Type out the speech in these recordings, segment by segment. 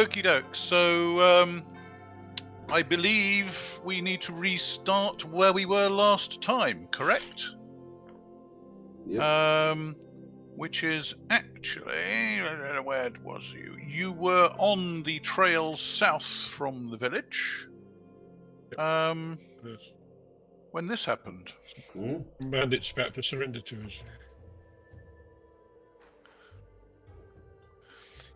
Okie doke. So, I believe we need to restart where we were last time, correct? Yep. Which is actually, where was you? You were on the trail south from the village. Yes. When this happened. Bandits about to surrender to us.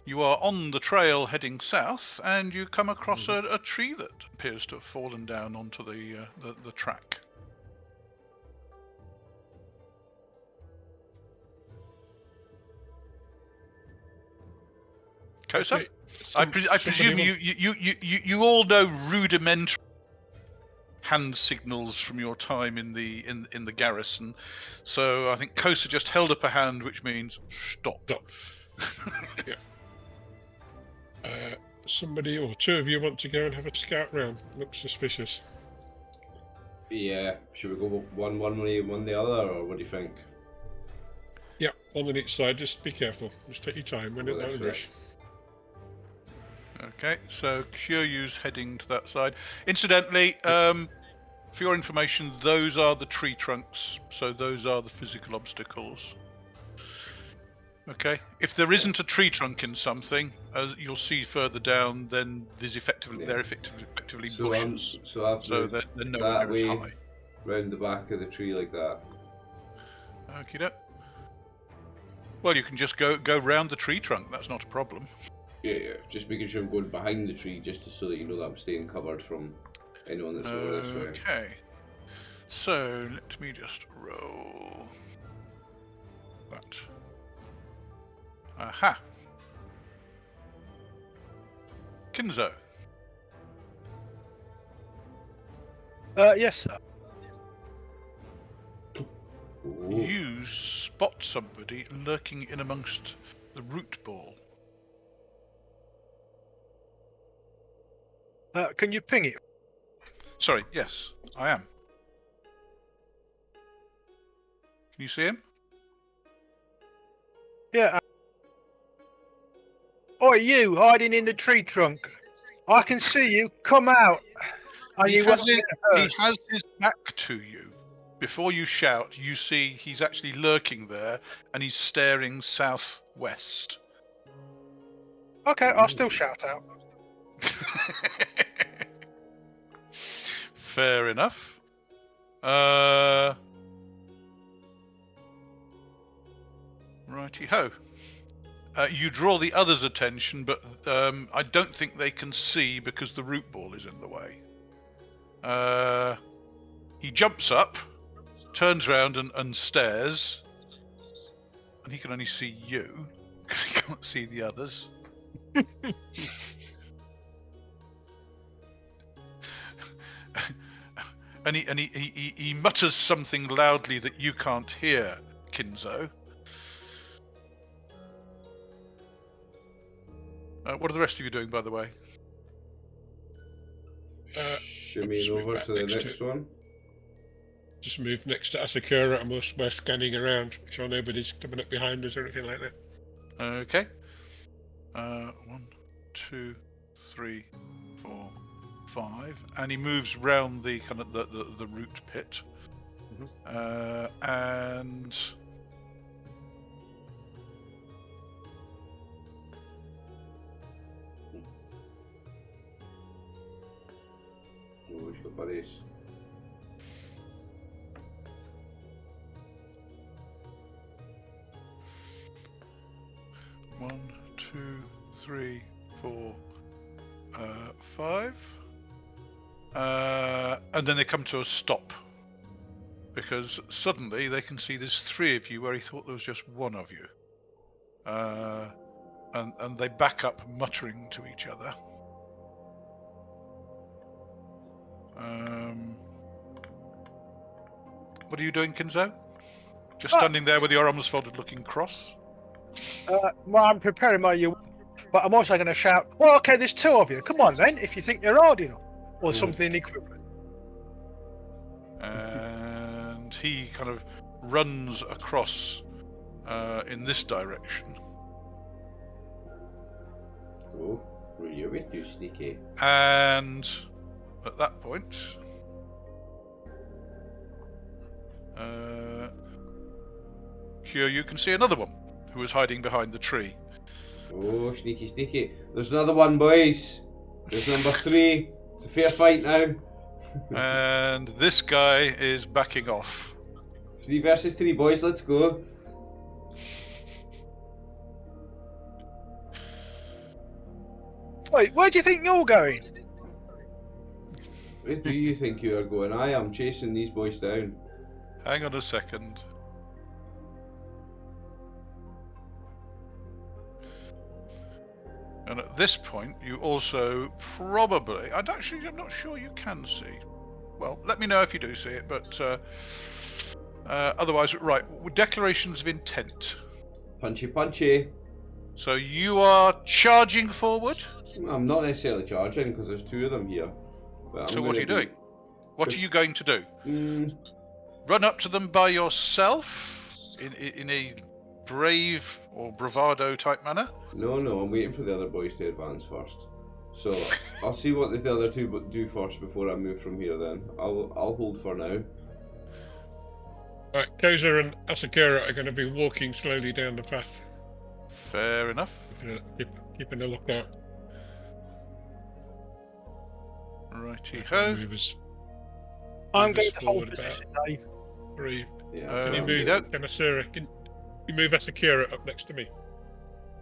You are on the trail heading south, and you come across a tree that appears to have fallen down onto the track. Kosa? Okay, I presume you all know rudimentary hand signals from your time in the garrison, so I think Kosa just held up a hand, which means stop. Yeah. Somebody or two of you want to go and have a scout round? Looks suspicious. Yeah. Should we go one way, one the other, or what do you think? Yeah, one on each side. Just be careful. Just take your time. We're not in a rush. Okay, so Kyūryū's heading to that side. Incidentally, for your information, those are the tree trunks, so those are the physical obstacles. Okay, if there isn't a tree trunk in something, as you'll see further down, then there's they're effectively bushes. So I've moved they're nowhere that near as way, high. round the back of the tree like that. Okay. Well, you can just go round the tree trunk. That's not a problem. Yeah. Just making sure I'm going behind the tree, just so that you know that I'm staying covered from anyone that's over this way. Okay. So let me just roll that. Aha. Kinzo. Yes, sir. Ooh. You spot somebody lurking in amongst the root ball. Can you ping it? Sorry, yes, I am. Can you see him? Yeah. Oi, you hiding in the tree trunk. I can see you. Come out. He has his back to you. Before you shout, you see he's actually lurking there, and he's staring southwest. Okay, I'll still shout out. Fair enough. Righty-ho. You draw the others' attention, but I don't think they can see because the root ball is in the way. He jumps up, turns around and stares, and he can only see you. He can't see the others. And he mutters something loudly that you can't hear, Kinzo. What are the rest of you doing, by the way? Shimmying over to the next one. Just move next to Asakura, and we're scanning around, make sure nobody's coming up behind us or anything like that. Okay. 1, 2, 3, 4, 5, and he moves round the kind of the root pit, and Which got buddies. One, 2, 3, 4, 5. And then they come to a stop because suddenly they can see there's 3 of you where he thought there was just 1 of you. And they back up, muttering to each other. What are you doing, Kinzo? Just standing there with your arms folded, looking cross? Well, I'm preparing my but I'm also going to shout, well, okay, there's 2 of you. Come on, then, if you think you're hard enough. Or something equivalent. And he kind of runs across in this direction. Cool. Well, you're way too sneaky. And at that point, Kyūryū can see another one who is hiding behind the tree. Oh, sneaky, sneaky. There's another one, boys. There's number 3. It's a fair fight now. And this guy is backing off. 3 versus 3, boys. Let's go. Wait, where do you think you're going? Where do you think you are going? I am chasing these boys down. Hang on a second. And at this point, you also probably... I'm not sure you can see. Well, let me know if you do see it, but otherwise, right, declarations of intent. Punchy, punchy. So you are charging forward? I'm not necessarily charging because there's 2 of them here. But So what are you doing? What are you going to do? Run up to them by yourself in a brave or bravado type manner? No, I'm waiting for the other boys to advance first. So I'll see what the other 2 do first before I move from here. Then I'll hold for now. Right, Kosa and Asakura are going to be walking slowly down the path. Fair enough. Keeping a lookout. Righty-ho. I'm going to Forward hold about position, Dave. 3. Yeah. Can you move? Asakura, can you move Asakura up next to me?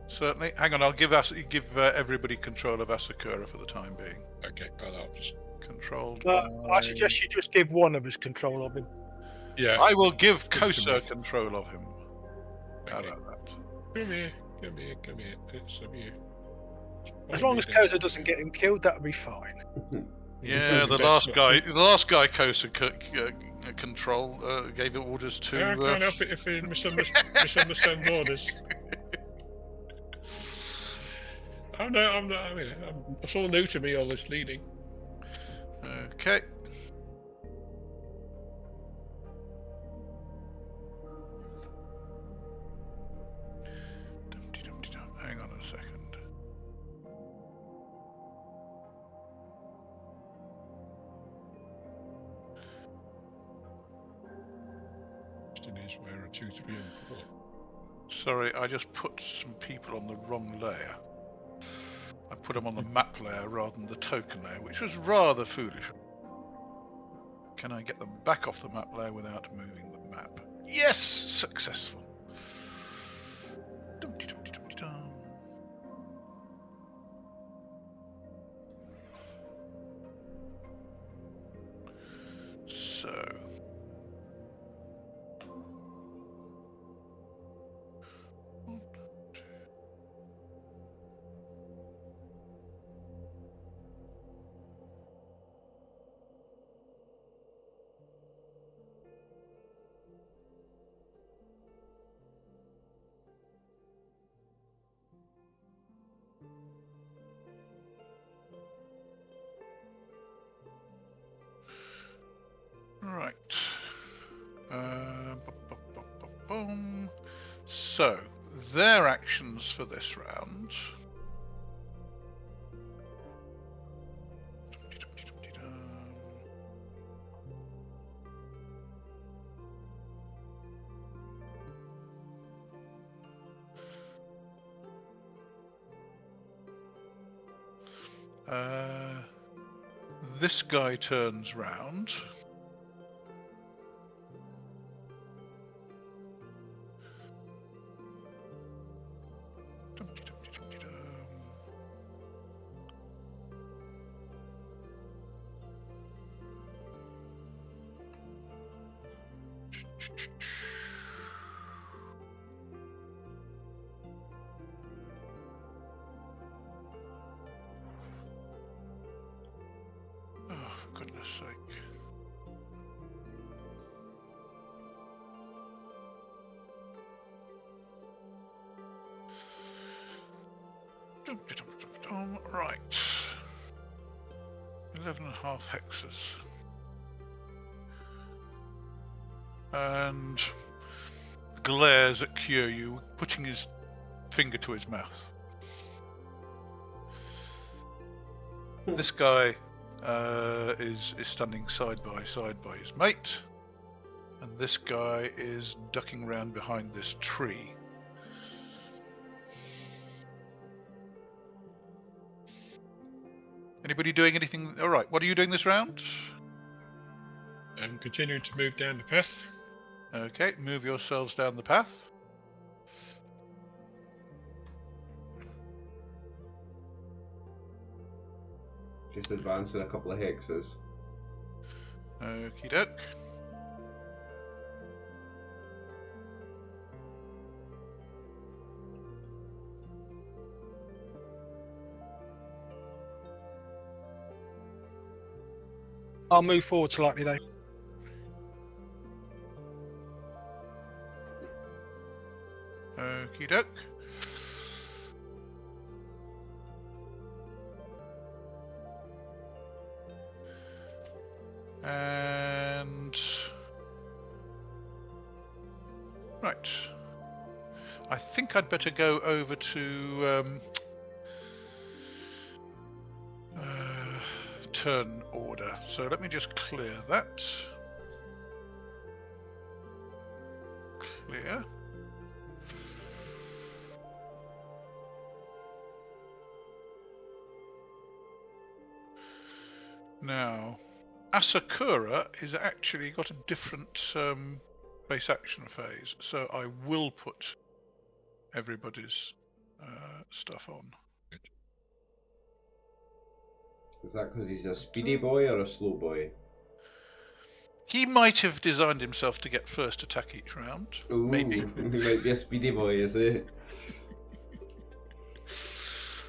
Certainly. Hang on, I'll give everybody control of Asakura for the time being. Okay, I'll just... Controlled I suggest you just give one of us control of him. Yeah. I will give It's good to Kosa me. control of him. How Okay. about that? Come here. It's of you. As long as Kosa doesn't get him killed, that'll be fine. Yeah, the last guy Kosa gave orders to. I can't help it if he misunderstands orders. I'm not. I mean, it's all new to me. All this leading. Okay. Hang on a second. Question is, where are 2, 3, and 4? Sorry, I just put some people on the wrong layer. I put them on the map layer rather than the token layer, which was rather foolish. Can I get them back off the map layer without moving the map? Yes! Successful. Dum-de-dum-de-dum-de-dum. So... Right. Boom. So, their actions for this round. This guy turns round. Oh, for goodness sake. Right. 11.5 hexes. And glares at Kyūryū, putting his finger to his mouth. This guy is standing side by his mate, and this guy is ducking around behind this tree. Anybody doing anything? All right. What are you doing this round? I'm continuing to move down the path. Okay, move yourselves down the path. Just advancing a couple of hexes. Okie doke. I'll move forward slightly though. Okie doke. And right, I think I'd better go over to turn order. So let me just clear that. Clear. Now, Asakura is actually got a different base action phase, so I will put everybody's stuff on. Is that because he's a speedy boy or a slow boy? He might have designed himself to get first attack each round. Ooh, Maybe. he might be a speedy boy, is it?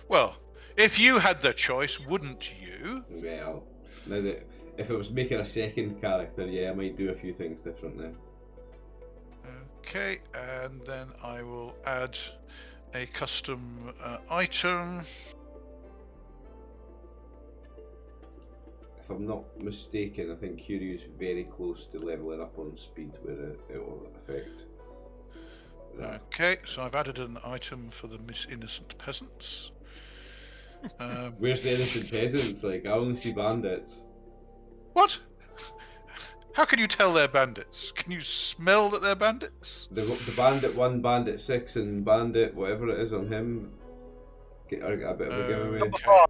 Well, if you had the choice, wouldn't you? Well, now that if I was making a second character, yeah, I might do a few things differently. Okay, and then I will add a custom item. If I'm not mistaken, I think Kyūryū's very close to leveling up on speed where it will affect that. Okay, so I've added an item for the innocent peasants. Where's the innocent peasants? Like, I only see bandits. What? How can you tell they're bandits? Can you smell that they're bandits? The bandit 1, bandit 6, and bandit whatever it is on him get a bit of a giveaway. Number 5.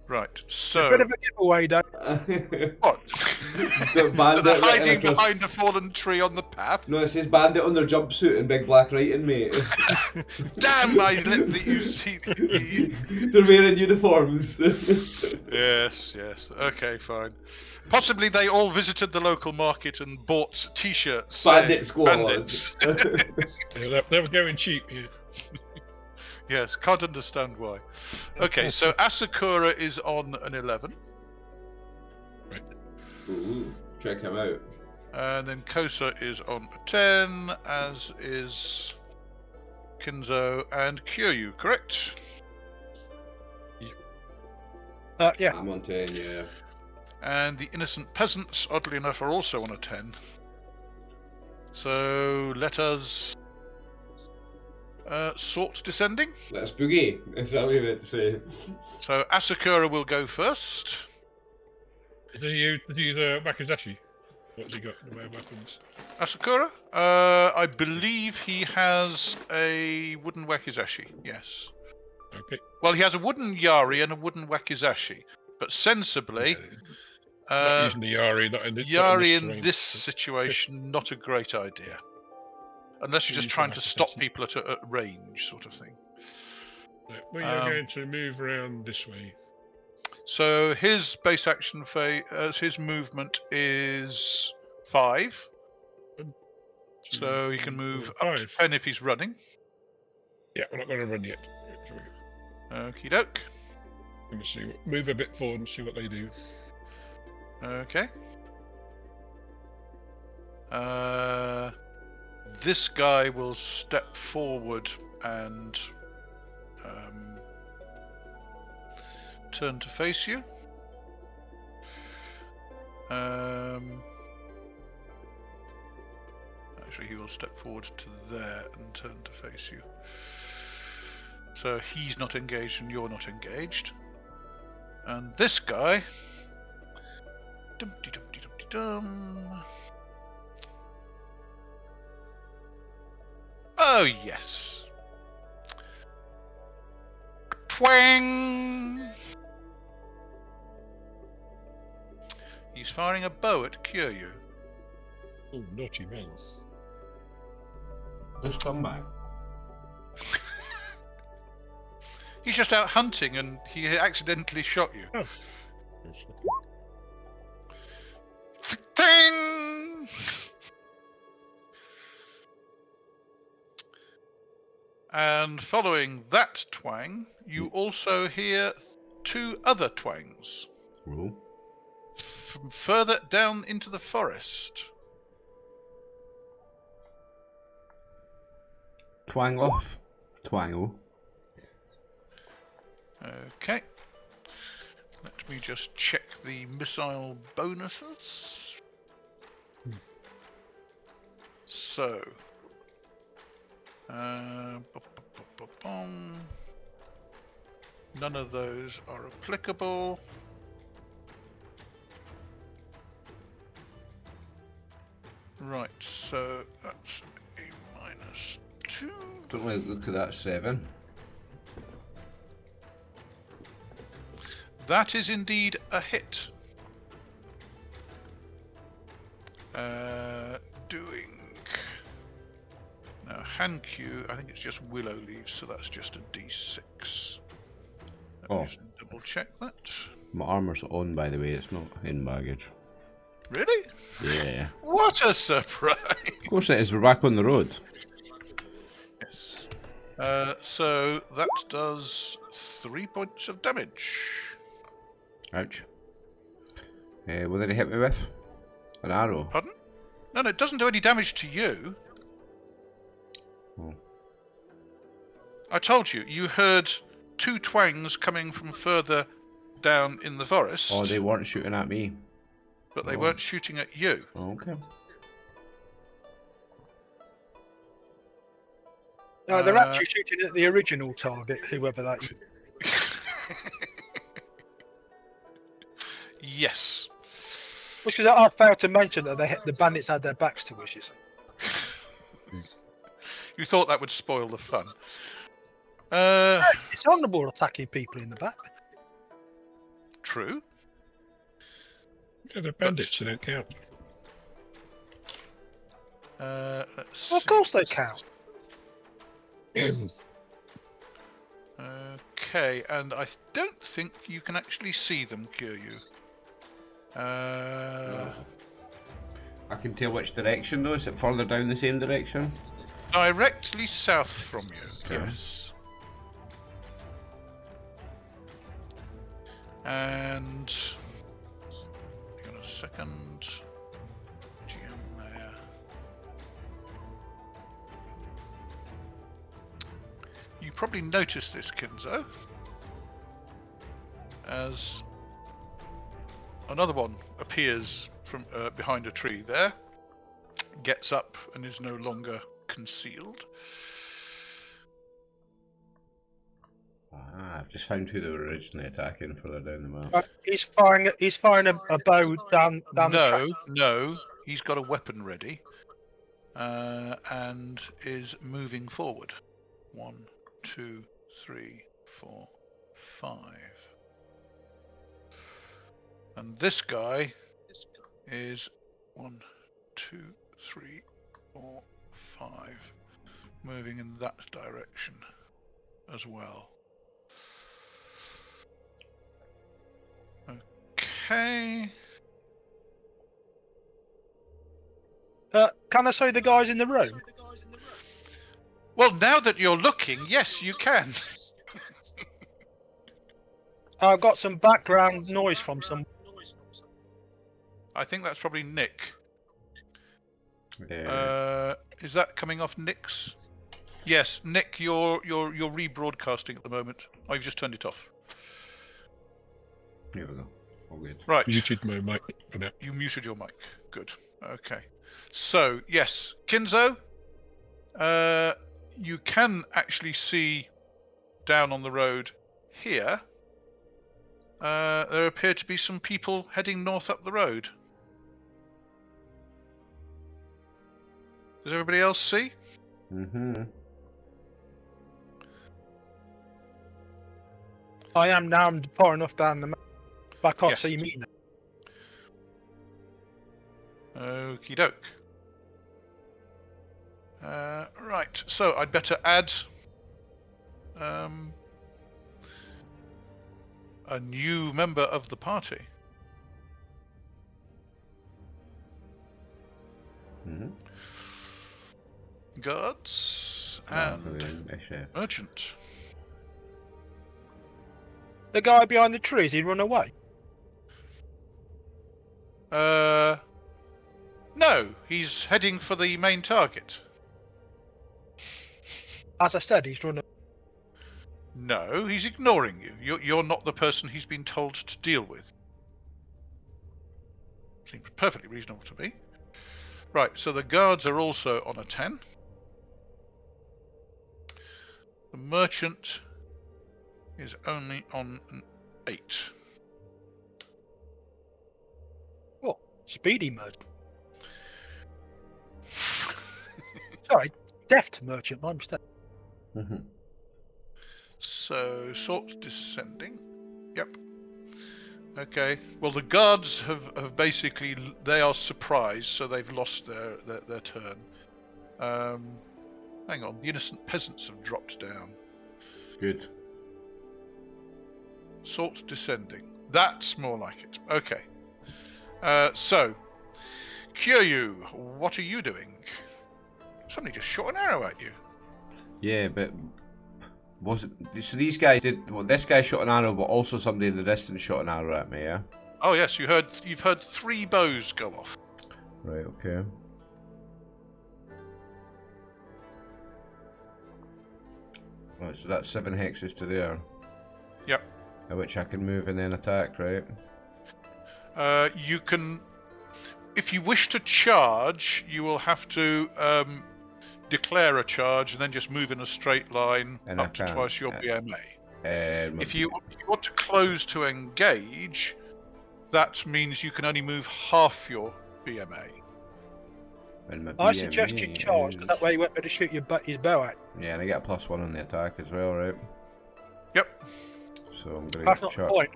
Right, A so bit of a giveaway, though. what? The bandit They're written hiding across- behind a fallen tree on the path. No, it says bandit on their jumpsuit and big black writing, mate. Damn my lip that you see. They're wearing uniforms. Yes, yes. Okay, fine. Possibly they all visited the local market and bought T-shirts. Bandit squad. Bandits. Yeah, they were going cheap here. Yes, can't understand why. Okay, so Asakura is on an 11, Right. Ooh, check him out. and then Kosa is on a 10, as is Kinzo and Kyūryū, correct? Yeah. I'm on 10, yeah. And the innocent peasants, oddly enough, are also on a 10. So let us sort descending. Let's boogie. Is that what you meant to say? So Asakura will go first. Does he use the Wakizashi? What's he got in the way of weapons? Asakura? I believe he has a wooden wakizashi, yes. Okay. Well, he has a wooden yari and a wooden wakizashi, but sensibly, Not using the Yari, not in this yari in terrain. this situation, not a great idea. Unless you're just Use the trying to stop wakizashi. people at range, sort of thing. Right, we are going to move around this way. So his base action phase, his movement is 5. So he can move up to 10 if he's running. Yeah, we're not going to run yet. Okie doke. Let me see. Move a bit forward and see what they do. Okay. This guy will step forward and turn to face you. Actually, he will step forward to there and turn to face you. So he's not engaged and you're not engaged. And this guy. Dum-de-dum-de-dum-de-dum. Oh, yes. Twang! He's firing a bow at Kyūryū. Oh, naughty man. Just come back. He's just out hunting and he accidentally shot you. Oh. Ting! And following that twang, you also hear two other twangs Oh. from further down into the forest. Twang off. Twango. Okay. Let me just check the missile bonuses. So. None of those are applicable. Right, so that's a -2. Don't let look at that 7. That is indeed a hit. Doing. Now, Hankyu, I think it's just willow leaves, so that's just a d6. Let me just double check that. My armor's on, by the way, it's not in baggage. Really? Yeah. What a surprise! Of course it is, we're back on the road. Yes. So that does 3 points of damage. Ouch. What did it hit me with? An arrow? Pardon? No, it doesn't do any damage to you. Oh. I told you, you heard two twangs coming from further down in the forest. Oh, they weren't shooting at me. But they weren't shooting at you. Oh, okay. No, they're actually shooting at the original target, whoever that is. Yes. Because I failed to mention that the bandits had their backs to us, you see. You thought that would spoil the fun. It's honourable attacking people in the back. True. Yeah, they're bandits, they don't count. Let's Well, of see. course they count. Okay, and I don't think you can actually see them, Kyūryū. I can tell which direction though. Is it further down the same direction? Directly south from you, Okay. yes. And hang on a second. GM there. You probably noticed this, Kinzo, as another one appears from behind a tree there, gets up and is no longer concealed. I've just found who they were originally attacking further down the map. He's firing a bow down the track. No, he's got a weapon ready, and is moving forward. 1, 2, 3, 4, 5. And this guy is 1, 2, 3, 4, 5, moving in that direction as well. Okay. Can I see the guys in the room? Well, now that you're looking, yes, you can. I've got some background noise from some. I think that's probably Nick. Yeah. Is that coming off Nick's? Yes, Nick, you're rebroadcasting at the moment. Oh, you've just turned it off. Here we go. All good. Right. Muted my mic for now. You muted your mic. Good. Okay. So, yes, Kinzo, you can actually see down on the road here There appear to be some people heading north up the road. Does everybody else see? Mm-hmm. I am now. I'm far enough down the map, but I can't Yes. see me now. Okie doke. Right, so I'd better add a new member of the party. Mm-hmm. Guards and merchant. The guy behind the trees, he run away. No, he's heading for the main target. As I said, he's running. No, he's ignoring you. You're not the person he's been told to deal with. Seems perfectly reasonable to me. Right, so the guards are also on a 10. The merchant is only on an 8. What? Speedy merchant. Sorry, deft merchant. My mistake. Mm-hmm. So, sort descending. Yep. Okay. Well, the guards have basically, they are surprised, so they've lost their turn. Hang on, the innocent peasants have dropped down. Good. Sort descending. That's more like it. Okay. So, Kyūryū, what are you doing? Somebody just shot an arrow at you. Yeah, but was it? So these guys did. Well, this guy shot an arrow, but also somebody in the distance shot an arrow at me. Yeah. Oh yes, you've heard 3 bows go off. Right. Okay. Right, so that's 7 hexes to there. Yep. At which I can move and then attack, right? You can, if you wish to charge, you will have to declare a charge and then just move in a straight line And up to twice your BMA. If you want to close to engage, that means you can only move half your BMA. I suggest you charge, because that way you won't be able to shoot his bow at. Yeah, and I get a +1 on the attack as well, right? Yep. So I'm gonna That's get not the point.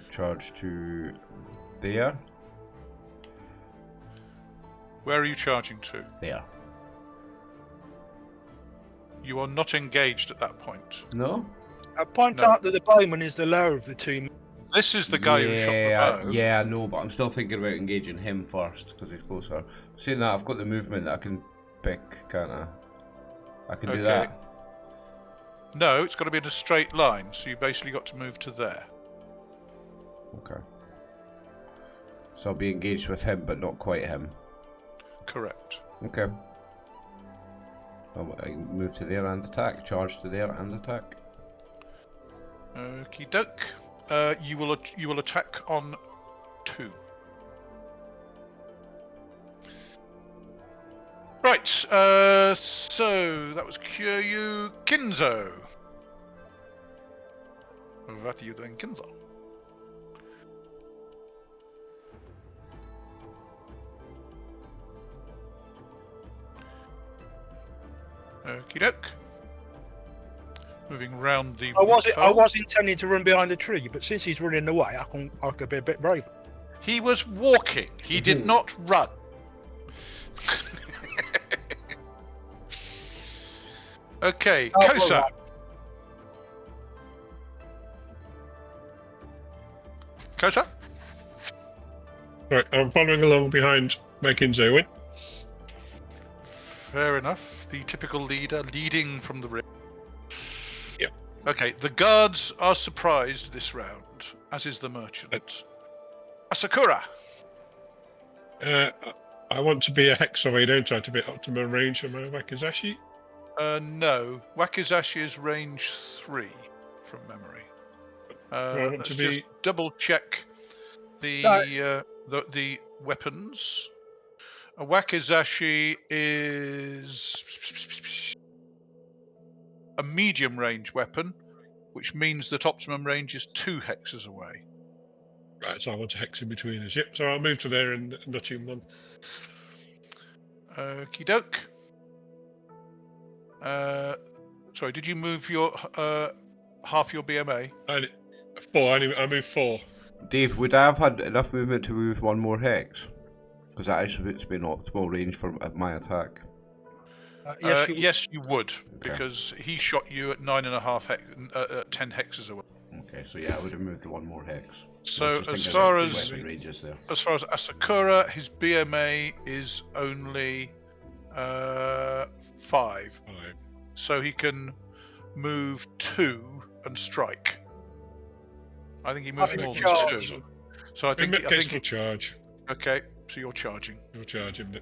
charge to there. Where are you charging to? There. You are not engaged at that point. No? I point No. out that the bowman is the lower of the two. This is the guy who shot the bow. Yeah, I know, but I'm still thinking about engaging him first because he's closer. Saying that, I've got the movement that I can pick, can't I? I can do that. No, it's got to be in a straight line, so you basically got to move to there. Okay. So I'll be engaged with him, but not quite him. Correct. Okay. I can move to there and attack, charge to there and attack. Okie doke. You will attack on 2. Right. So that was Kyūryū. Kinzo. What are you doing, Kinzo? Okie doke. Moving round the. I was intending to run behind the tree, but since he's running away, I could be a bit brave. He was walking. He did not run. Okay, Kosa. Right. Kosa? Right, I'm following along behind my Kinzo win. Fair enough. The typical leader leading from the rear. Yep. Okay, the guards are surprised this round, as is the merchant. Asakura. I want to be a Hexaway, don't I, to be optimum range for my Wakizashi? No. Wakizashi is range 3 from memory. I want Let's to be... just double check the weapons. A Wakizashi is a medium range weapon, which means that optimum range is 2 hexes away. Right, so I want to hex in between us. Yep, so I'll move to there and nut him one. Okie doke. Sorry, did you move your half your BMA? And 4, I move 4. Dave, would I have had enough movement to move 1 more hex? Because that is it's been optimal range for my attack. Yes, you would, Okay. because he shot you at 9.5 10 hexes away. Okay, so yeah, I would have moved 1 more hex. So Just as thinking far about as weapon ranges there. Asakura, his BMA is only 5, so he can move 2 and strike. I think he moves Having more than charge. 2. So I In think that case, we'll charge. okay. So you're charging. We'll charge him.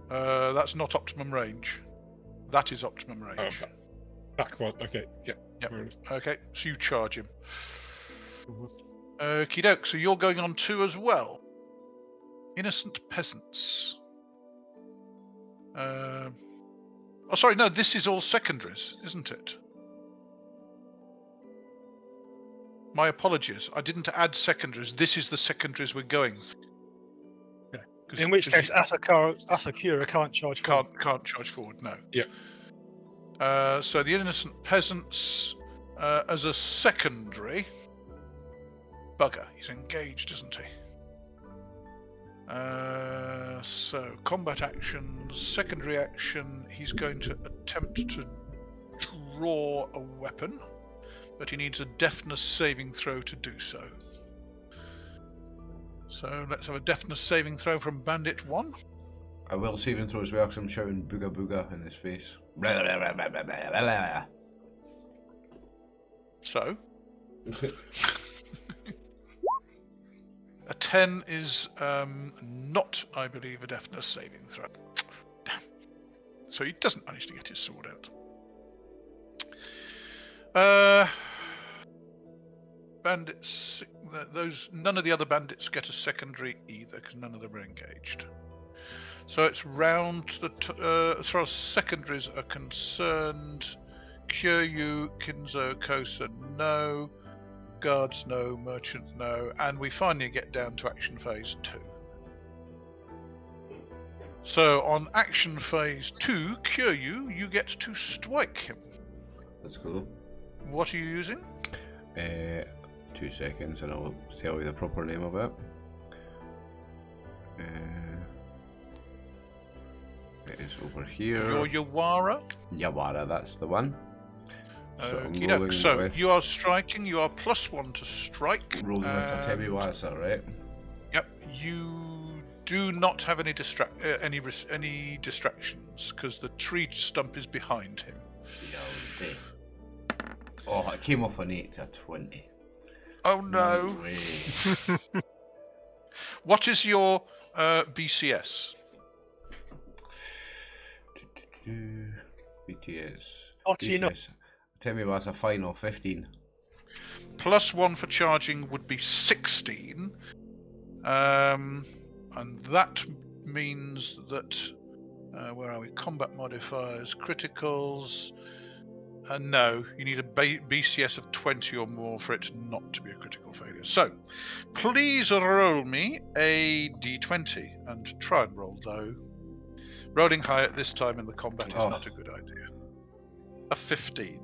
That's not optimum range. That is optimum range. Oh, back one. Okay, yep. Yep. fair enough. Okay, so you charge him. Mhm. Okie doke, so you're going on 2 as well. Innocent peasants. Oh, sorry, no, this is all secondaries, isn't it? My apologies, I didn't add secondaries. This is the secondaries we're going through. Okay. 'Cause- In which 'cause case, you Asakura can't charge forward. can't charge forward, no. Yep. So the innocent peasants as a secondary. Bugger, he's engaged, isn't he? So combat actions, secondary action. He's going to attempt to draw a weapon, but he needs a deafness saving throw to do so. So let's have a deafness saving throw from Bandit 1. I will saving throw as well because I'm shouting booga booga in his face. So a 10 is not, I believe, a deafness saving throw. Damn. So he doesn't manage to get his sword out. Bandits, none of the other bandits get a secondary either because none of them are engaged. So it's round as far as secondaries are concerned. Kyūryū, Kinzo, Kosa, no. Guards, no. Merchant, no. And we finally get down to action phase 2. So on action phase 2, Kyūryū, you get to strike him. That's cool. What are you using? 2 seconds and I'll tell you the proper name of it. It is over here. Your Yawara. Yawara, that's the one. So I'm Okey-doke. rolling So with, you are striking. You are +1 to strike. rolling with a Temiwasa, right? Yep. You do not have any distractions because the tree stump is behind him. Lovely. Oh, it came off an 8 to a 20. Oh no! way. What is your BCS? BTS. Not enough. BCS. Temiwasa final 15. +1 for charging would be 16, and that means that where are we? Combat modifiers, criticals. No, you need a BCS of 20 or more for it not to be a critical failure. So, please roll me a d20 and try and roll low. Rolling high at this time in the combat is not a good idea. A 15.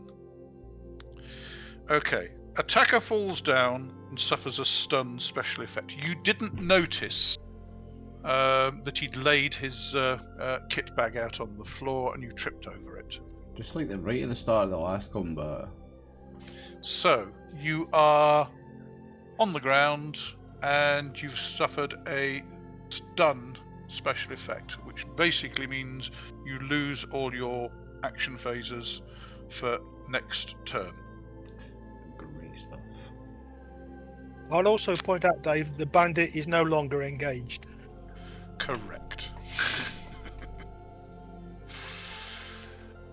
Okay, attacker falls down and suffers a stun special effect. You didn't notice that he'd laid his kit bag out on the floor and you tripped over it. Just like right at the start of the last combat. So, you are on the ground and you've suffered a stun special effect, which basically means you lose all your action phases for next turn. Great stuff. I'll also point out, Dave, the bandit is no longer engaged. Correct.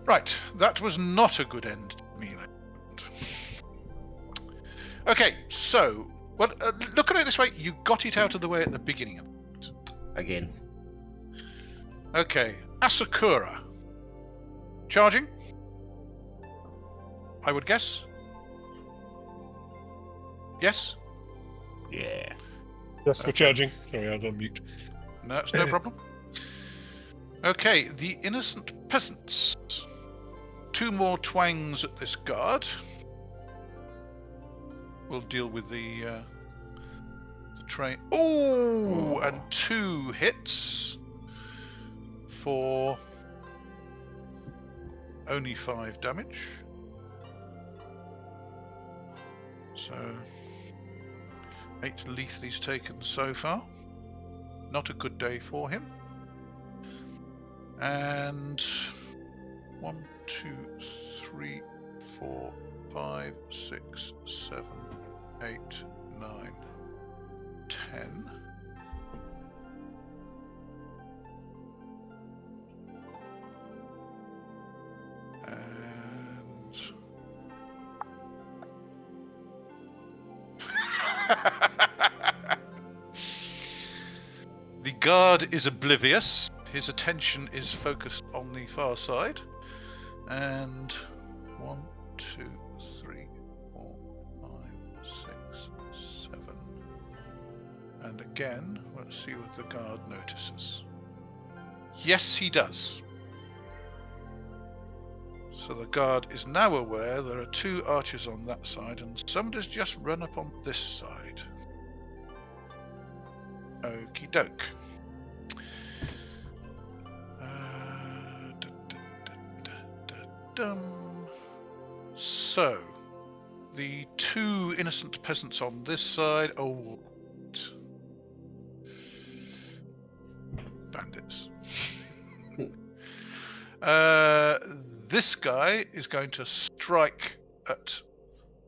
Right, that was not a good end to me. Okay, so, well, look at it this way, you got it out of the way at the beginning of it. Again. Okay, Asakura. Charging? I would guess. Yes? Yeah. Yes, we're charging. Sorry, I was on mute. No, it's no problem. Okay, the innocent peasants. 2 more twangs at this guard. We'll deal with the train. Ooh, and 2 hits for only 5 damage. So 8 lethal he's taken so far. Not a good day for him. And 1, 2, 3, 4, 5, 6, 7, 8, 9, 10. And the guard is oblivious. His attention is focused on the far side. And 1, 2, 3, 4, 5, 6, 7. And again, let's see what the guard notices. Yes, he does. So the guard is now aware there are 2 archers on that side, and somebody's just run up on this side. Okie doke. So, the 2 innocent peasants on this side. Oh, bandits. This guy is going to strike at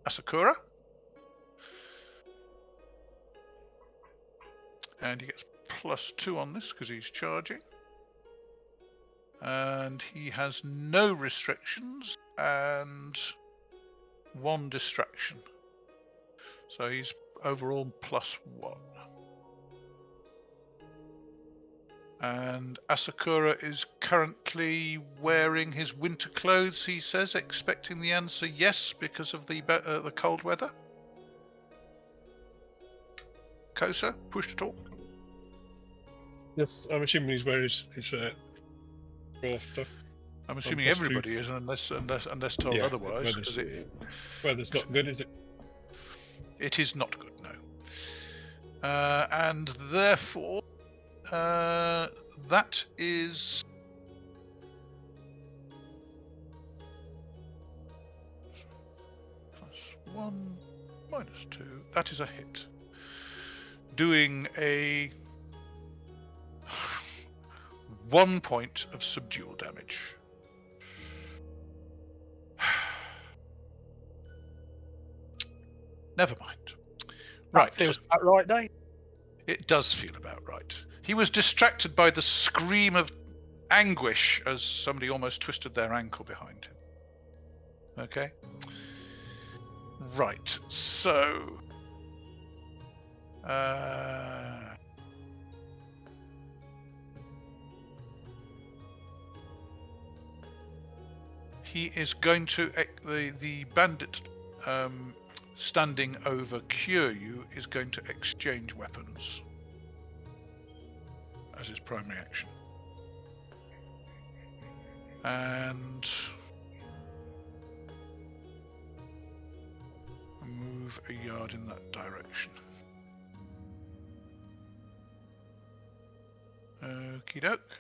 Asakura. And he gets +2 on this because he's charging. And he has no restrictions and 1 distraction. So he's overall +1. And Asakura is currently wearing his winter clothes, he says, expecting the answer yes because of the cold weather. Kosa, push to talk. Yes, I'm assuming he's wearing his raw stuff. I'm assuming everybody is, unless told otherwise. Weather's not good, is it? It is not good, no. And therefore, that is +1, -2. That is a hit. Doing a 1 point of subdual damage. Never mind. Right. That feels about right, Dave. It does feel about right. He was distracted by the scream of anguish as somebody almost twisted their ankle behind him. Okay. Right. So. He is going to the bandit standing over Kyūryū is going to exchange weapons as his primary action. And move a yard in that direction. Okie doke.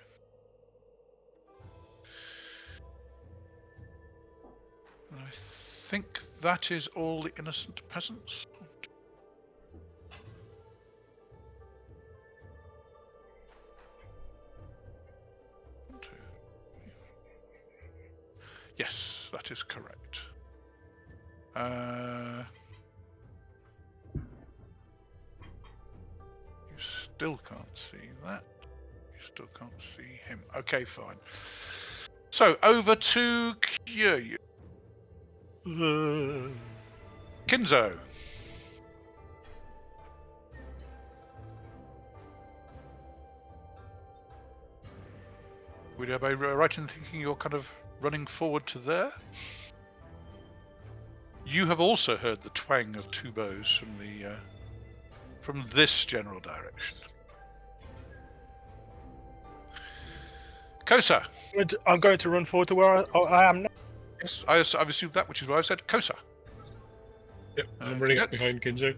I think that is all the innocent peasants. Yes, that is correct. You still can't see that. You still can't see him. Okay, fine. So, over to Kyūryū. Kinzo. Would I be right in thinking you're kind of running forward to there? You have also heard the twang of two bows from this general direction. Kosa. I'm going to run forward to where I am now. Yes, I've assumed that, which is why I've said Kosa. Yep, I'm running up behind Kinzo.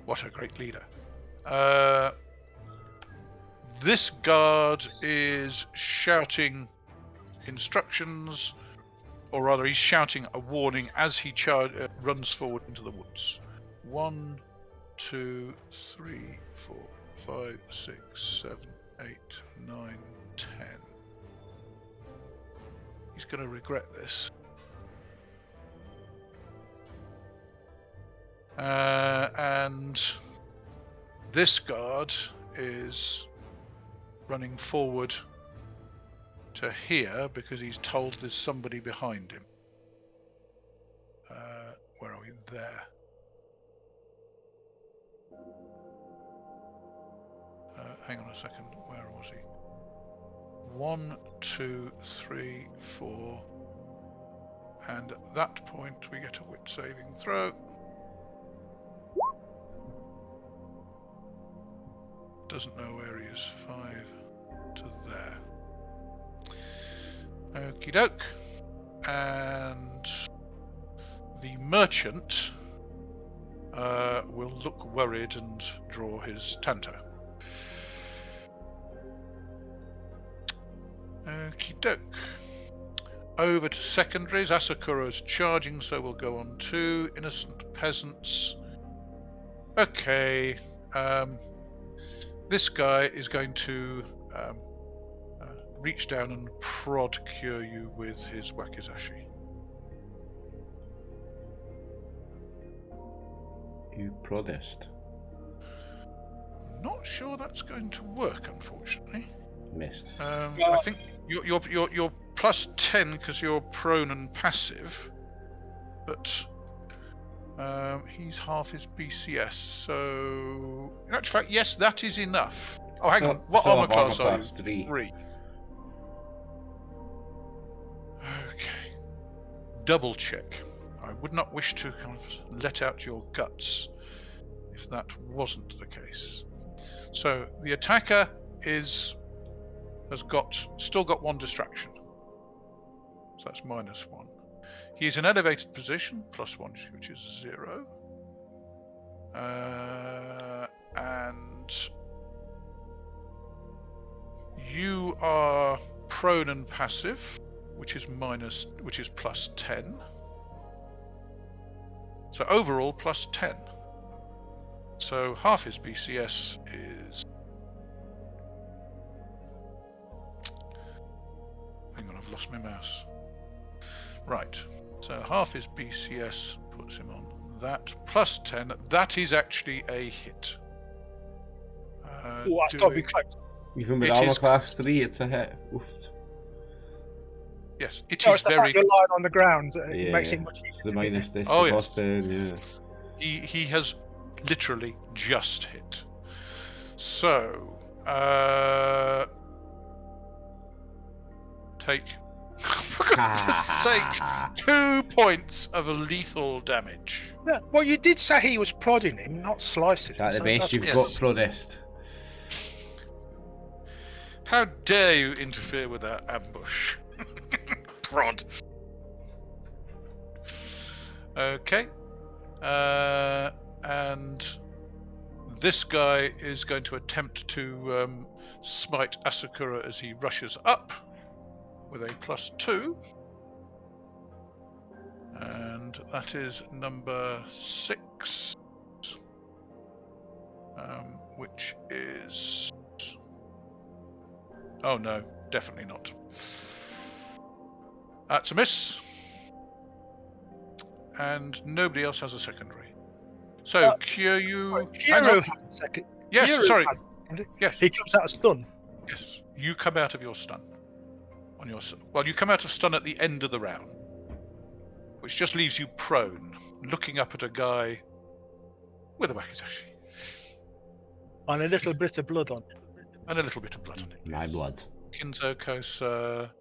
What a great leader. This guard is shouting instructions, or rather he's shouting a warning as he runs forward into the woods. 1, 2, 3, 4, 5, 6, 7, 8, 9, 10. He's going to regret this. And this guard is running forward to here because he's told there's somebody behind him. Where are we? There. Hang on a second. Where was he? 1, 2, 3, 4. And at that point we get a wit saving throw. Doesn't know where he is. 5 to there. Okie doke. And the merchant will look worried and draw his Tanto. Okie doke. Over to secondaries. Asakura's charging, so we'll go on to innocent peasants. Okay. This guy is going to reach down and prod Kyūryū with his wakizashi. You protest. Not sure that's going to work, unfortunately. Missed. I think you're plus 10 because you're prone and passive, but he's half his BCS. So, in actual fact, yes, that is enough. Oh, hang on. What armor class are you? 3. 3. Okay. Double check. I would not wish to kind of let out your guts if that wasn't the case. So the attacker has still got 1 distraction. So that's -1. He is in elevated position, +1, which is 0. And you are prone and passive, which is +10. So overall +10. So half his BCS is. Hang on, I've lost my mouse. Right. So half his BCS puts him on that. +10. That is actually a hit. Oh, that's got to be close. Even with armor class 3, it's a hit. Oof. Yes, it No, is it's the very. fact you're lying on the ground. It makes it much easier. The minus this. Oh, the yes. +10, yeah. He has literally just hit. So take, for goodness sake, 2 points of lethal damage. Yeah, well, you did say he was prodding him, not slicing him. At the so base, that's- you've Yes. got protest. How dare you interfere with our ambush? Prod. Okay. And this guy is going to attempt to smite Asakura as he rushes up with a +2. And that is number 6. Which is... Oh no, definitely not. That's a miss. And nobody else has a secondary. So, Kyūryū... hang on. Kyūryū has a second. Yes, Kyūryū sorry. has a second. Yes, He comes out of stun. yes. You come out of your stun. Well, you come out of stun at the end of the round, which just leaves you prone, looking up at a guy with a wakizashi. And a little bit of blood on it. And a little bit of blood on it. My blood. Kinzo, Kosa,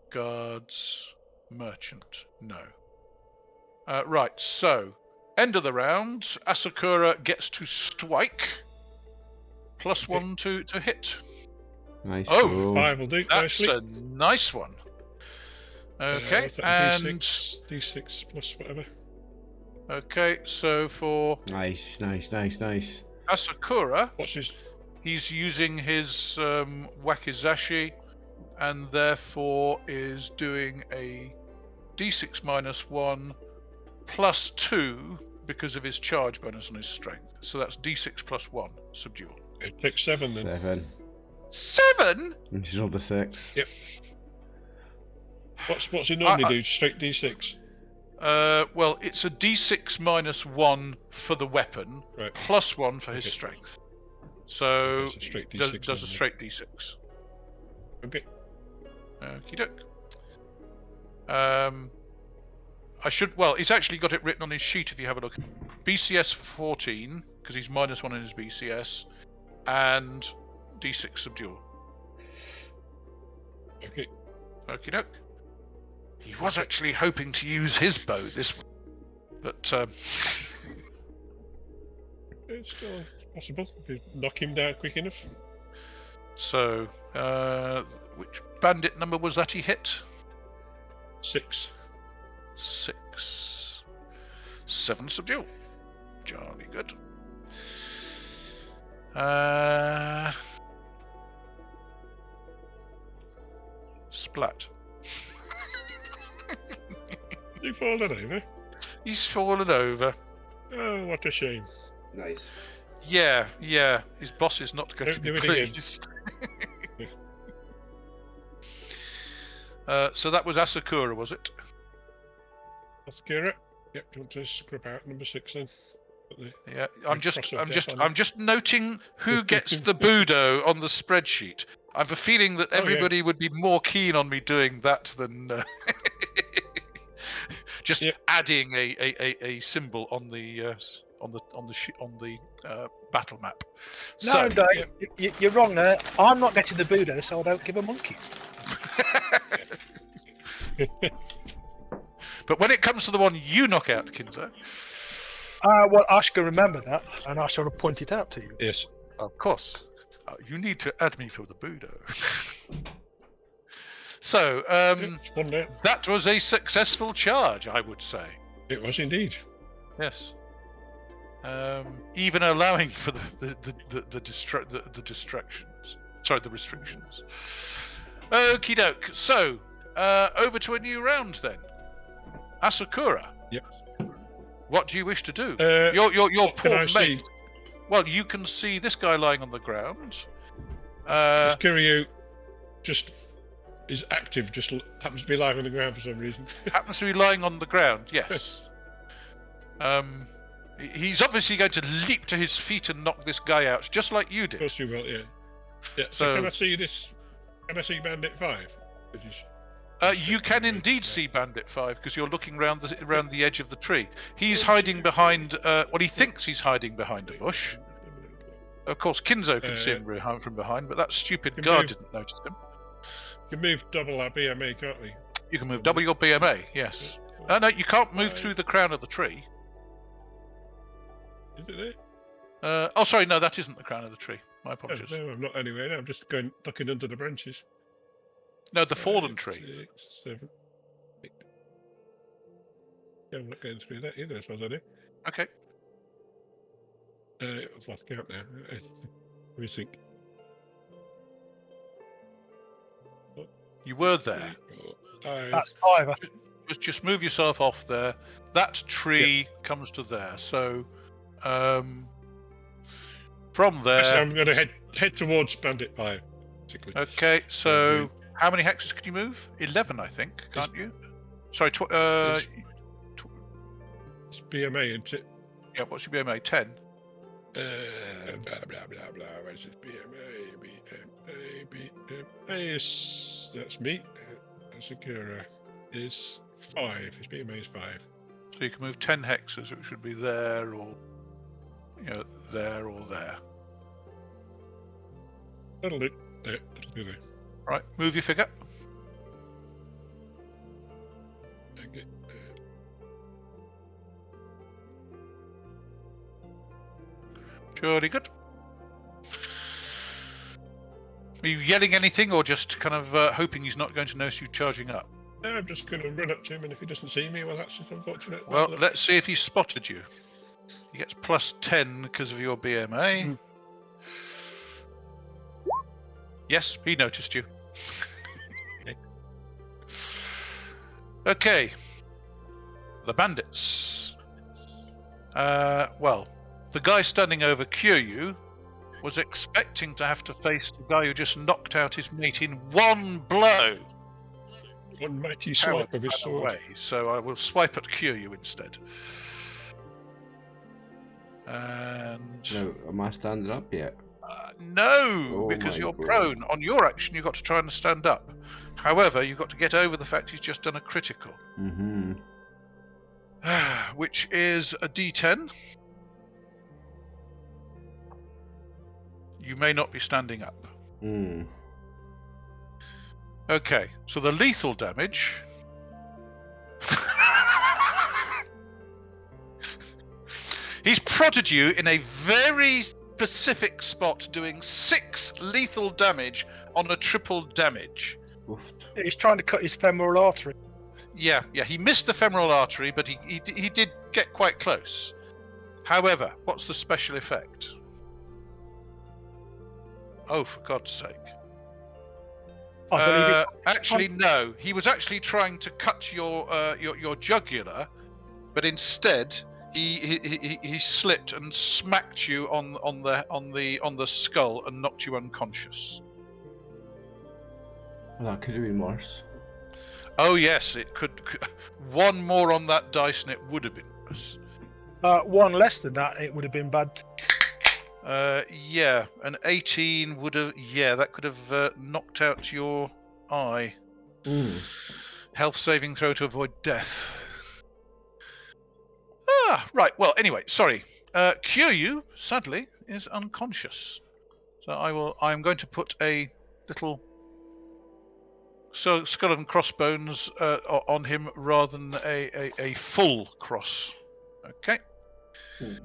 guards. Merchant, no. Right, so end of the round. Asakura gets to strike. +1 to hit. Nice. Oh, roll. 5 will do. That's nicely. a nice one. Okay, what's that, and D6 plus whatever. okay, so for Nice. Asakura, What's his? he's using his wakizashi, and therefore is doing a D6 -1 +2 because of his charge bonus on his strength. So that's D6 +1 subdue. It takes 7 then. 7. 7? And she's rolled a 6. Yep. What's he normally do? Straight D6. Well, it's a D6 -1 for the weapon, Right. +1 for his strength. So It's a straight D6. does a straight D6. Okay. Okie doke. Well, he's actually got it written on his sheet if you have a look. BCS 14, because he's -1 in his BCS, and D6 subdue. Okay. Okie doke. He was actually hoping to use his bow this one, but It's still possible if you knock him down quick enough. so which bandit number was that he hit? 6. 6. 7 subdue. Jolly good. Splat. You fallen over. He's fallen over. Oh, what a shame. Nice. Yeah. His boss is not going to be Don't do it again. pleased. So that was Asakura, was it? Asakura. Yep. Do you want to scrub out number 6 then? Yeah. I'm cross of death on I'm just noting who gets the Budo on the spreadsheet. I have a feeling that everybody would be more keen on me doing that than just adding a symbol on the battle map. No, So, Dave, you're wrong there. I'm not getting the Budo, so I don't give a monkeys. but when it comes to the one you knock out, Kinzo, Well, I should remember that, and I shall point it out to you. Yes. of course, you need to add me for the Budo. So, It's one there. that was a successful charge, I would say. It was indeed. Yes. Even allowing for the distractions. Sorry, the restrictions. Okie doke. So, over to a new round then. Asakura. Yep. What do you wish to do? What Your can poor I mate. see? Well, you can see this guy lying on the ground. This Kyūryū just is active, just happens to be lying on the ground for some reason. Happens to be lying on the ground. Yes. He's obviously going to leap to his feet and knock this guy out, just like you Of did. course you will, yeah. Yeah, so can I see this? Can I see Bandit 5? You can indeed see Bandit 5 because you're looking around the edge of the tree. He's hiding behind. Well, he thinks he's hiding behind a bush. Of course, Kinzo can see him from behind, but that stupid guard didn't notice him. You can move double our BMA, can't we? You can move double your BMA. Yes. No, you can't move through the crown of the tree. Is it there? Oh, sorry, no, that isn't the crown of the tree. My Oh, apologies. no, I'm not anywhere now. I'm just going ducking under the branches. No, the fallen tree. 6, 7, 8. Yeah, I'm not going through that either, as far as I know. Okay. I've lost count now. Let me think. You were there. That's 5. Just move yourself off there. That tree comes to there. So, from there. Actually, I'm going to head towards Bandit 5. Basically. Okay, so how many hexes can you move? 11, I think, can't you? Sorry, It's BMA, isn't it? yeah, what's your BMA? 10? Blah, blah, blah, blah. Where's his BMA? BMA is... That's me. Asakura is 5. His BMA is 5. So you can move 10 hexes, which would be there or, there or there. That'll do. There, that'll do there. Right, move your figure. Surely good. Are you yelling anything, or just kind of hoping he's not going to notice you charging up? No, I'm just going to run up to him, and if he doesn't see me, well, that's unfortunate. Well, let's see if he spotted you. He gets +10 because of your BMA. Yes, he noticed you. Okay. The bandits. Well, the guy standing over Kyūryū was expecting to have to face the guy who just knocked out his mate in one blow. One mighty swipe of his sword. Away, so I will swipe at Kyūryū instead. And Now, am I standing up yet? no, Oh because my you're God. prone. On your action, you've got to try and stand up. However, you've got to get over the fact he's just done a critical, Mm-hmm. which is a D10. You may not be standing up. Mm. Okay, so the lethal damage. He's prodded you in a very specific spot, doing 6 lethal damage on a triple damage. Oofed. He's trying to cut his femoral artery. Yeah, he missed the femoral artery, but he did get quite close. However, what's the special effect? Oh, for God's sake. I believe Actually, no. He was actually trying to cut your jugular, but instead he slipped and smacked you on the skull and knocked you unconscious. Well, that could have been worse. Oh yes, it could. One more on that dice and it would have been worse. one less than that, it would have been bad. Yeah, an 18 would have. Yeah, that could have knocked out your eye. Mm. Health saving throw to avoid death. Right. Well, anyway, sorry. Kyūryū, sadly, is unconscious. So I'm going to put a little skull and crossbones on him rather than a full cross. Okay. Mm.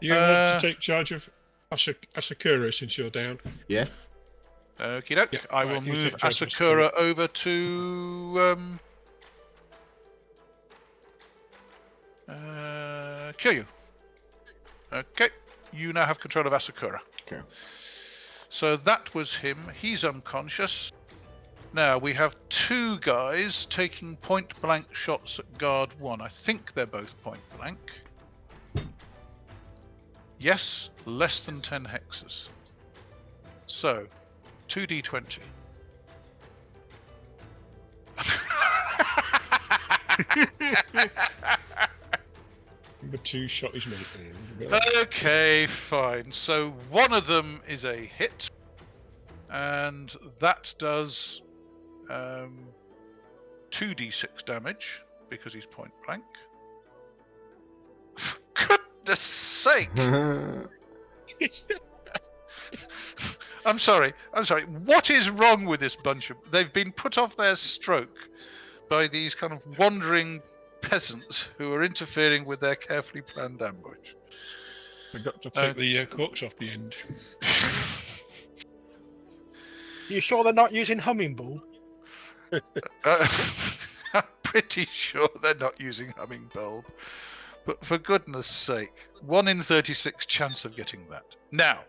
You want to take charge of Asakura since you're down? Yeah. Okie doke. Yeah, I right, will you move take charge of Asakura over to Kyūryū. Okay. You now have control of Asakura. Okay. So that was him. He's unconscious. Now we have 2 guys taking point blank shots at guard 1. I think they're both point blank. Yes, less than 10 hexes. So, 2d20. The 2 shot is mate. Okay, fine. So one of them is a hit, and that does 2d6 damage because he's point blank. For goodness sake! I'm sorry. What is wrong with this bunch of... They've been put off their stroke by these kind of wandering peasants who are interfering with their carefully planned ambush. Forgot to take the corks off the end. You sure they're not using humming bulb? I'm pretty sure they're not using humming bulb. But for goodness sake, 1 in 36 chance of getting that. Now,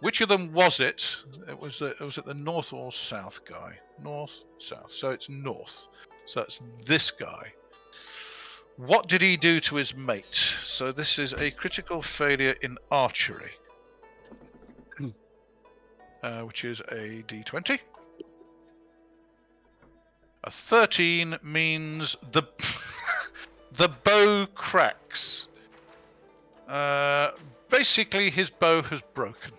which of them was it? Was it the north or south guy? North, south. So it's north. So it's this guy. What did he do to his mate? So this is a critical failure in archery, which is a d20. A 13 means the the bow cracks. Basically, his bow has broken.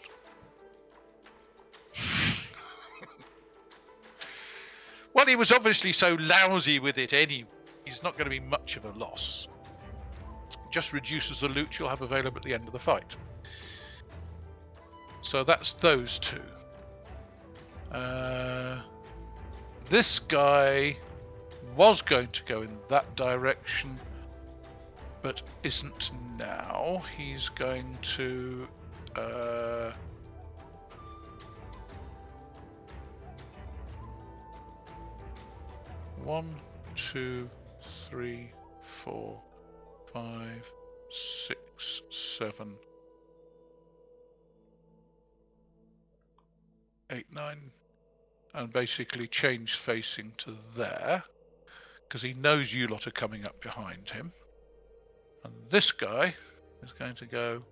Well, he was obviously so lousy with it anyway. He's not going to be much of a loss. Just reduces the loot you'll have available at the end of the fight. So that's those 2. This guy was going to go in that direction, but isn't now. He's going to... 1, 2, 3, 4, 5, 6, 7, 8, 9, and basically change facing to there, because he knows you lot are coming up behind him. And this guy is going to go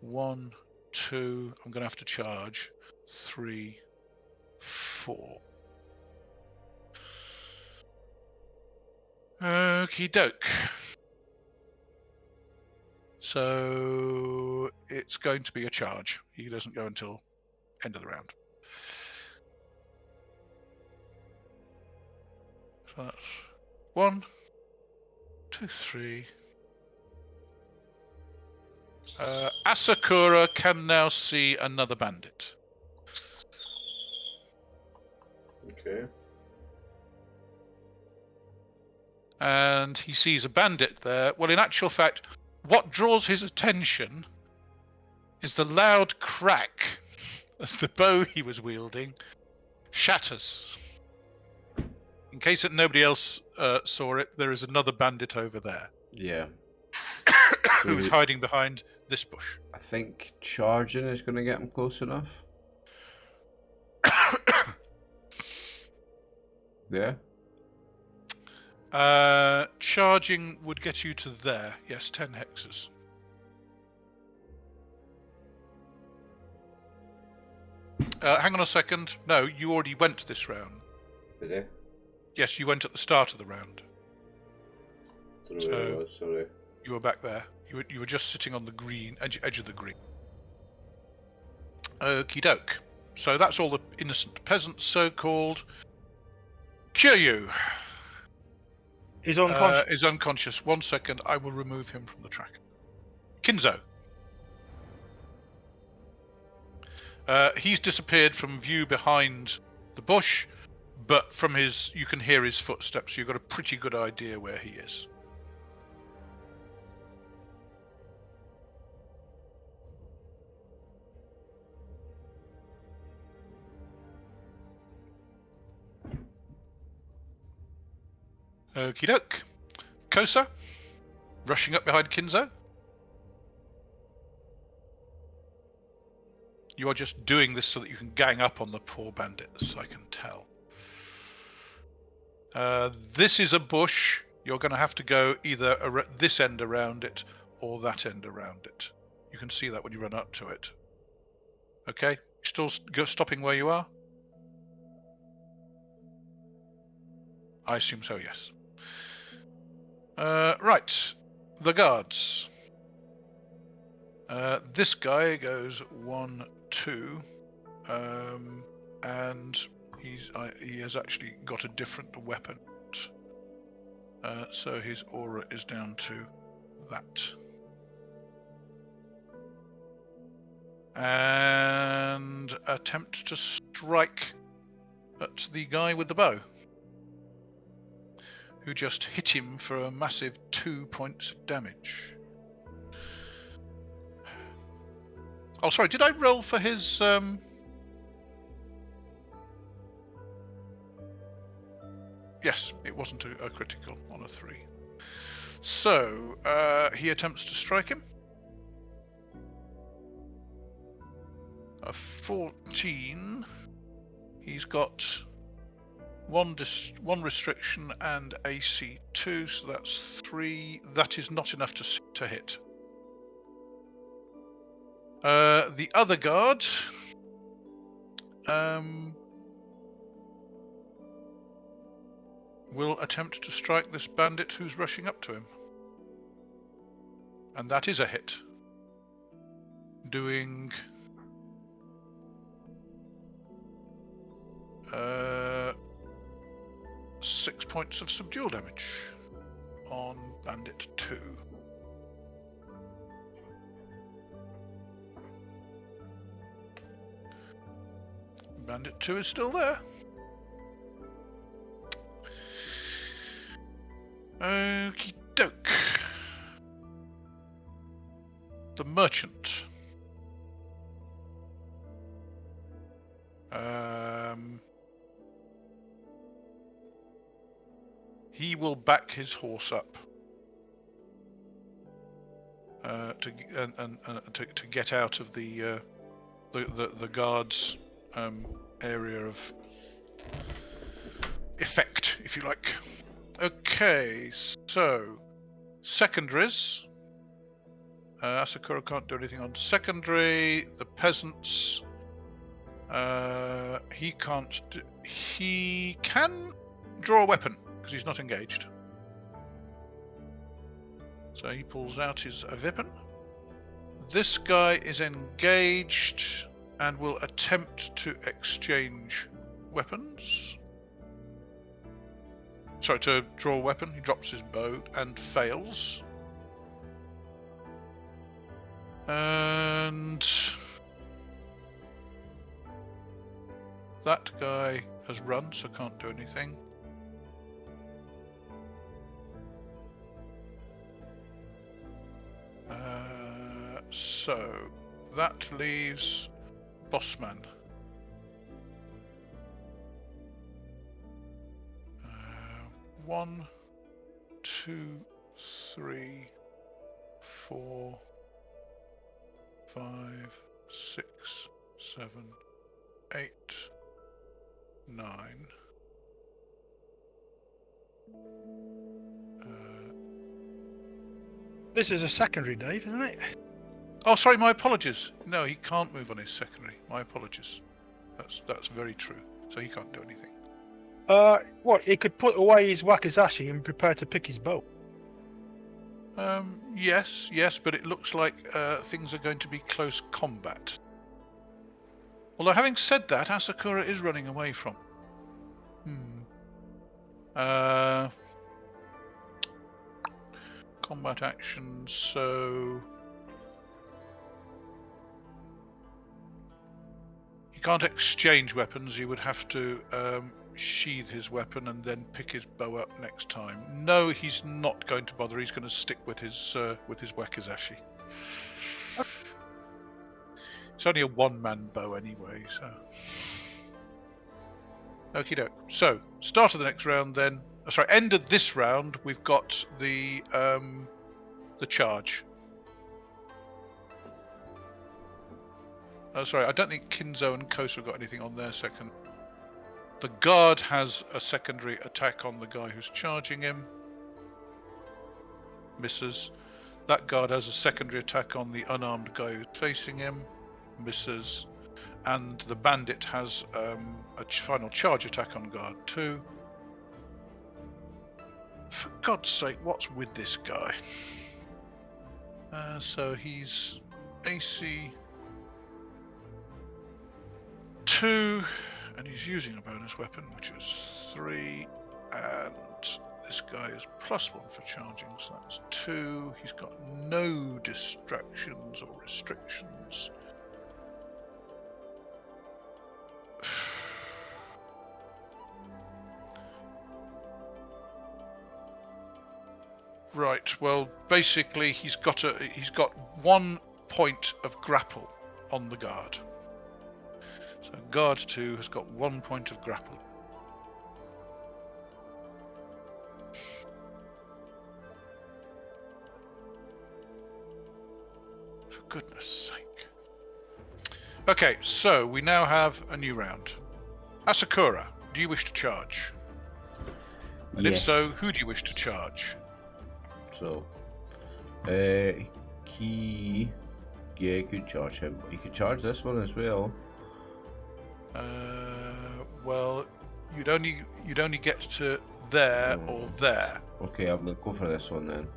1, 2, I'm going to have to charge, 3, 4. Okie doke. So it's going to be a charge. He doesn't go until end of the round. So that's 1, 2, 3. Asakura can now see another bandit. Okay. And he sees a bandit there. Well, in actual fact, what draws his attention is the loud crack as the bow he was wielding shatters. In case that nobody else saw it, there is another bandit over there. Yeah. Who's hiding behind this bush. I think charging is going to get him close enough. Yeah. Charging would get you to there. Yes, 10 hexes. Hang on a second. No, you already went this round. Did he? Yes, you went at the start of the round. Don't know where I was, sorry. You were back there. You were just sitting on the green edge of the green. Okie doke. So that's all the innocent peasants, so-called. Kyūryū He's unconscious. is unconscious. 1 second, I will remove him from the track. Kinzo. He's disappeared from view behind the bush, but from you can hear his footsteps. So you've got a pretty good idea where he is. Okie doke. Kosa, rushing up behind Kinzo. You are just doing this so that you can gang up on the poor bandits, I can tell. This is a bush. You're going to have to go either this end around it or that end around it. You can see that when you run up to it. Okay? Still stopping where you are? I assume so, yes. Right. The guards. This guy goes 1, 2, and he has actually got a different weapon. So his aura is down to that. And attempt to strike at the guy with the bow, who just hit him for a massive 2 points of damage. Oh, sorry, did I roll for his... Yes, it wasn't a critical on a 3. So, he attempts to strike him. A 14. He's got one restriction and AC 2, so that's 3. That is not enough to hit. The other guard will attempt to strike this bandit who's rushing up to him. And that is a hit. Doing 6 points of subdual damage on bandit 2. Bandit 2 is still there. Okie doke. the merchant. He will back his horse up to get out of the guards' area of effect, if you like. Okay, so secondaries. Asakura can't do anything on secondary. The peasants. He can't. He can draw a weapon because he's not engaged. So he pulls out his weapon. This guy is engaged and will attempt to exchange weapons. Sorry, to draw a weapon. He drops his bow and fails. And that guy has run, so can't do anything. So that leaves Bossman. 1, 2, 3, 4, 5, 6, 7, 8, 9. This is a secondary, Dave, isn't it? Oh, sorry, my apologies. No, he can't move on his secondary. My apologies. That's very true. So he can't do anything. What? He could put away his wakizashi and prepare to pick his bow. Yes, but it looks like things are going to be close combat. Although, having said that, Asakura is running away from. Combat actions, so he can't exchange weapons. He would have to sheathe his weapon and then pick his bow up next time. No, he's not going to bother. He's going to stick with his wakizashi. It's only a one-man bow anyway, so. Okie doke. So, start of the next round then. Sorry, end of this round. We've got the charge. Oh, sorry, I don't think Kinzo and Kosa have got anything on their second. The guard has a secondary attack on the guy who's charging him. Misses. That guard has a secondary attack on the unarmed guy who's facing him. Misses. And the bandit has a final charge attack on guard 2. For God's sake, what's with this guy? So he's AC 2, and he's using a bonus weapon, which is 3, and this guy is +1 for charging, so that's 2. He's got no distractions or restrictions. Right. Well, basically, he's got 1 point of grapple on the guard. So guard 2 has got 1 point of grapple. For goodness sake. Okay, so we now have a new round. Asakura, do you wish to charge? And Yes. if so, who do you wish to charge? So, he could charge him. He could charge this one as well. Well, you'd only get to there or there. Okay, I'm gonna go for this one then.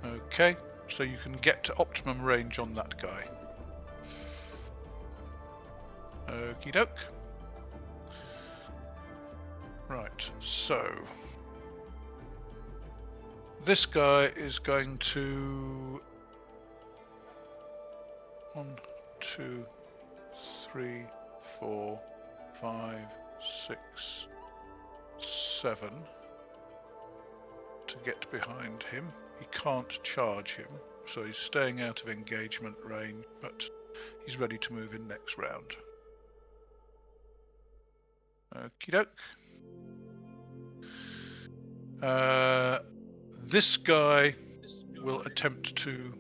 Okay, so you can get to optimum range on that guy. Okie doke. Right, so this guy is going to 1, 2, 3, 4, 5, 6, 7 to get behind him. He can't charge him, so he's staying out of engagement range, but he's ready to move in next round. Okie doke. This guy will attempt to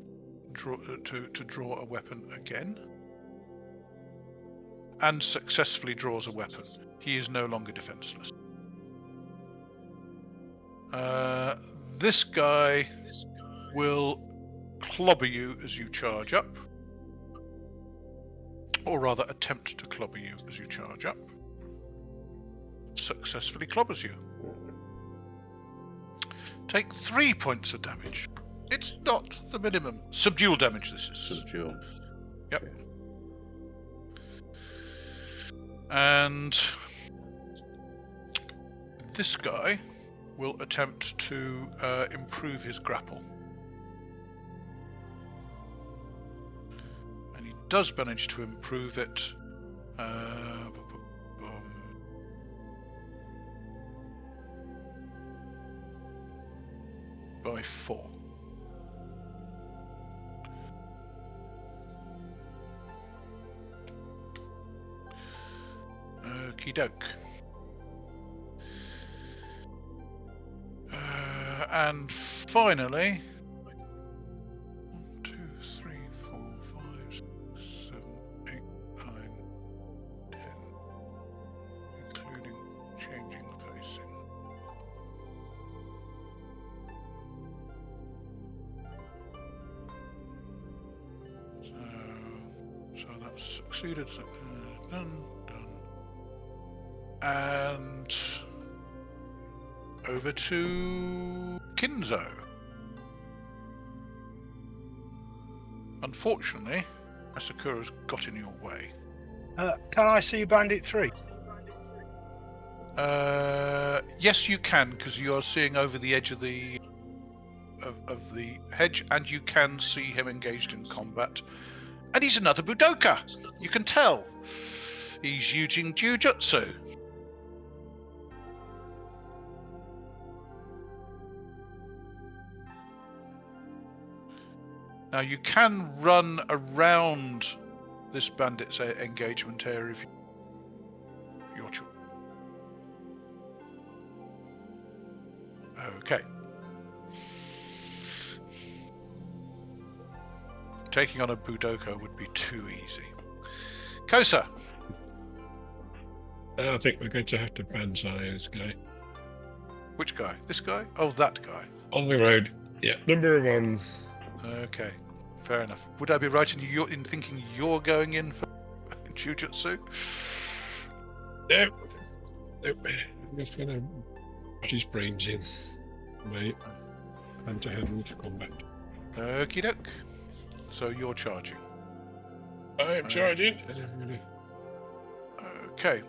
draw a weapon again, and successfully draws a weapon. He is no longer defenseless. This guy will clobber you as you charge up, or rather attempt to clobber you as you charge up. Successfully clobbers you. Take 3 points of damage. It's not the minimum. Subdual damage, this is. Subdual. Yep. Okay. And this guy will attempt to improve his grapple. And he does manage to improve it. By 4. Okie doke. And finally, 1, 2, 3, 4, 5, 6, 7, 8, 9, 10, including changing facing. So that's succeeded. Done. And over to Kinzo. Unfortunately, Asakura's got in your way. Can I see Bandit 3? Yes, you can, because you are seeing over the edge of the hedge, and you can see him engaged in combat. And he's another Budoka. You can tell. He's using Jujutsu. Now you can run around this bandit's engagement area if your choice. Okay. Taking on a Budoka would be too easy. Kosa. I think we're going to have to banzai this guy. Which guy? This guy? Oh, that guy. On the road. Yeah, number 1. Okay, fair enough. Would I be right in thinking you're going in for Jujutsu? Nope. I'm just going to put his brains in. Wait. Hand to hand combat. Okie doke. So you're charging. I am charging. Okay.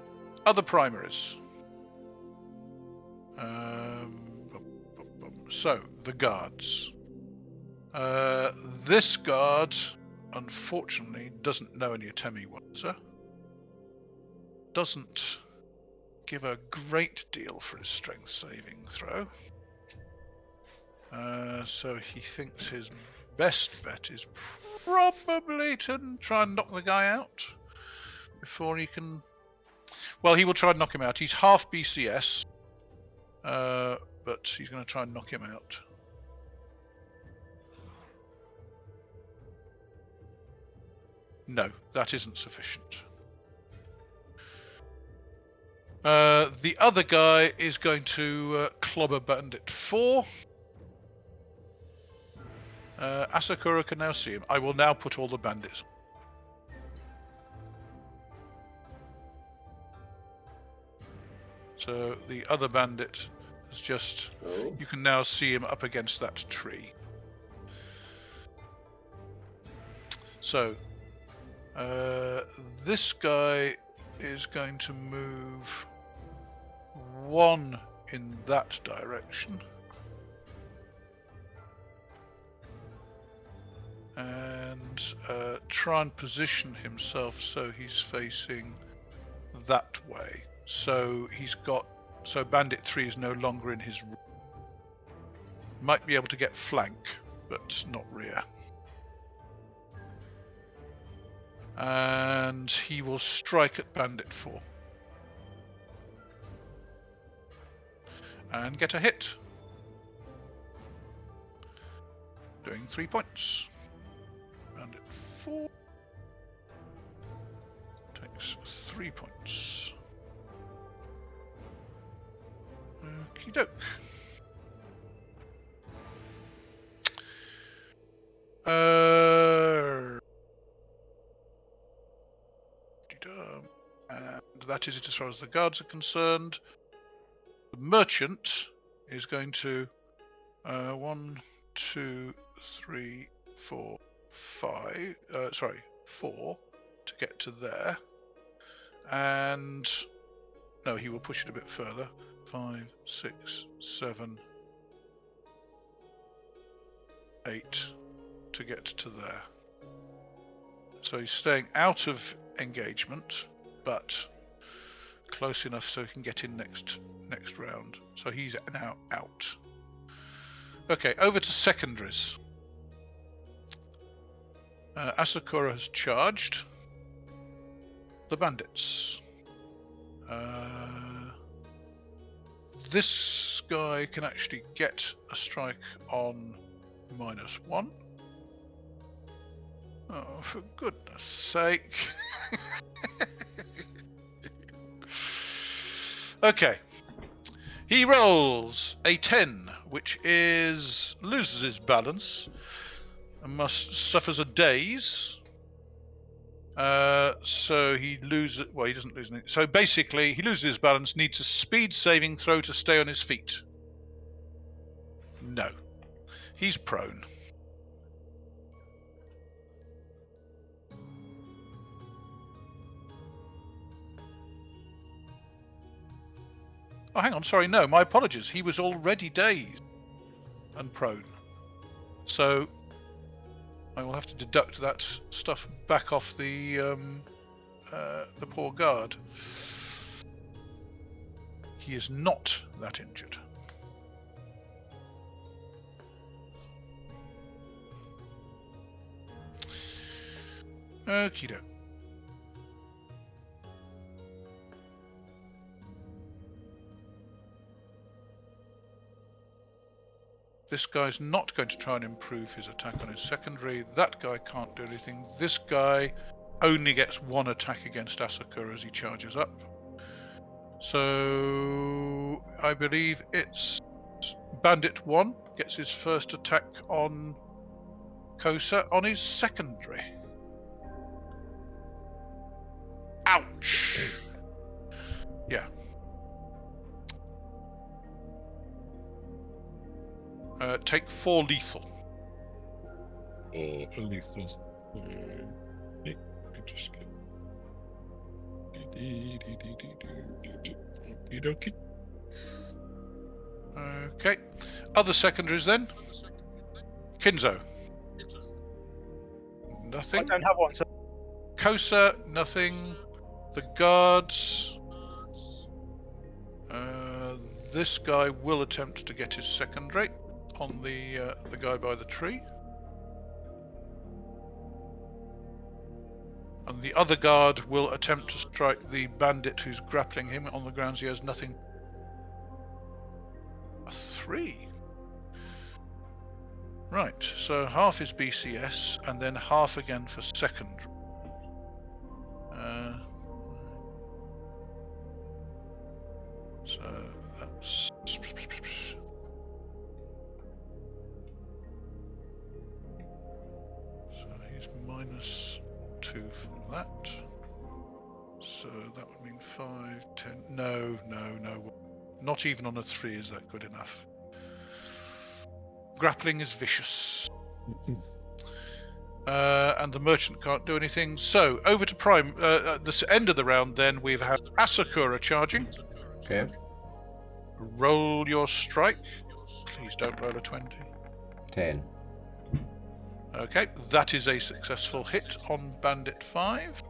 Other primaries. So, the guards. This guard, unfortunately, doesn't know any Atemi Waza. Doesn't give a great deal for his strength saving throw. So he thinks his best bet is probably to try and knock the guy out before he can... Well, he will try and knock him out. He's half BCS, but he's going to try and knock him out. No, that isn't sufficient. The other guy is going to clobber Bandit 4. Asakura can now see him. I will now put all the bandits. So the other bandit is just... Oh. You can now see him up against that tree. So... this guy is going to move 1 in that direction. And try and position himself so he's facing that way. So he's got... So Bandit 3 is no longer in his... Might be able to get flank, but not rear. And he will strike at Bandit 4. And get a hit. Doing 3 points. Bandit 4 takes 3 points. Okie doke. And that is it as far as the guards are concerned. The merchant is going to 1, 2, 3, 4, 5. 4 to get to there. And no, he will push it a bit further. 5, 6, 7, 8 to get to there. So he's staying out of engagement, but close enough so he can get in next round. So he's now out. Okay, over to secondaries. Asakura has charged the bandits. This guy can actually get a strike on -1. Oh, for goodness sake. Okay. He rolls a 10, which loses his balance and suffers a daze. So he loses. Well, he doesn't lose anything. So basically, he loses his balance. Needs a speed saving throw to stay on his feet. No, he's prone. Oh, hang on. Sorry, no. My apologies. He was already dazed and prone. So I will have to deduct that stuff back off the poor guard. He is not that injured. Okie doke. This guy's not going to try and improve his attack on his secondary. That guy can't do anything. This guy only gets 1 attack against Asakura as he charges up. So I believe it's Bandit 1 gets his first attack on Kosa on his secondary. Ouch! Yeah. Take 4 lethal. Lethal. Just get. Okay. Other secondaries then? Kinzo. Nothing. I don't have one. So Kosa, nothing. The guards. This guy will attempt to get his secondary on the guy by the tree. And the other guard will attempt to strike the bandit who's grappling him on the grounds he has nothing. A 3. Right, so half is BCS and then half again for secondary. So that's... So he's -2 for that. So that would mean 5, 10... No. Not even on a 3 is that good enough. Grappling is vicious. And the merchant can't do anything. So, over to Prime. At the end of the round, then, we've had Asakura charging. Okay. Roll your strike. Please don't roll a 20. 10. Okay, that is a successful hit on Bandit 5.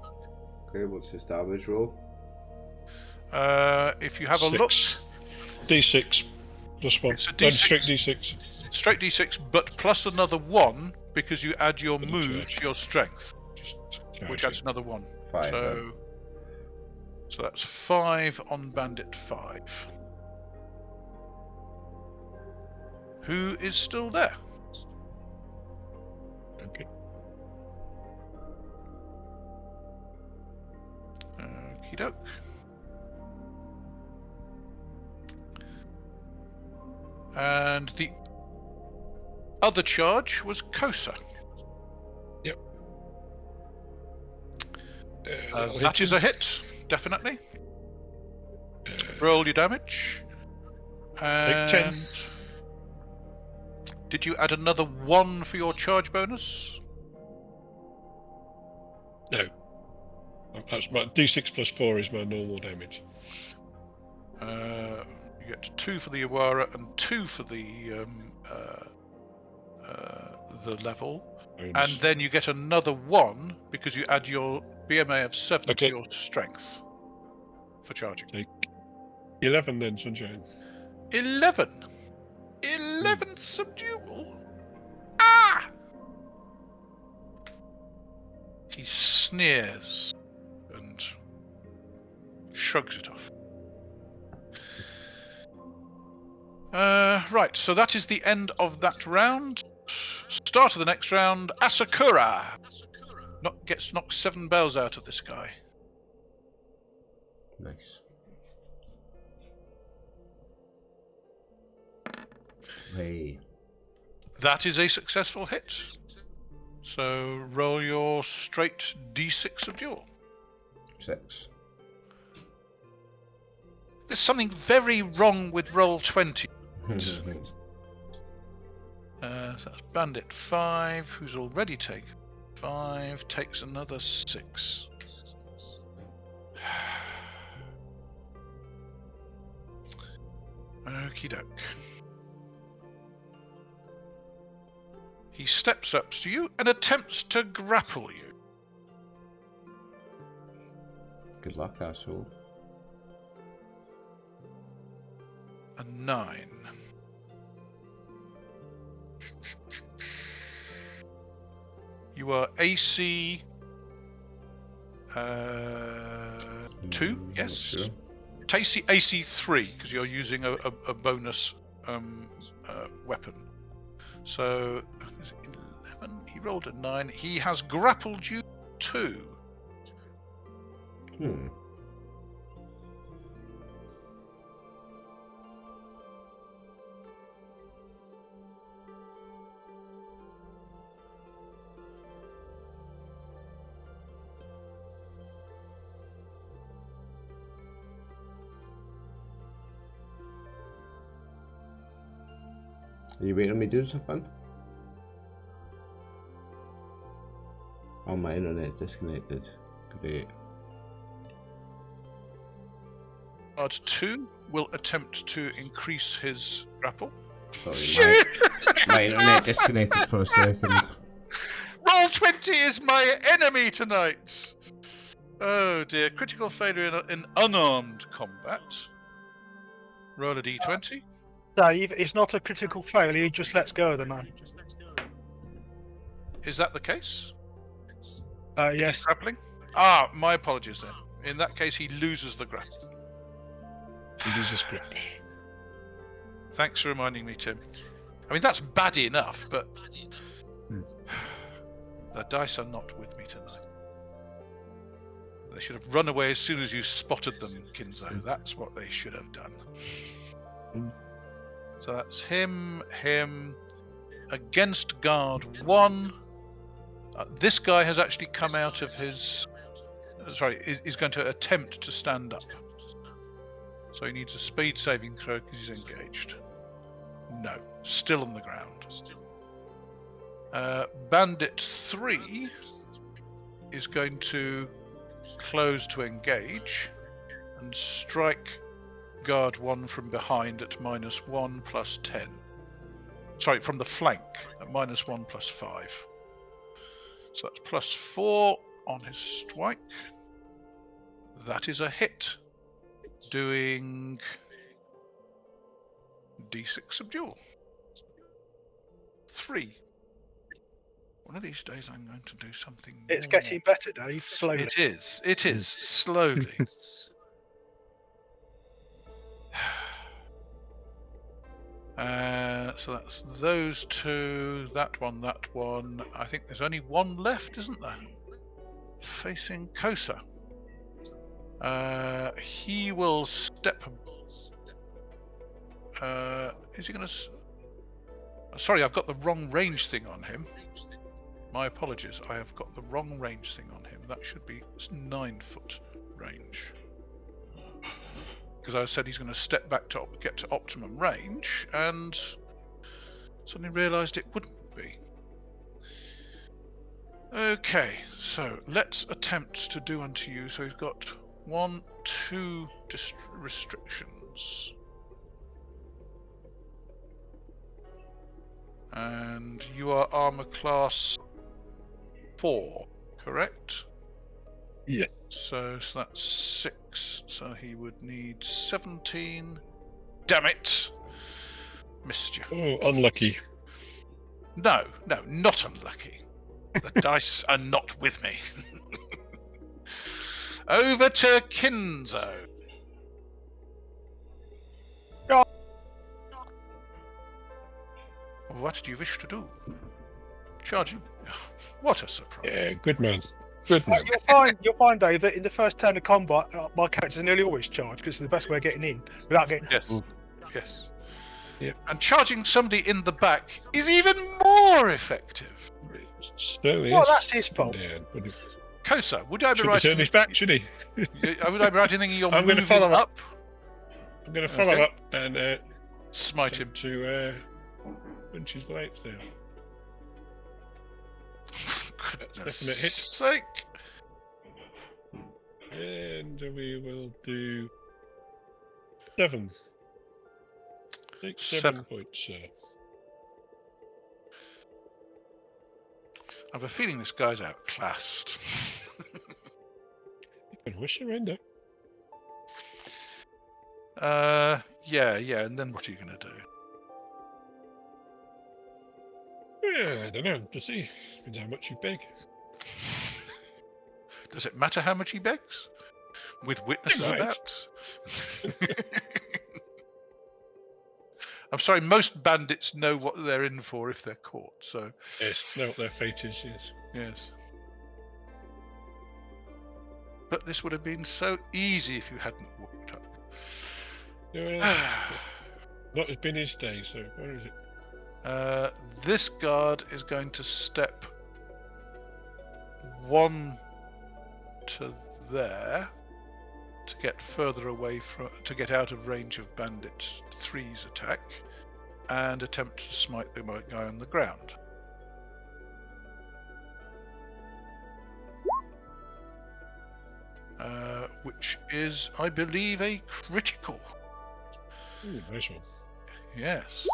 Okay, what's his damage roll? If you have a look... D6. Just one. It's a Then D6. straight D6. Straight D6, but plus another 1 because you add your For the move charge. to your strength. Just which adds another 1. 5. So that's 5 on Bandit 5. Who is still there? Okay. Okie doke. And the other charge was Kosa. Yep. That is a hit, definitely. Roll your damage. And 10. did you add another 1 for your charge bonus? No. That's my D6 plus 4 is my normal damage. You get 2 for the Iwara and 2 for the level. Bonus. And then you get another 1 because you add your BMA of 7 to Okay. your strength for charging. 11 then, Sunshine. 11. 11 subdual. Ah! He sneers and shrugs it off. Right, so that is the end of that round. Start of the next round, Asakura gets knocked 7 bells out of this guy. Nice. Hey. That is a successful hit. So roll your straight D6 of duel. 6. There's something very wrong with roll 20. So that's Bandit 5, who's already taken 5, takes another 6. Okie doke. He steps up to you and attempts to grapple you. Good luck, asshole. A 9. You are AC 2, yes. Sure. AC 3 because you're using a bonus weapon. So 11. He rolled a 9. He has grappled you 2. Are you waiting on me doing something? Oh, my internet disconnected. Great. Guard 2 will attempt to increase his grapple. Sorry, my internet disconnected for a second. Roll 20 is my enemy tonight. Oh dear, critical failure in unarmed combat. Roll a d20. Dave, it's not a critical failure, he just lets go of the man. Is that the case? Yes. Grappling? Ah, my apologies then. In that case, he loses the grapple. He loses grip. Thanks for reminding me, Tim. I mean, that's bad enough, but the dice are not with me tonight. They should have run away as soon as you spotted them, Kinzo. That's what they should have done. So that's him, against guard 1. This guy has actually come out of his... Sorry, is going to attempt to stand up. So he needs a speed saving throw because he's engaged. No, still on the ground. Bandit 3 is going to close to engage and strike guard 1 from behind at -1 plus 10. Sorry, from the flank at -1 plus 5. So that's +4 on his strike. That is a hit. Doing D6 subdual. 3. One of these days I'm going to do something. It's more. getting better, Dave. Slowly. It is. It is slowly. So that's those two. That one. That one. I think there's only one left, isn't there? Facing Kosa. He will step. Is he going to? Sorry, I've got the wrong range thing on him. My apologies. I have got the wrong range thing on him. That should be 9-foot range. Because I said he's going to step back to get to optimum range, and suddenly realised it wouldn't be. Okay, so let's attempt to do unto you. So he's got 1, 2 restrictions. And you are armor class 4, correct? Yes. So that's 6. So he would need 17. Damn it! Missed you. Oh, unlucky. No, not unlucky. The dice are not with me. Over to Kinzo. What do you wish to do? Charge him? What a surprise. Yeah, good man. Good man. You'll find, Dave, that in the first turn of combat, my characters nearly always charge because it's the best way of getting in without getting. Yes. Yes. Yeah. And charging somebody in the back is even more effective. Certainly Well, is. that's his fault. Yeah, but Kosa, would I be should right? he turn his back, should he? Would I be right in thinking you're I'm gonna moving follow up? I'm going to follow Okay. up and Smite him. to punch his lights down. That's Goodness definite hit. sake. And we will do 7. 6, 7 7. points, sir. I have a feeling this guy's outclassed. You can always surrender. Yeah, and then what are you going to do? Yeah, I don't know. To see. Depends how much you beg. Does it matter how much he begs? With witnesses It might. about? I'm sorry, most bandits know what they're in for if they're caught, so Yes, know what their fate is, yes. yes. But this would have been so easy if you hadn't walked up. Well, not has been his day, so where is it? This guard is going to step 1 to there to get further away from, to get out of range of Bandit 3's attack, and attempt to smite the guy on the ground. Which is, I believe, a critical. Ooh, nice one. Yes.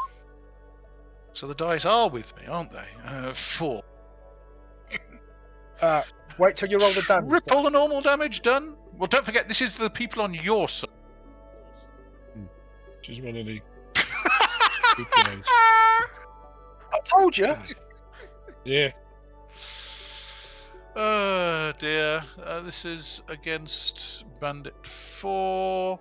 So the dice are with me, aren't they? 4. Wait till you roll the damage. Triple the normal damage done. Well, don't forget, this is the people on your side. She's one of the good guys. I told you. Yeah. Oh dear. This is against Bandit 4.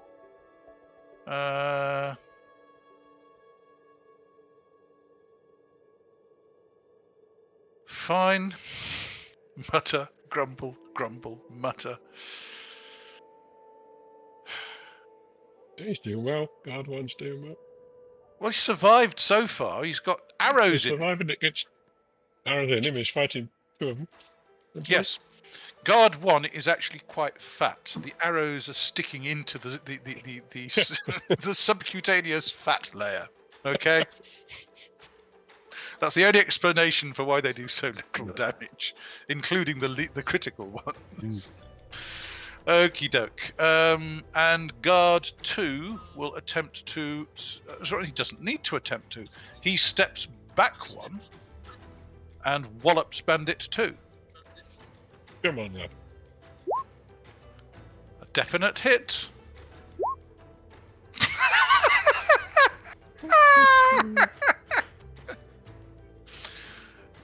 Fine. Mutter, grumble, grumble, mutter. He's doing well. Guard 1's doing well. Well, he survived so far. He's got arrows He's in him. surviving it gets arrows in him. He's fighting 2 of them. That's right. Yes. Guard 1 is actually quite fat. The arrows are sticking into the the subcutaneous fat layer. Okay? That's the only explanation for why they do so little damage, including the critical ones. Okie doke. And Guard 2 will attempt to... Sorry, he doesn't need to attempt to. He steps back 1 and wallops Bandit 2. Come on, lad. A definite hit.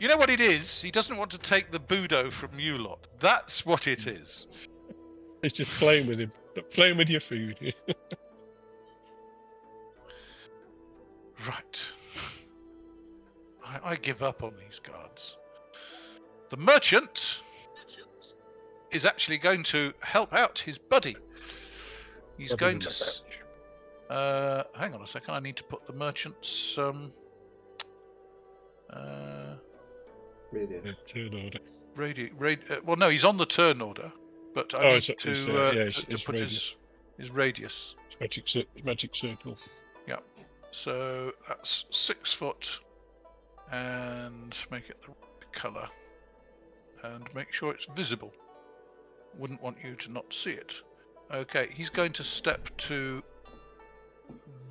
You know what it is? He doesn't want to take the Budo from you lot. That's what it is. It's just playing with him. Playing with your food. Right. I give up on these guards. The merchant is actually going to help out his buddy. He's going to... hang on a second. I need to put the merchant's... Radio. Turn order. well, no, he's on the turn order, but I need to put radius. his radius. It's magic circle. Yeah. So that's 6 foot, and make it the right colour, and make sure it's visible. Wouldn't want you to not see it. Okay, he's going to step to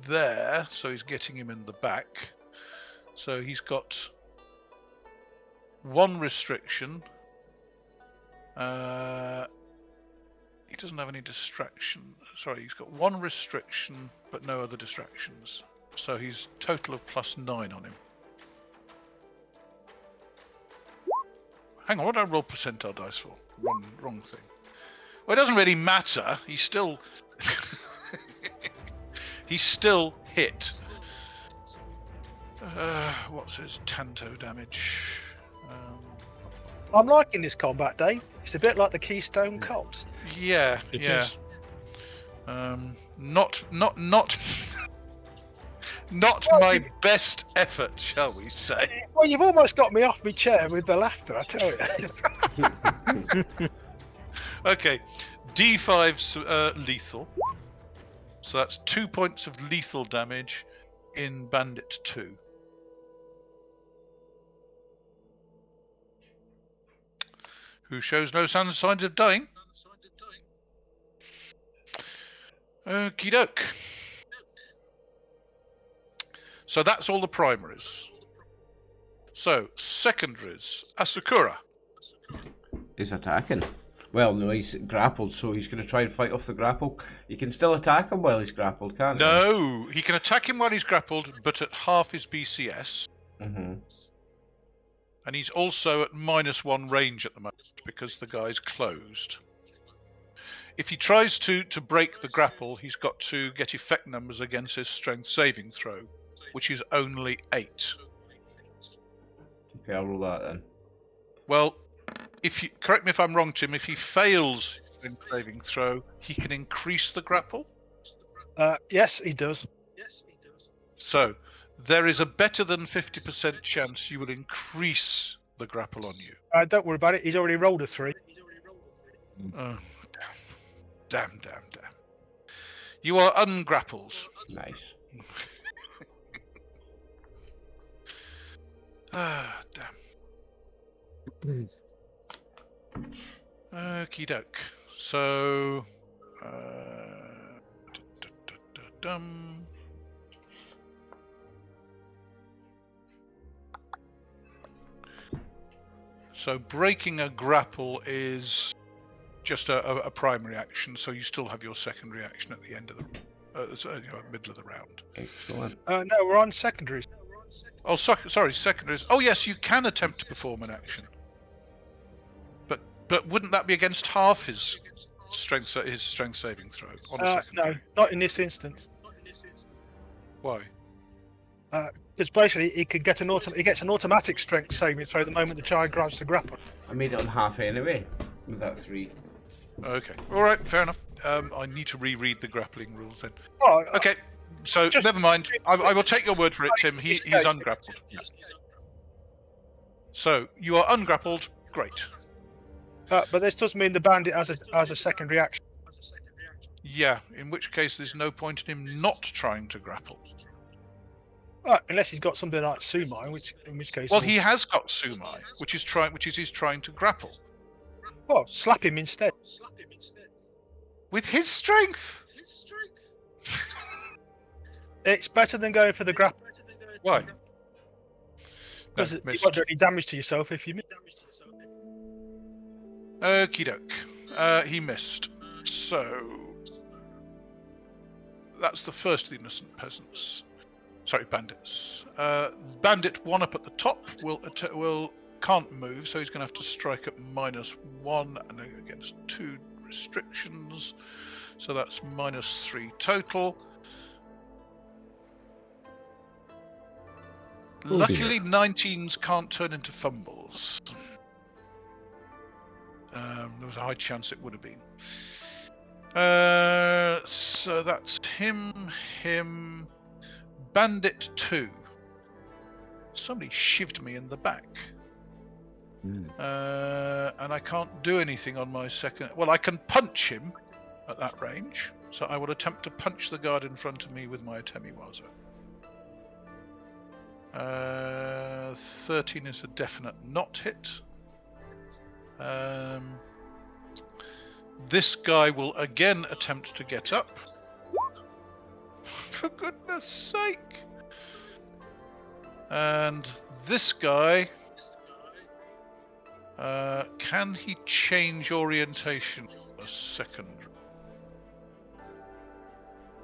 there, so he's getting him in the back. So he's got 1 restriction. He doesn't have any distraction. Sorry, he's got 1 restriction, but no other distractions. So he's total of +9 on him. Hang on, what did I roll percentile dice for? Wrong thing. Well, it doesn't really matter. He's still... he's still hit. What's his Tanto damage? I'm liking this combat, Dave. It's a bit like the Keystone Cops. Yeah, It yeah. is. Not my best effort, shall we say? Well, you've almost got me off my chair with the laughter, I tell you. Okay, D5's lethal. So that's 2 points of lethal damage in Bandit 2. Who shows no signs of dying. Okie doke. So that's all the primaries. So, secondaries. Asakura. He's attacking. Well, no, he's grappled, so he's going to try and fight off the grapple. You can still attack him while he's grappled, can't you? No, he can attack him while he's grappled, but at half his BCS. Mm-hmm. And he's also at -1 range at the moment because the guy's closed. If he tries to break the grapple, he's got to get effect numbers against his strength saving throw, which is only 8. Okay, I'll roll that then. Well, if you correct me if I'm wrong, Tim, if he fails strength saving throw, he can increase the grapple. Yes, he does. So there is a better than 50% chance you will increase the grapple on you. Don't worry about it. He's already rolled a 3. Oh, damn. You are ungrappled. Nice. Ah, damn. Okie doke. So, So breaking a grapple is just a primary action, so you still have your secondary action at the end of the middle of the round. Excellent. No, we're on secondaries. Oh, sorry, secondaries. Oh yes, you can attempt to perform an action, but wouldn't that be against half his strength saving throw on a secondary? No, not in this instance. Why? Because basically he gets an automatic strength saving throw the moment the child grabs the grapple. I made it on half anyway with that 3. Okay, all right, fair enough. I need to reread the grappling rules then. Oh, Okay, so never mind. I will take your word for it, Tim. He's ungrappled. Yeah. So you are ungrappled. Great. but this does mean the bandit has a secondary action. Yeah, in which case there's no point in him not trying to grapple. Unless he's got something like Sumai, in which case. Well, he has got Sumai, which is he's trying to grapple Well, slap him instead. with his strength. It's better than going for the grapple. Why? Because No, you missed. won't do any damage to yourself if you miss. Okie doke. He missed. So that's the first of the innocent peasants. Sorry, bandits. Bandit 1 up at the top will can't move, so he's going to have to strike at -1 and against 2 restrictions. So that's -3 total. Oh, Luckily, dear. 19s can't turn into fumbles. There was a high chance it would have been. So that's him. Bandit 2. Somebody shivved me in the back. And I can't do anything on my second. Well, I can punch him at that range. So I will attempt to punch the guard in front of me with my Atemiwaza. 13 is a definite not hit. This guy will again attempt to get up. For goodness sake. And this guy, can he change orientation a second?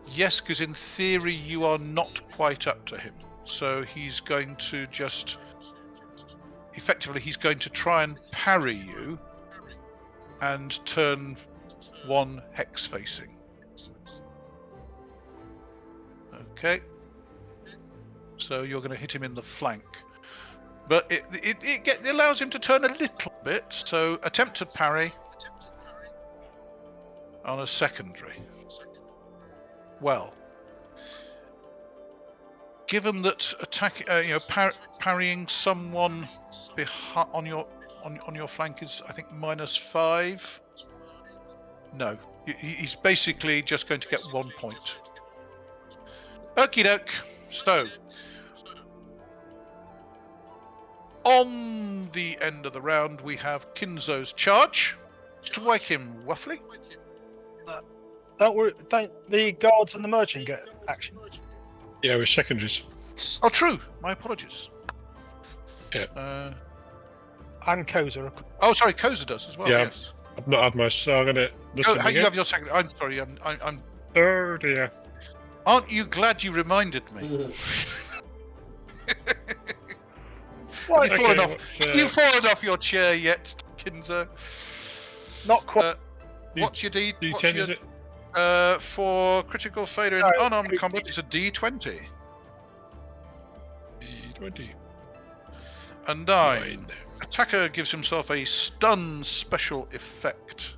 Yes, because in theory you are not quite up to him. So he's going to just... Effectively, he's going to try and parry you and turn 1 hex facing. Okay. So you're going to hit him in the flank. But it allows him to turn a little bit. So attempt to parry on a secondary. Well, given that parrying someone on your flank is, I think, -5. No, he's basically just going to get 1 point. Okie doke. So, on the end of the round, we have Kinzo's charge. Strike him roughly. Don't worry. Don't the guards and the merchant get action? Yeah, with secondaries. Oh, true. My apologies. Yeah. And Kosa. Oh, sorry. Kosa does as well. Yeah. Yes. I've not had my. So I'm gonna. Oh, you have your second. I'm sorry. I'm. Oh dear. Aren't you glad you reminded me? Well, Have you fallen off your chair yet, Kinzo? not quite. What's your D? D10 is it? For critical failure in No, unarmed combat, it's a D20. D20. A 9. Attacker gives himself a stun special effect.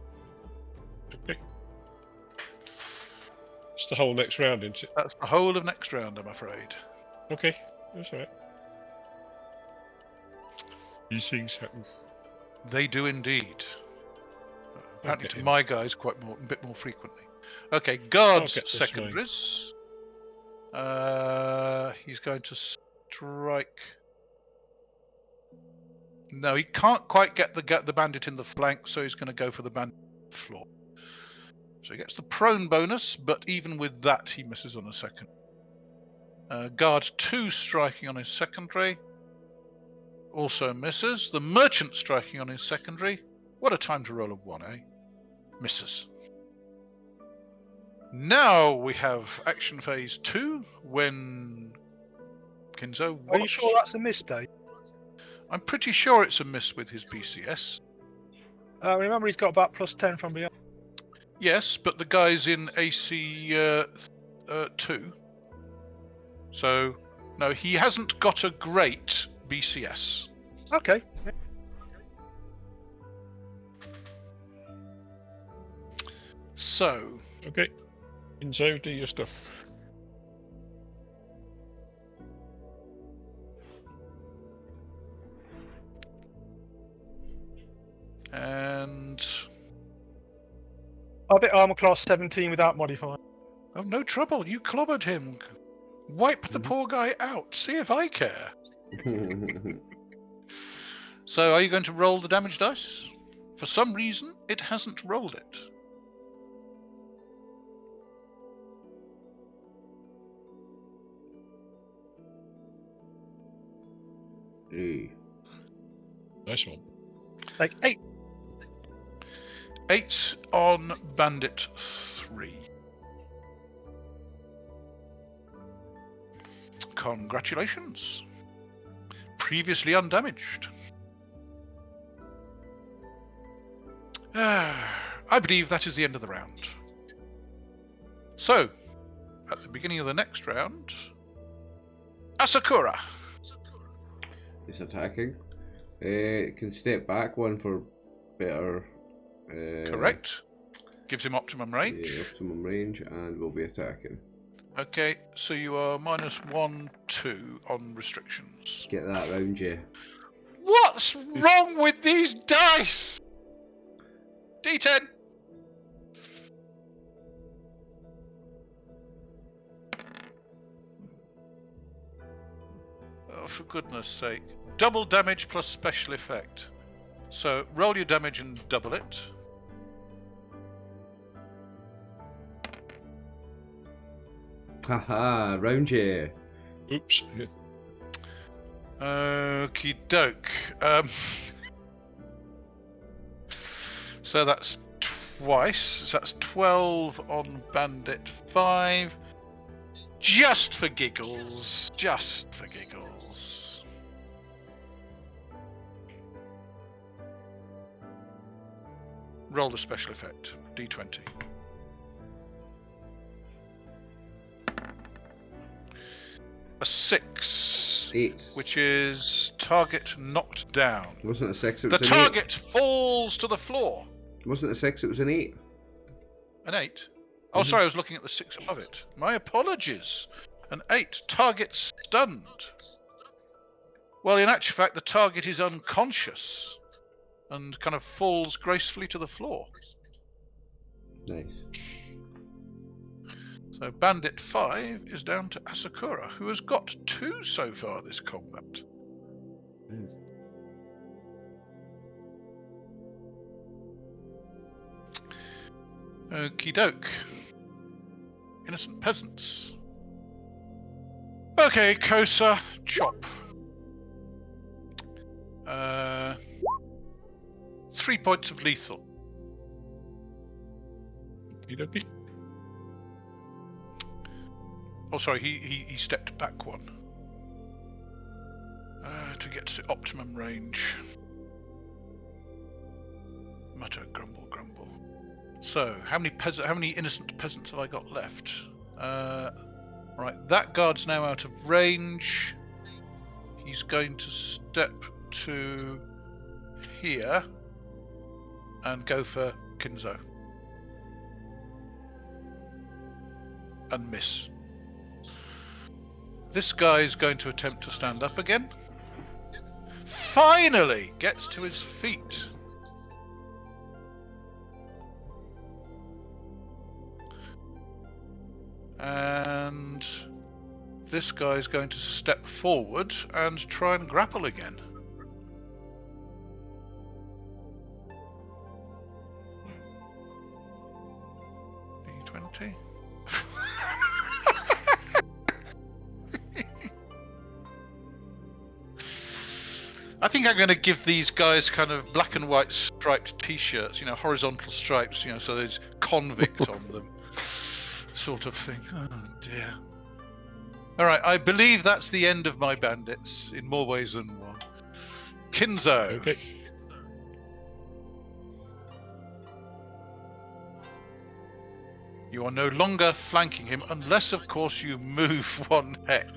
Okay. It's the whole next round, isn't it? That's the whole of next round, I'm afraid. Okay, that's all right. These things happen. They do indeed. Apparently Okay. to my guys a bit more frequently. Okay, guards I'll get this secondaries. He's going to strike. No, he can't quite get the bandit in the flank, so he's going to go for the bandit on the floor. So he gets the prone bonus, but even with that, he misses on a second. Guard 2 striking on his secondary. Also misses. The merchant striking on his secondary. What a time to roll a 1, eh? Misses. Now we have action phase 2 when Kinzo. Are you sure that's a mistake? I'm pretty sure it's a miss with his BCS. Remember, he's got about +10 from beyond. Yes, but the guy's in AC 2. So, no, he hasn't got a great BCS. Okay. So, Okay. Kinzo, do your stuff. and I bet armor class 17 without modifier. oh, no trouble. You clobbered him. Wipe the poor guy out. See if I care. So, are you going to roll the damage dice? For some reason, it hasn't rolled it. Hey. Nice one. Like 8. 8 on Bandit 3. Congratulations. Previously undamaged. I believe that is the end of the round. So, at the beginning of the next round, Asakura. It's attacking. It can step back one for better. Correct. Gives him optimum range. Yeah, optimum range, and will be attacking. Okay, so you are -1, 2 on restrictions. Get that round, yeah. What's wrong with these dice? D10. Oh, for goodness sake. Double damage plus special effect. So roll your damage and double it. Haha, round, yeah. Oops. Okie doke. So that's twice. So that's 12 on Bandit 5. Just for giggles. Just for giggles. Roll the special effect. D20. A 6. 8. Which is target knocked down. It wasn't a 6, it The was an 8. target falls to the floor. It wasn't a 6, it was an 8. An 8? Oh, sorry, I was looking at the 6 above it. My apologies. An 8. Target stunned. Well, in actual fact, the target is unconscious and kind of falls gracefully to the floor. Nice. So Bandit 5 is down to Asakura, who has got 2 so far this combat. Okie doke. Innocent peasants. Okay, Kosa, chop. 3 points of lethal. Okay. Oh, sorry, he stepped back 1. To get to optimum range. Mutter, grumble, grumble. So, how many innocent peasants have I got left? Right, that guard's now out of range. He's going to step to here and go for Kinzo. And miss. This guy's going to attempt to stand up again. Finally gets to his feet. And this guy's going to step forward and try and grapple again. D20. I think I'm going to give these guys kind of black and white striped t-shirts, you know, horizontal stripes, you know, so there's convict on them. Sort of thing. Oh dear. Alright, I believe that's the end of my bandits, in more ways than one. Kinzo. Okay. You are no longer flanking him, unless of course you move 1 hex.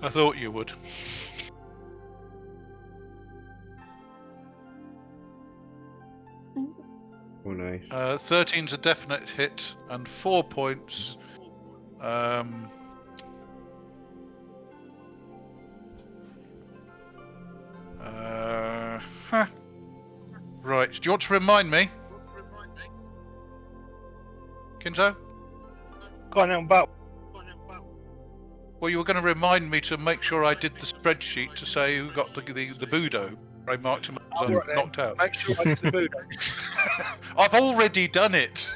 I thought you would. Oh, nice. 13's a definite hit, and 4 points. Right, do you want to remind me? Kinzo? Go on then, but Well, you were going to remind me to make sure I did the spreadsheet to say who got the Budo. I marked him as Alright then, knocked out. make sure I get the boot. I've already done it.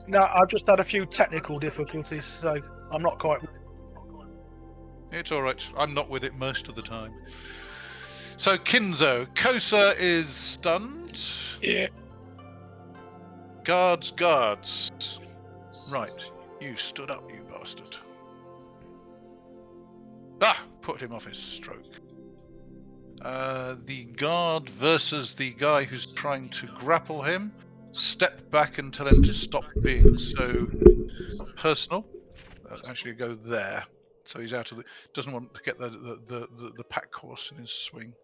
No, I've just had a few technical difficulties, so I'm not quite. It's all right. I'm not with it most of the time. So Kinzo, Kosa is stunned. Yeah. Guards. Right. You stood up, you bastard. Ah! Put him off his stroke. The guard versus the guy who's trying to grapple him. Step back and tell him to stop being so personal. Actually, go there. So he's out of the. Doesn't want to get the pack horse in his swing.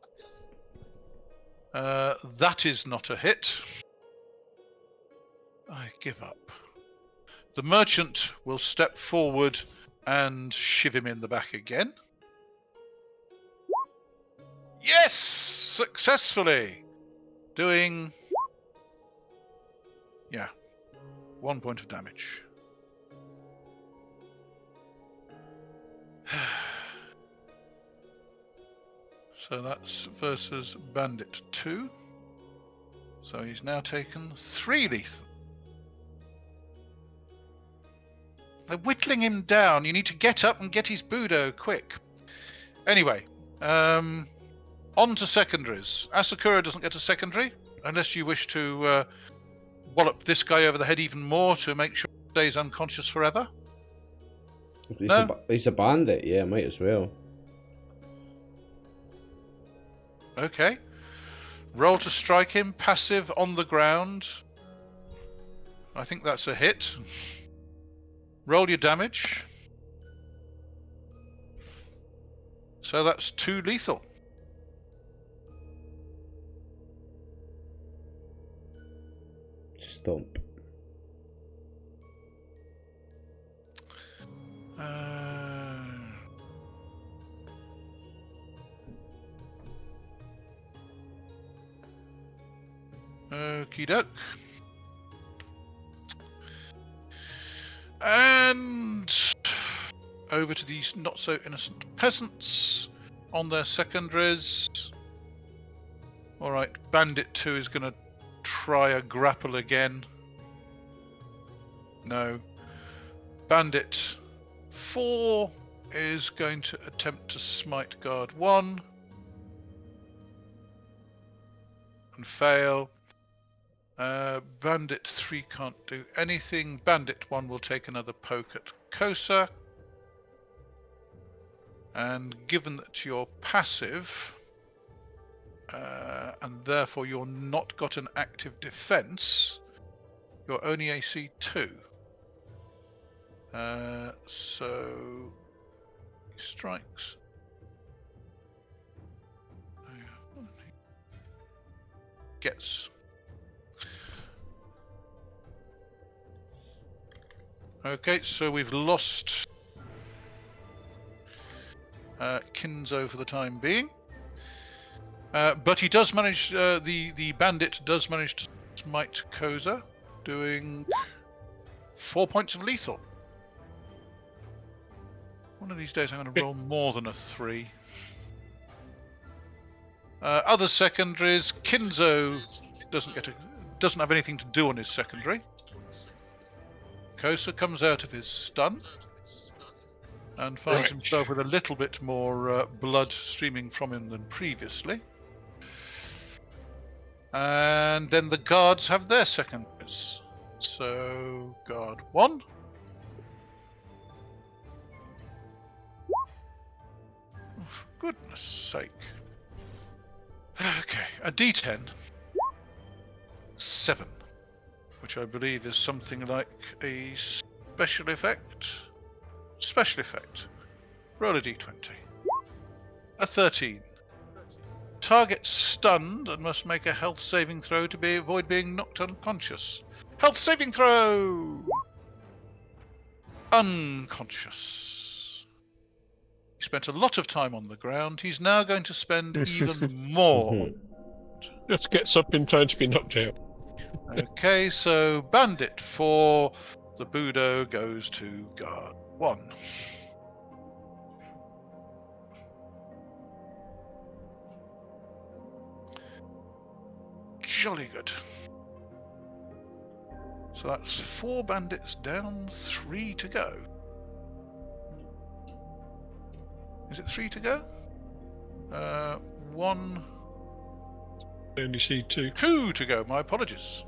That is not a hit. I give up. The merchant will step forward and shiv him in the back again. Yes! Successfully! Doing... yeah. 1 point of damage. So that's versus Bandit 2. So he's now taken 3 lethal. They're whittling him down. You need to get up and get his Budo quick. Anyway, on to secondaries. Asakura doesn't get a secondary, unless you wish to wallop this guy over the head even more to make sure he stays unconscious forever. He's a bandit, yeah, might as well. Okay. Roll to strike him, passive on the ground. I think that's a hit. Roll your damage. So that's 2 lethal. Stomp. Okie doke. And over to these not so innocent peasants on their secondaries. Alright, Bandit 2 is going to try a grapple again. No. Bandit 4 is going to attempt to smite guard 1 and fail. Bandit 3 can't do anything. Bandit 1 will take another poke at Kosa. And given that you're passive, and therefore you're not got an active defense, you're only AC 2. So he strikes. Gets. Okay, so we've lost Kinzo for the time being. But he does manage, the bandit does manage to smite Kosa, doing 4 points of lethal. One of these days I'm going to roll more than a 3. Other secondaries, Kinzo doesn't have anything to do on his secondary. Kosa comes out of his stun and finds himself with a little bit more blood streaming from him than previously. And then the guards have their secondaries. So, guard 1. Oh, for goodness sake. Okay, a D10. 7. Which I believe is something like a special effect. Special effect. Roll a D20. A 13. Target stunned and must make a health saving throw to avoid being knocked unconscious. Health saving throw! Unconscious. He spent a lot of time on the ground. He's now going to spend even more. Just gets up in time to be knocked out. Okay, so Bandit 4, the Budo goes to guard 1. Jolly good. So that's 4 bandits down, 3 to go. Is it 3 to go? 1... I only see 2. 2 to go, my apologies.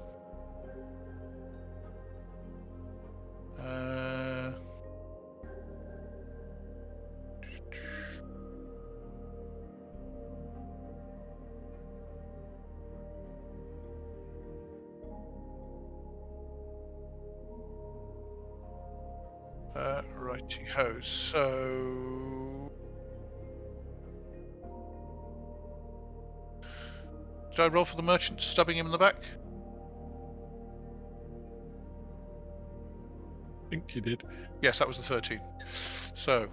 Righty ho. So, did I roll for the merchant stabbing him in the back? I think you did. Yes, that was the 13. So,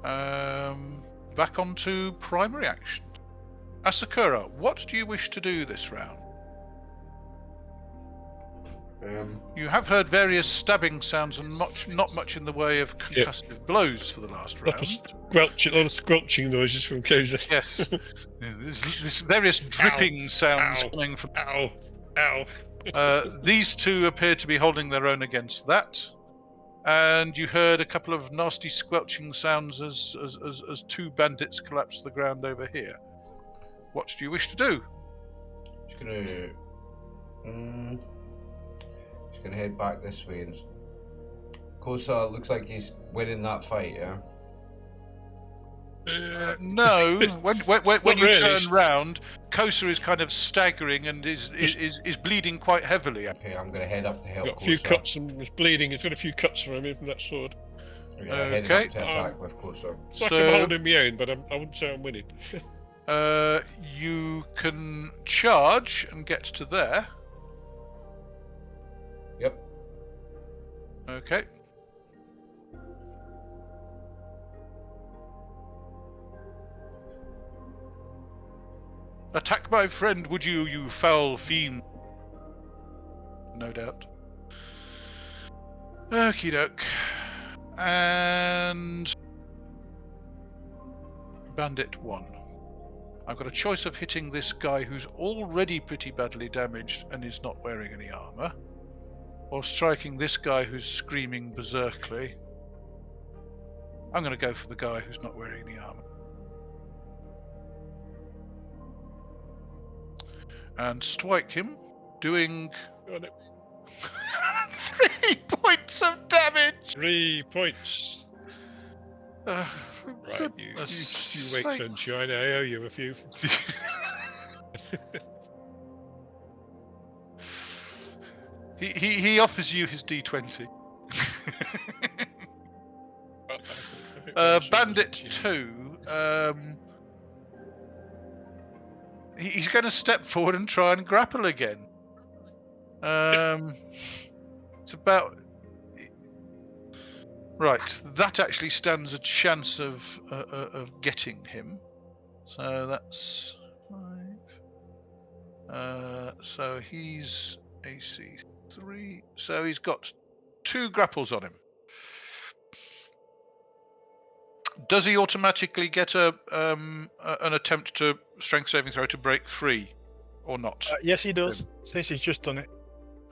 back onto primary action. Asakura, what do you wish to do this round? You have heard various stabbing sounds and not much in the way of concussive blows for the last round. A lot of squelching noises from Kosa. Yes. There's various dripping sounds coming from... Ow! Ow! These two appear to be holding their own against that. And you heard a couple of nasty squelching sounds as two bandits collapse to the ground over here. What do you wish to do? Just gonna head back this way and Kosa looks like he's winning that fight, yeah? No. When you really. turn round, Kosa is kind of staggering and is bleeding quite heavily. Okay, I'm gonna head up to help Got a few Kosa. cuts and it's bleeding. It's got a few cuts from him from that sword. Yeah, heading up to attack with Kosa. It's like I'm holding my own, but I wouldn't say I'm winning. You can charge and get to there. Yep. Okay. Attack my friend, would you, you foul fiend? No doubt. Okie doke. And... Bandit 1. I've got a choice of hitting this guy who's already pretty badly damaged and is not wearing any armor, or striking this guy who's screaming berserkly. I'm going to go for the guy who's not wearing any armor. And strike him, doing 3 points of damage! 3 points. Right, you wait, sunshine. I owe you a few. He offers you his D20. Bandit 2. He's going to step forward and try and grapple again. It's about... Right, that actually stands a chance of getting him. So that's 5. So he's AC 3. So he's got 2 grapples on him. Does he automatically get an attempt to strength saving throw to break free, or not? Yes, he does, since he's just done it.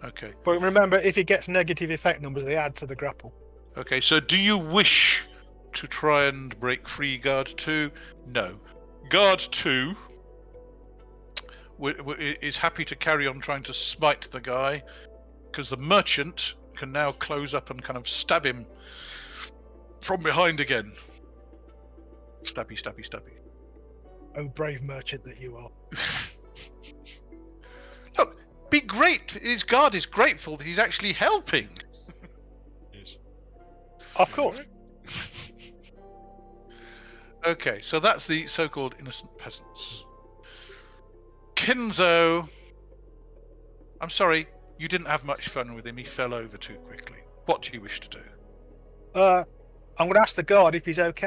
Okay. But remember, if he gets negative effect numbers, they add to the grapple. Okay, so do you wish to try and break free Guard 2? No. Guard 2 is happy to carry on trying to smite the guy, because the merchant can now close up and kind of stab him from behind again. Stabby, stabby, stabby. Oh, brave merchant that you are. Look, be great. His guard is grateful that he's actually helping. Yes. Of course. Okay, so that's the so-called innocent peasants. Kinzo, I'm sorry, you didn't have much fun with him. He fell over too quickly. What do you wish to do? I'm going to ask the guard if he's okay.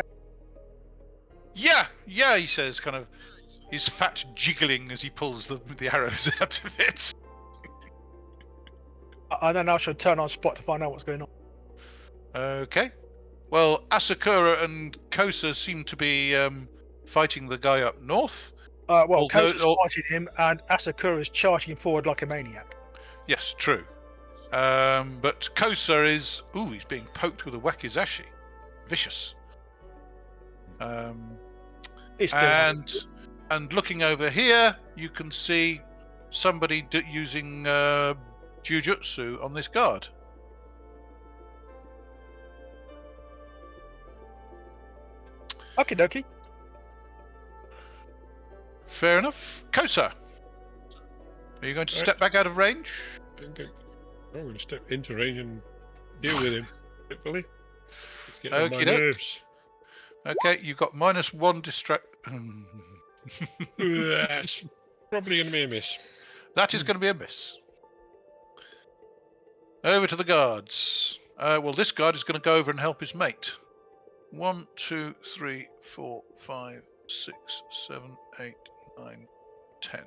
Yeah, he says, kind of his fat jiggling as he pulls the arrows out of it. And then I shall turn on spot to find out what's going on. Okay. Well, Asakura and Kosa seem to be fighting the guy up north. Kosa's fighting him, and Asakura's charging forward like a maniac. Yes, true. But Kosa is... Ooh, he's being poked with a wakizashi. Vicious. And looking over here, you can see somebody using jujutsu on this guard. Okie dokie. Fair enough. Kosa, are you going to step back out of range? Okay. I'm going to step into range and deal with him. Hopefully. It's getting on my Okey-doke. nerves. Okay, you've got -1 distract. That's probably going to be a miss. That is going to be a miss. Over to the guards. Well, this guard is going to go over and help his mate. 1, 2, 3, 4, 5, 6, 7, 8, 9, 10.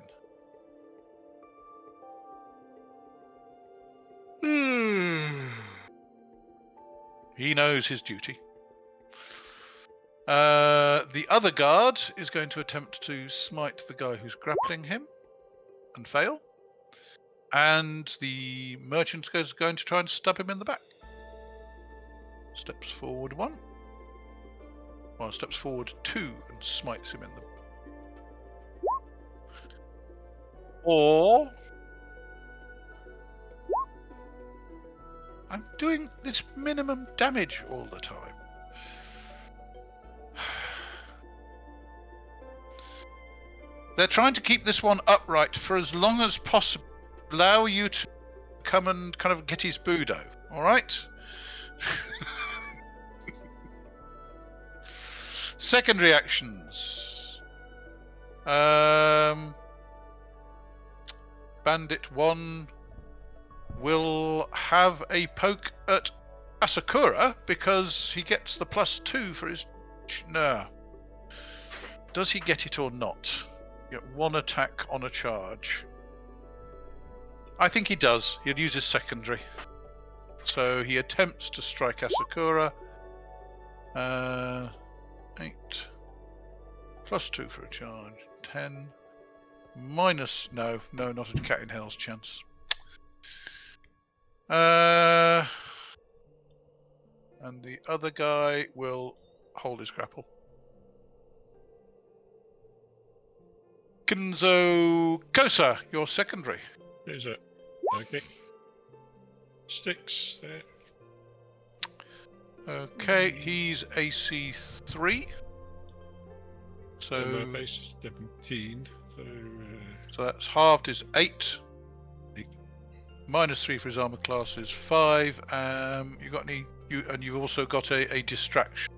He knows his duty. The other guard is going to attempt to smite the guy who's grappling him and fail. And the merchant is going to try and stab him in the back. Steps forward 1. Well, steps forward 2 and smites him in the back. Or I'm doing this minimum damage all the time. They're trying to keep this one upright for as long as possible. Allow you to come and kind of get his budo. Alright? Secondary actions. Bandit 1 will have a poke at Asakura because he gets the +2 for his... No. Does he get it or not? You get 1 attack on a charge. I think he does. He'll use his secondary. So he attempts to strike Asakura. 8. +2 for a charge. 10. Minus... No, not a cat in hell's chance. And the other guy will hold his grapple. Kinzo Kosa, your secondary. There's it. Okay. Sticks there. Okay, he's AC 3. So And my base is 17. So that's halved is 8. 8. -3 for his armor class is 5. You got any? You've also got a distraction.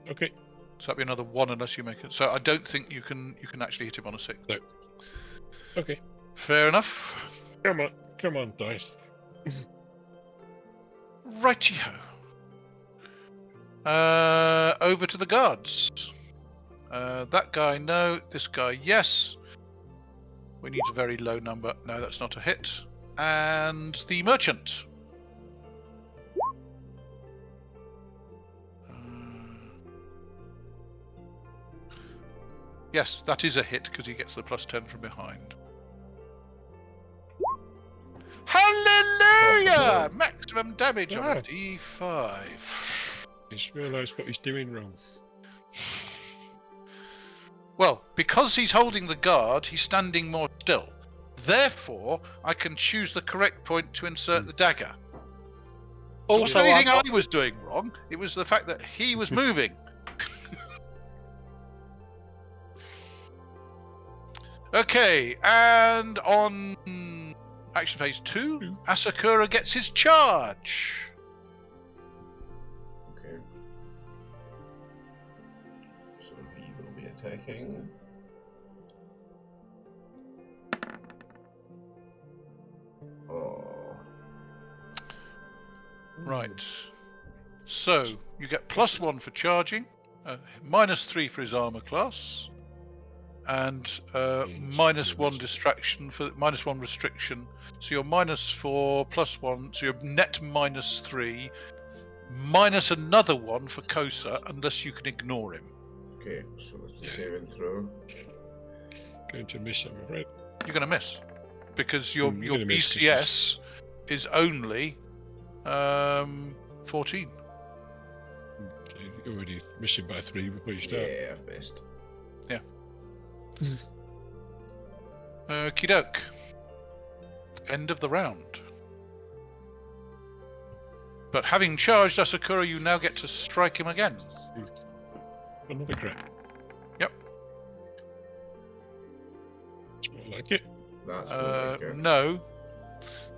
Okay. So that'd be another 1 unless you make it. So I don't think you can actually hit him on a 6. No. Okay. Fair enough. Come on, dice. Righty-ho. Over to the guards. That guy, no. This guy, yes. We need a very low number. No, that's not a hit. And the merchant. Yes, that is a hit because he gets the +10 from behind. Hallelujah! Maximum damage on a D5. He's realised what he's doing wrong. Well, because he's holding the guard, he's standing more still. Therefore, I can choose the correct point to insert the dagger. Also, Not anything I was doing wrong. It was the fact that he was moving. Okay, and on action phase 2, Asakura gets his charge. Okay. So he will be attacking. Oh. Right. So you get +1 for charging, -3 for his armor class, and -1 distraction for -1 restriction. So you're -4 +1. So you're net -3, minus another 1 for Kosa, unless you can ignore him. Okay, so it's a saving throw. Going to miss, I'm afraid. You're going to miss because your gonna miss 'cause BCS is only 14. Okay, you're already missing by 3 before you start. Yeah, I've missed. Yeah. Okie doke. End of the round. But having charged Asakura, you now get to strike him again. Another crack. Yep. It's more like it. That's more like it. No.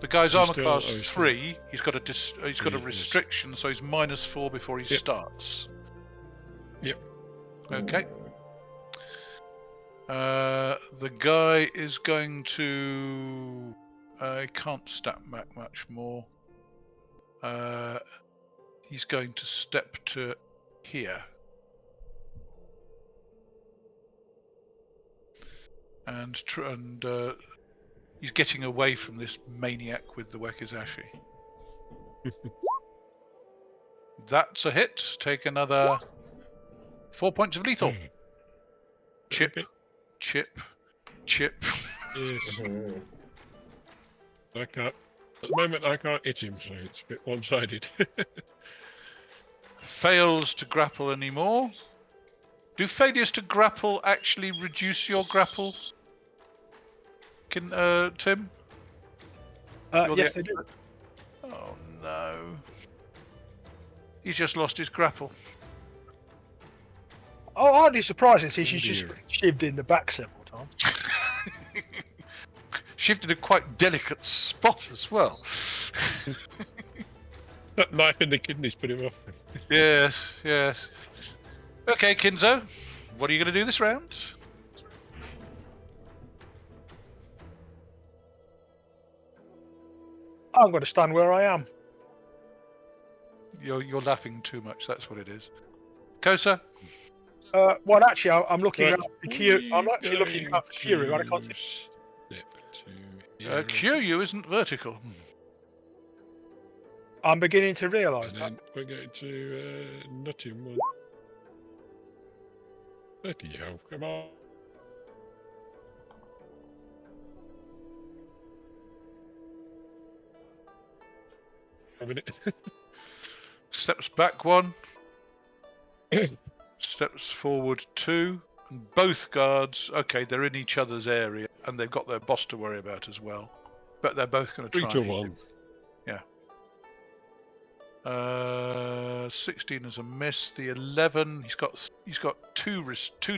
The guy's Is he armor still- class oh, he's still- 3. He's got a Yes. restriction, so he's -4 before he Yep. starts. Yep. Okay. The guy is going to. I can't stat back much more. He's going to step to here. And he's getting away from this maniac with the Wakizashi. That's a hit. Take another 4 points of lethal. Chip, Okay. chip, chip. Yes. Mhm. I can't. At the moment, I can't hit him, so it's a bit one-sided. Fails to grapple anymore. Do failures to grapple actually reduce your grapple? Tim? You're Yes, the they do. Oh no. He's just lost his grapple. Oh, hardly surprising since Oh, she's just dear. shivved in the back several times. Shifted a quite delicate spot as well. That knife in the kidneys put him off. Yes, yes. Okay, Kinzo, what are you going to do this round? I'm going to stand where I am. You're laughing too much. That's what it is. Kosa, Well, actually, I'm looking Right. around for Kyūryū. I'm actually looking around for Kyūryū, and I can't see. Step to here, Kyūryū isn't vertical. I'm beginning to and realise that. then we're going to nut him one. Bloody hell, come on. A minute. Steps back 1, steps forward 2, and both guards. Okay, they're in each other's area, and they've got their boss to worry about as well. But they're both going to 3 try. to and hit 1. him. 16 is a miss. The 11, he's got two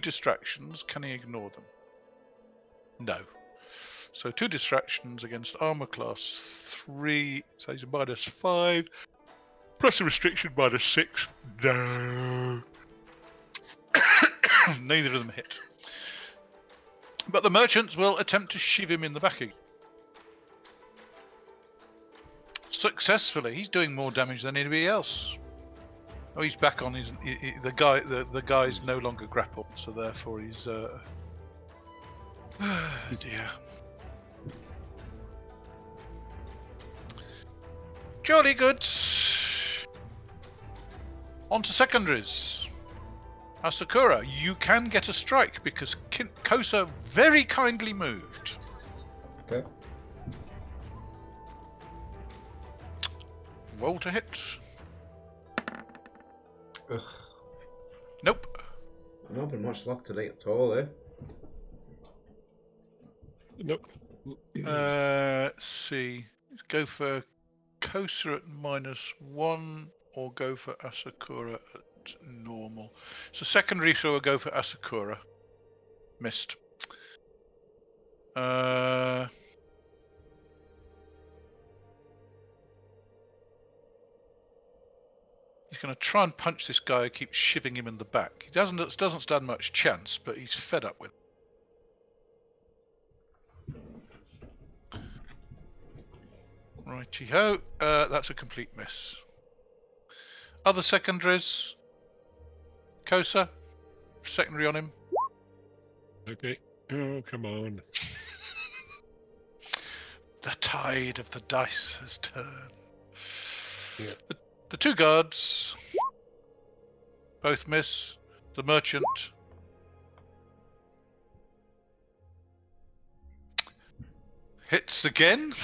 distractions. Can he ignore them? No. So 2 distractions against armor class 3. So he's a -5. Plus a restriction -6. No. Neither of them hit. But the merchants will attempt to shiv him in the back again. Successfully. He's doing more damage than anybody else. Oh, he's back on his. The guy's no longer grappled, so therefore he's. Dear. Jolly good. On to secondaries. Asakura, you can get a strike because Kosa very kindly moved. Okay. Roll to hit. Ugh. Nope. Not very much luck tonight at all, eh? Nope. Let's see. Go for Kosa at -1 or go for Asakura at normal. So secondary, so we'll go for Asakura. Missed. He's going to try and punch this guy who keeps shivving him in the back. He doesn't stand much chance, but he's fed up with it. Righty-ho. That's a complete miss. Other secondaries. Kosa. Secondary on him. Okay. Oh, come on. The tide of the dice has turned. Yeah. The 2 guards. Both miss. The merchant. Hits again.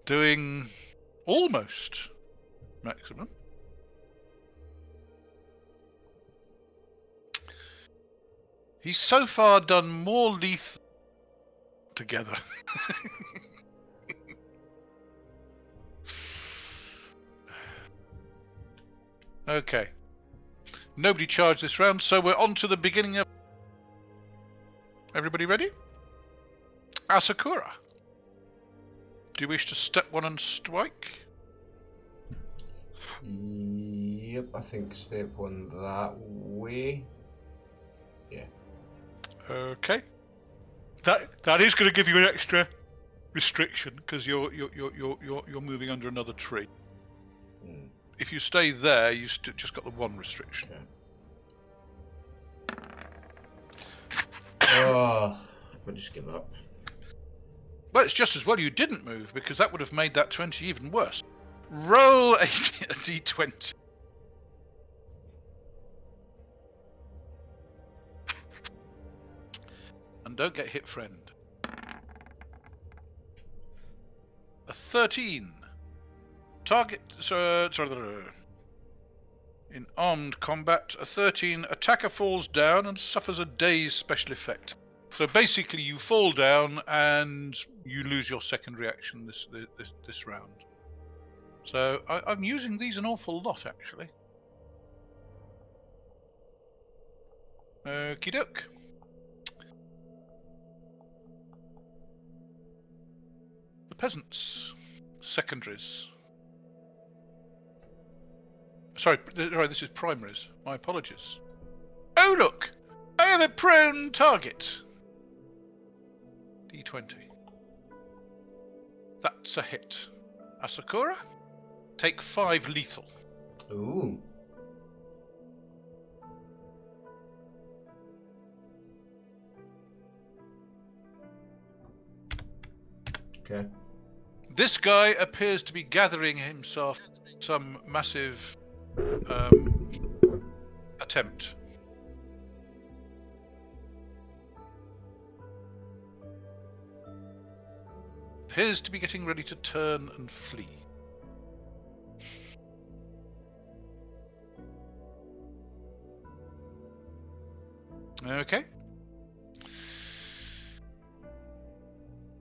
Doing almost maximum. He's so far done more lethal together. Okay. Nobody charged this round, so we're on to the beginning of... Everybody ready? Asakura, do you wish to step one and strike? Yep, I think step one that way. Yeah. Okay. That is going to give you an extra restriction because you're moving under another tree. Mm. If you stay there, you just got the one restriction. Okay. Oh, I'll just give up. Well, it's just as well you didn't move because that would have made that 20 even worse. Roll a d20. And don't get hit, friend. A 13. Target. In armed combat, a 13. Attacker falls down and suffers a day's special effect. So basically, you fall down and you lose your second reaction this round. So I'm using these an awful lot, actually. Okie doke. The peasants, secondaries. Sorry, this is primaries. My apologies. Oh look, I have a prone target. D20. That's a hit. Asakura, take 5 lethal. Ooh. Okay. This guy appears to be gathering himself some massive attempt. Appears to be getting ready to turn and flee. Okay.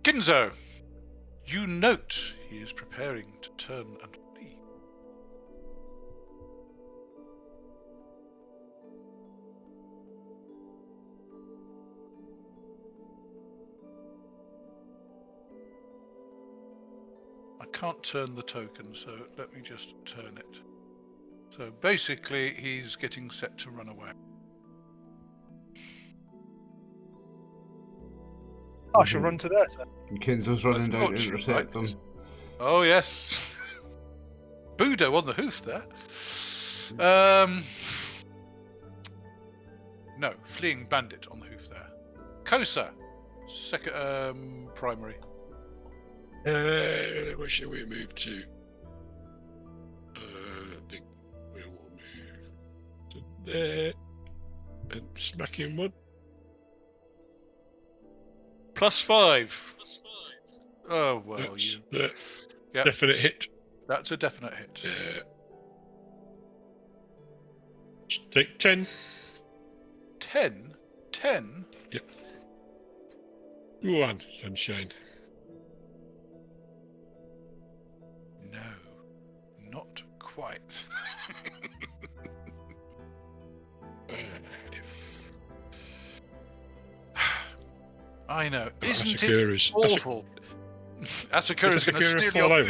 Kinzo, you note he is preparing to turn and flee. I can't turn the token, so let me just turn it. So basically, he's getting set to run away. I should run to there, sir. Kinzo's running down to thought you intercept might. them. Oh yes, Budo on the hoof there. No, fleeing bandit on the hoof there. Kosa, second primary. Where shall we move to? I think we will move to there and smack him one. +5. Oh well, That's you. a Yep. definite hit. That's a definite hit. Take 10. 10? 10? Yep. Go on, sunshine. No, not quite. I know. Isn't it awful? Asakura's going to steal your...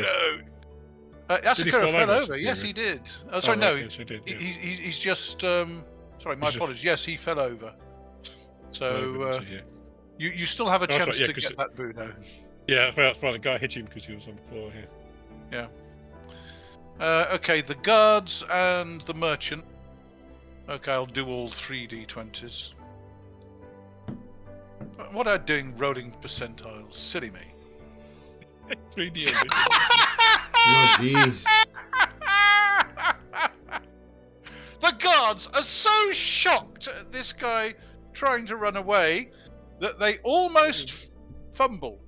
Asakura fell over. Yes, he did. Oh, sorry, no. Yes, he did. Yeah. He's just... sorry, my apologies. Yes, he fell over. So, you still have a chance to get that Budo. Yeah, that's fine. The guy hit him because he was on the floor here. Yeah. Okay, the guards and the merchant. Okay, I'll do all 3 d20s. What am I doing rolling percentiles? Silly me. 3D. Oh, jeez. The guards are so shocked at this guy trying to run away that they almost fumble.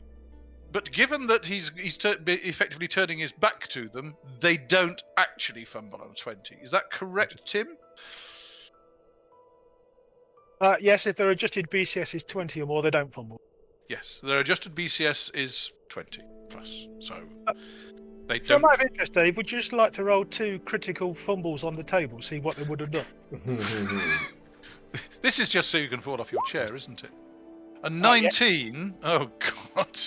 But given that he's effectively turning his back to them, they don't actually fumble on a 20. Is that correct, Tim? Yes, if their adjusted BCS is 20 or more, they don't fumble. Yes, their adjusted BCS is 20 plus, so they So, don't. out of interest, Dave, would you just like to roll 2 critical fumbles on the table, see what they would have done? This is just so you can fall off your chair, isn't it? A 19. Oh god.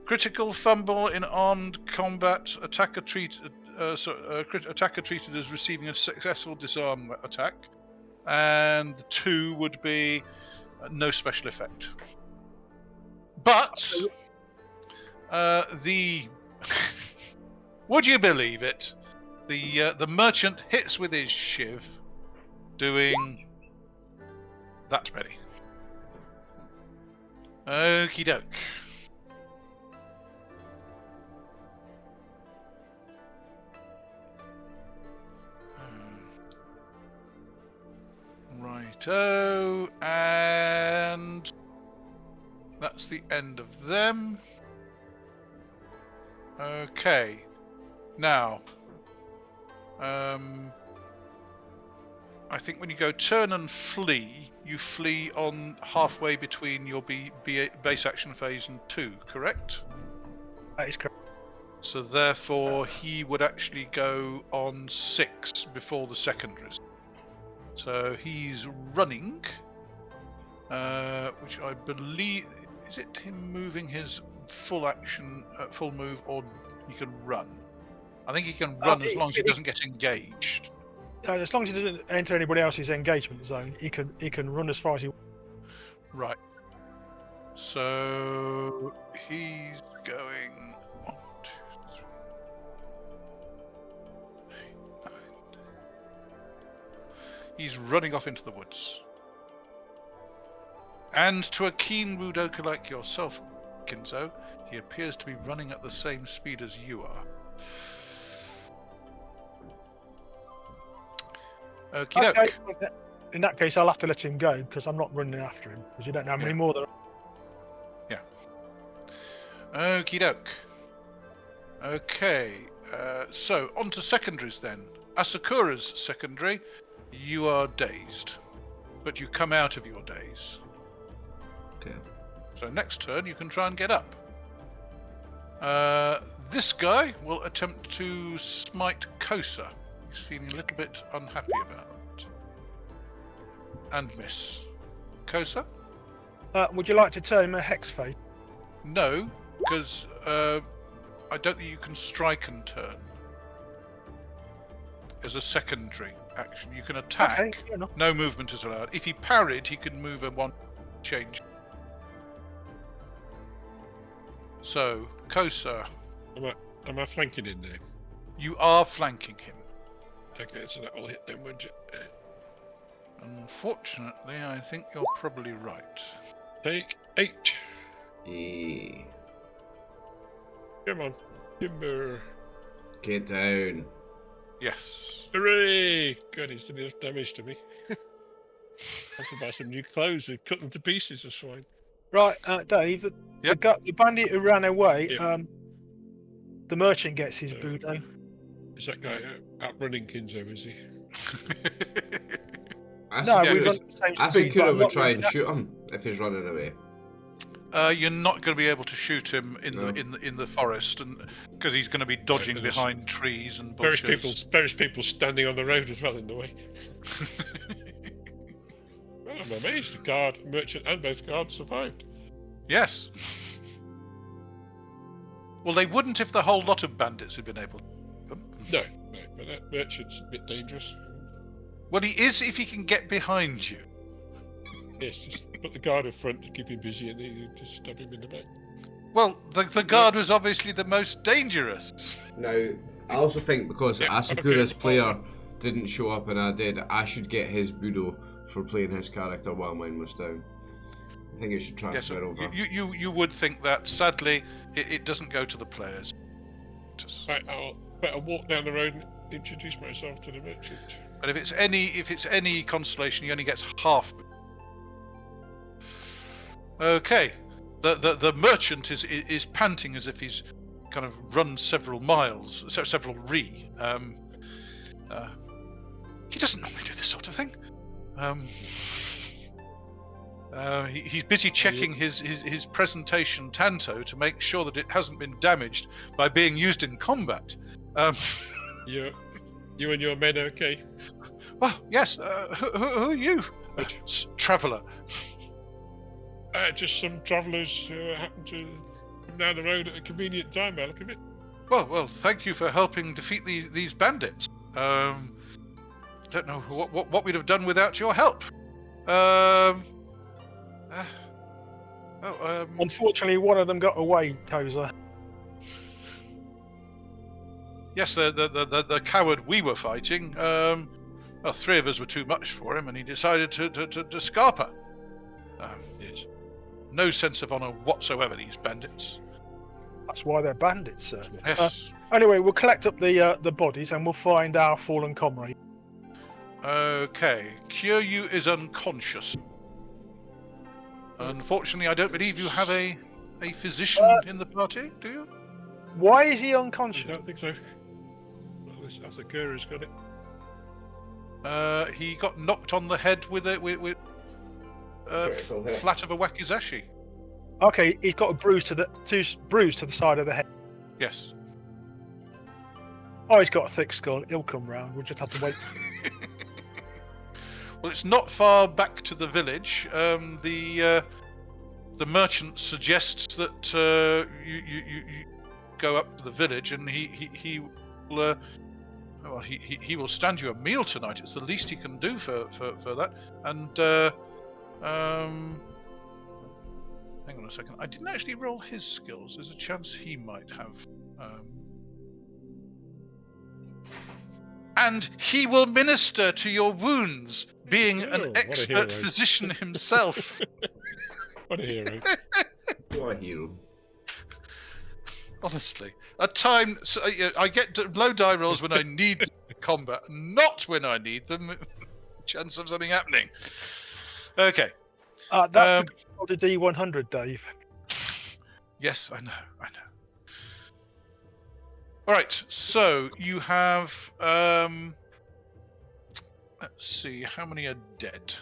Critical fumble in armed combat. Attacker treated as receiving a successful disarm attack, and the 2 would be no special effect. But the would you believe it? The merchant hits with his shiv, doing that many. Okie doke. Righto, and that's the end of them. Okay, now, I think when you go turn and flee, you flee on halfway between your base action phase and 2, correct? That is correct. So therefore, he would actually go on 6 before the secondaries. So he's running, which I believe, is it him moving his full action, full move, or he can run? I think he can run as long as he doesn't get engaged. As long as he doesn't enter anybody else's engagement zone, he can run as far as he. Right. So he's going 1, 2, 3, 8, 9. He's running off into the woods. And to a keen Rudoka like yourself, Kinzo, he appears to be running at the same speed as you are. Okie doke. Okay. In that case, I'll have to let him go because I'm not running after him because you don't know how many more there are. Yeah. Okie doke. Okay. So on to secondaries then. Asakura's secondary. You are dazed, but you come out of your daze. Okay. So next turn you can try and get up. This guy will attempt to smite Kosa. He's feeling a little bit unhappy about that. And miss. Kosa? Would you like to turn him a hex phase? No, because I don't think you can strike and turn. As a secondary action, you can attack. Okay, fair enough. No movement is allowed. If he parried, he could move a 1 change. So, Kosa, Am I flanking in there? you are flanking him. Okay, so that will hit them, won't it? Unfortunately, I think you're probably right. Take 8. Yeah. Come on, timber. Get down. Yes. Hooray! Good, he's done enough damage to me. I have to buy some new clothes and cut them to pieces of swine. Right, Dave. The bandit who ran away. Yep. The merchant gets his Budo. Is that guy outrunning Kinzo, is he? No, we run at the same speed. but Asakura I'm would not try running and that- shoot him if he's running away. You're not going to be able to shoot him in No. the forest, and because he's going to be dodging Right, there's behind trees and Various bushes. people standing on the road as well in the way. Well, I'm amazed the guard, merchant, and both guards survived. Yes. Well, they wouldn't if the whole lot of bandits had been able to do them. No, but that merchant's a bit dangerous. Well, he is if he can get behind you. Yes, just put the guard in front to keep him busy and then just stab him in the back. Well, the guard was obviously the most dangerous. Now, I also think because Yeah, Asakura's okay. player didn't show up and I did, I should get his Budo for playing his character while mine was down. I think it should Yes, transfer over. you would think that. Sadly, it doesn't go to the players. Right, I'll better walk down the road and introduce myself to the merchant. But if it's any consolation, he only gets half. Okay, the merchant is panting as if he's kind of run several miles, several ri. He doesn't normally do this sort of thing. He's busy checking his presentation Tanto to make sure that it hasn't been damaged by being used in combat. You and your men okay? Well, yes. Who are you, traveller? Just some travellers who happened to come down the road at a convenient time, by the look of it. Well, thank you for helping defeat these bandits. Don't know what we'd have done without your help. Unfortunately, one of them got away, Kosa. Yes, the coward we were fighting. Well, 3 of us were too much for him, and he decided to scarper. Yes. No sense of honour whatsoever, these bandits. That's why they're bandits, sir. Yes. Anyway, we'll collect up the bodies and we'll find our fallen comrade. Okay, Kyūryū is unconscious. Unfortunately, I don't believe you have a physician in the party, do you? Why is he I unconscious? don't think so. Well, Asakura's got it. He got knocked on the head with Critical hit. flat of a wakizashi. Okay, he's got a bruise to the side of the head. Yes. Oh, he's got a thick skull. He'll come round. We'll just have to wait. Well, it's not far back to the village. The merchant suggests that you go up to the village, and he will stand you a meal tonight. It's the least he can do for that. And hang on a second. I didn't actually roll his skills. There's a chance he might have. And he will minister to your wounds, being Oh, an what a expert hero. physician himself. What a hero. What a hero. Honestly, at times I get low die rolls when I need combat, not when I need them. Chance of something happening. Okay. That's because you rolled a D100, Dave. Yes, I know. All right, so you have. Let's see, how many are dead?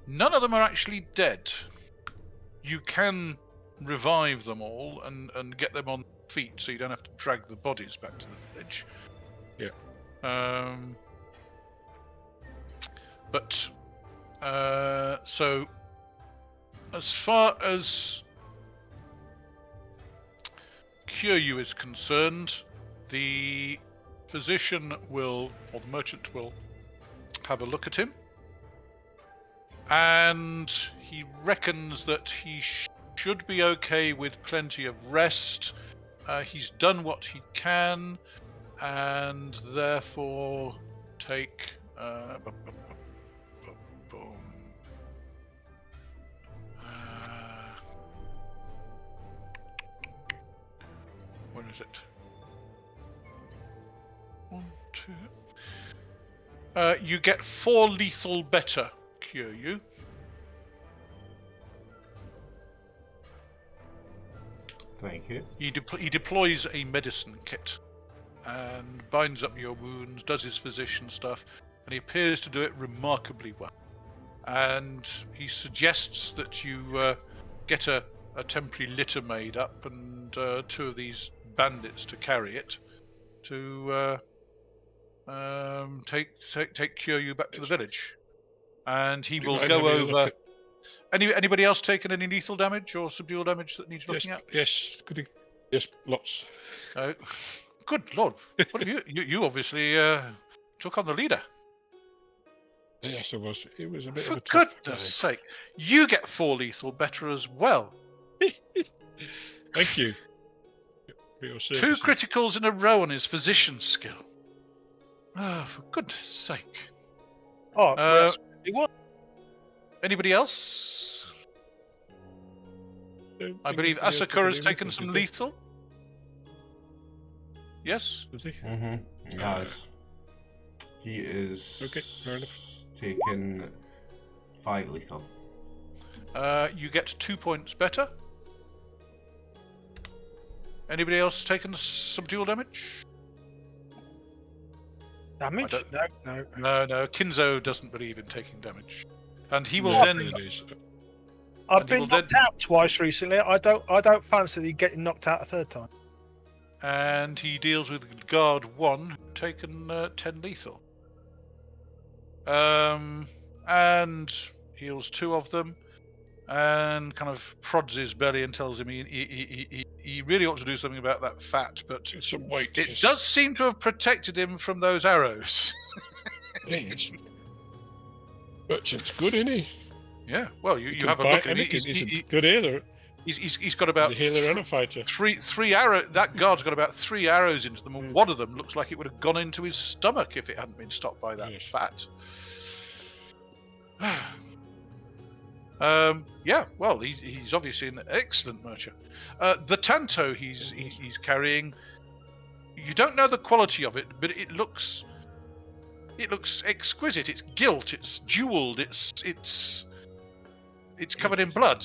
None of them are actually dead. You can revive them all and get them on feet, so you don't have to drag the bodies back to the village. Yeah. But so as far as Kyūryū is concerned, the physician or the merchant will have a look at him, and he reckons that he should be okay with plenty of rest. He's done what he can, and therefore take where is it? 1, 2. You get 4 lethal better, Kyūryū. Thank you. He deploys a medicine kit and binds up your wounds, does his physician stuff, and he appears to do it remarkably well. And he suggests that you get a temporary litter made up and 2 of these bandits to carry it to take Kyūryū back to the village, and he will go over. Anybody else taken any lethal damage or subdual damage that needs looking at? Yes, yes, lots. Good lord! What have you? You obviously took on the leader. Yes, it was. It was a bit For of a tough goodness sake, you get 4 lethal better as well. Thank you. For your 2 services. criticals in a row on his physician skill. Oh, for goodness sake! Oh, that's he was. Anybody else? Don't I think believe anybody else took Asakura's any taken lethal, some did they? lethal. Yes. Was he? Mm-hmm. Yes. He is Okay, fair enough. taking 5 lethal. You get 2 points better. Anybody else taken some dual damage? Damage? I No. No. Kinzo doesn't believe in taking damage, and he will No, then. it is. I've And he been will knocked out twice recently. I don't fancy getting knocked out a 3rd time. And he deals with guard 1, taken 10 lethal. And heals 2 of them. and kind of prods his belly and tells him he really ought to do something about that fat, but Some weight. it yes. does seem to have protected him from those arrows. Yes. Merchant's good, isn't he? Yeah, well, you Can have a look fight at him. anything. He's a good healer. He's got about He's a healer and a fighter. three arrows. That guard's got about 3 arrows into them, and one of them looks like it would have gone into his stomach if it hadn't been stopped by that Yes. fat. Yeah, well, he's obviously an excellent merchant. The tanto he's carrying, you don't know the quality of it, but it looks exquisite. It's gilt, it's jeweled, it's covered in blood.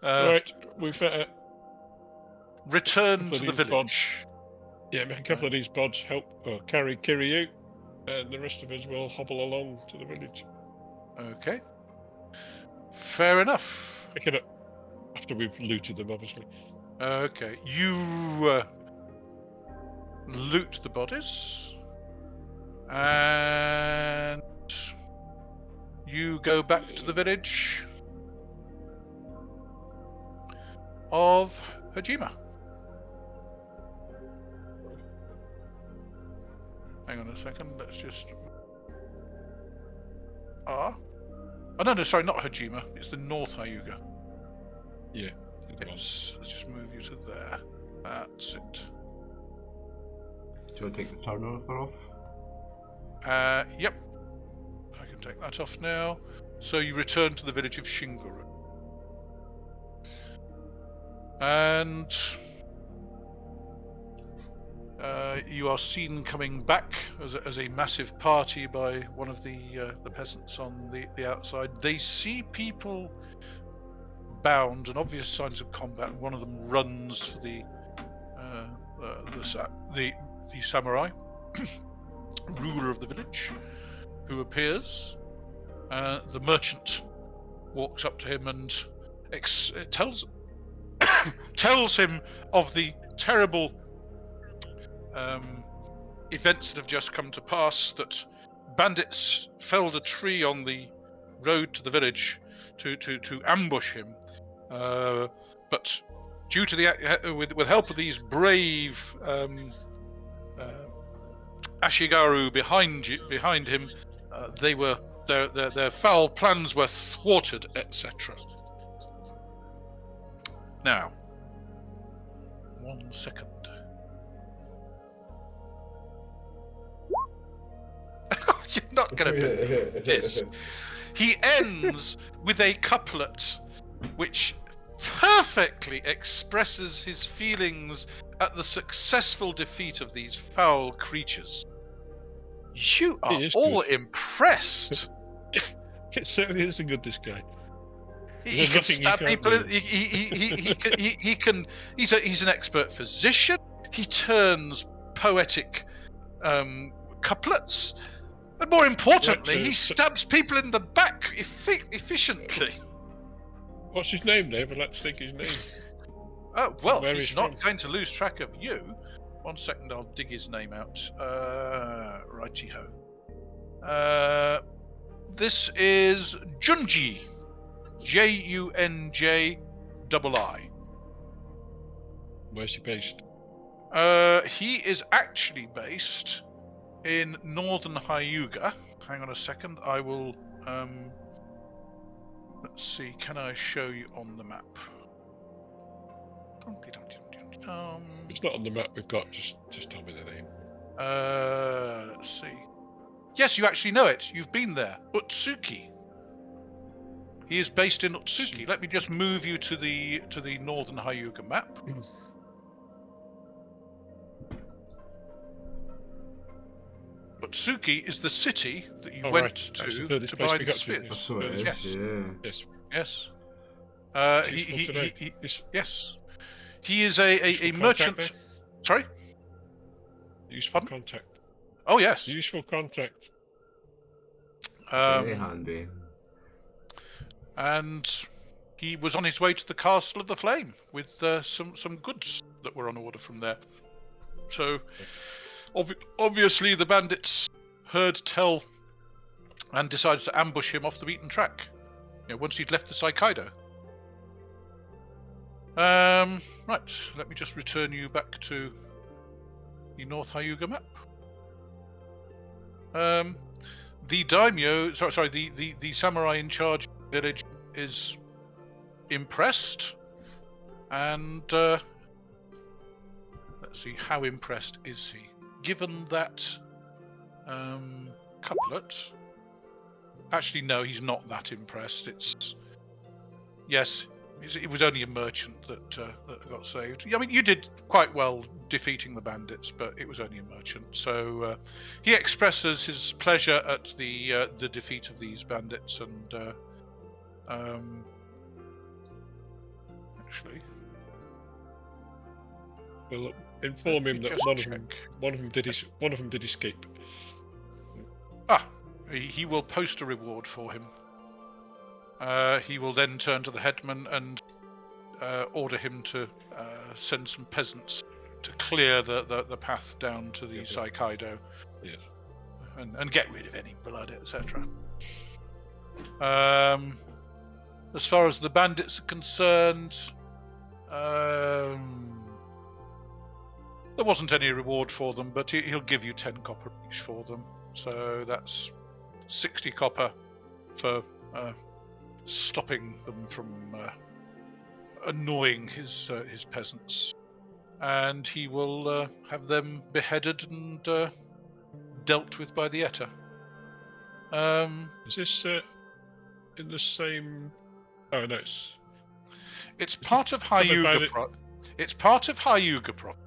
Right, we better Return to the these village. make a couple of these bods help or carry Kyūryū, and the rest of us will hobble along to the village. Okay. Fair enough. Pick it up after we've looted them, obviously. Okay. You loot the bodies. And you go back to the village of Hajima. Hang on a second, let's just... Oh, no, sorry, not Hajima. It's the North Hyuga. Yeah. Let's just move you to there. That's it. Do you want to take the turn off? Yep. I can take that off now. So you return to the village of Shinguru. And... you are seen coming back as a massive party by one of the peasants on the outside. They see people bound and obvious signs of combat. One of them runs for the samurai, ruler of the village, who appears. The merchant walks up to him and tells him of the terrible events that have just come to pass, that bandits felled a tree on the road to the village to ambush him, but due to the with help of these brave Ashigaru behind him, their foul plans were thwarted, etc. Now, 1 second. You're not going to believe this. He ends with a couplet which perfectly expresses his feelings at the successful defeat of these foul creatures. You are all impressed. It certainly is a good, this guy. He can stab people. He can. He's an expert physician. He turns poetic couplets. But more importantly, he stabs people in the back efficiently. What's his name, Dave? I'd like to think his name. Well, Where he's he's not from. going to lose track of you. 1 second, I'll dig his name out. Righty-ho. This is Junji. Junji. Where's he based? He is actually based in northern Hyuga. Hang on a second, I will... let's see, can I show you on the map? It's not on the map we've got, just tell me the name. Let's see. Yes, you actually know it. You've been there. Utsuki. He is based in Utsuki. Let me just move you to the northern Hyuga map. Utsuki is the city that you went to buy the spheres. So it is, Yes. Yes. Yes. Yes. He is a merchant. Sorry? Useful contact. Oh yes. Useful contact. Very handy. And he was on his way to the Castle of the Flame with some goods that were on order from there. So, obviously, the bandits heard tell and decides to ambush him off the beaten track. Once he'd left the Saikaido. Right, let me just return you back to the North Hyuga map. The daimyo, the samurai in charge of the village is impressed, and let's see, how impressed is he? Given that couplet, actually no, he's not that impressed. It was only a merchant that got saved. I mean, you did quite well defeating the bandits, but it was only a merchant. So he expresses his pleasure at the defeat of these bandits, and actually, we'll inform him that one of them did escape. He will post a reward for him. He will then turn to the headman and order him to send some peasants to clear the path down to the Saikaido. Yes. And get rid of any blood, etc. As far as the bandits are concerned, there wasn't any reward for them, but he'll give you 10 copper each for them. So that's 60 copper for stopping them from annoying his peasants, and he will have them beheaded and dealt with by the Etta. Is this in the same? Oh no, it's part of Hyuga. It's part of Hyuga province.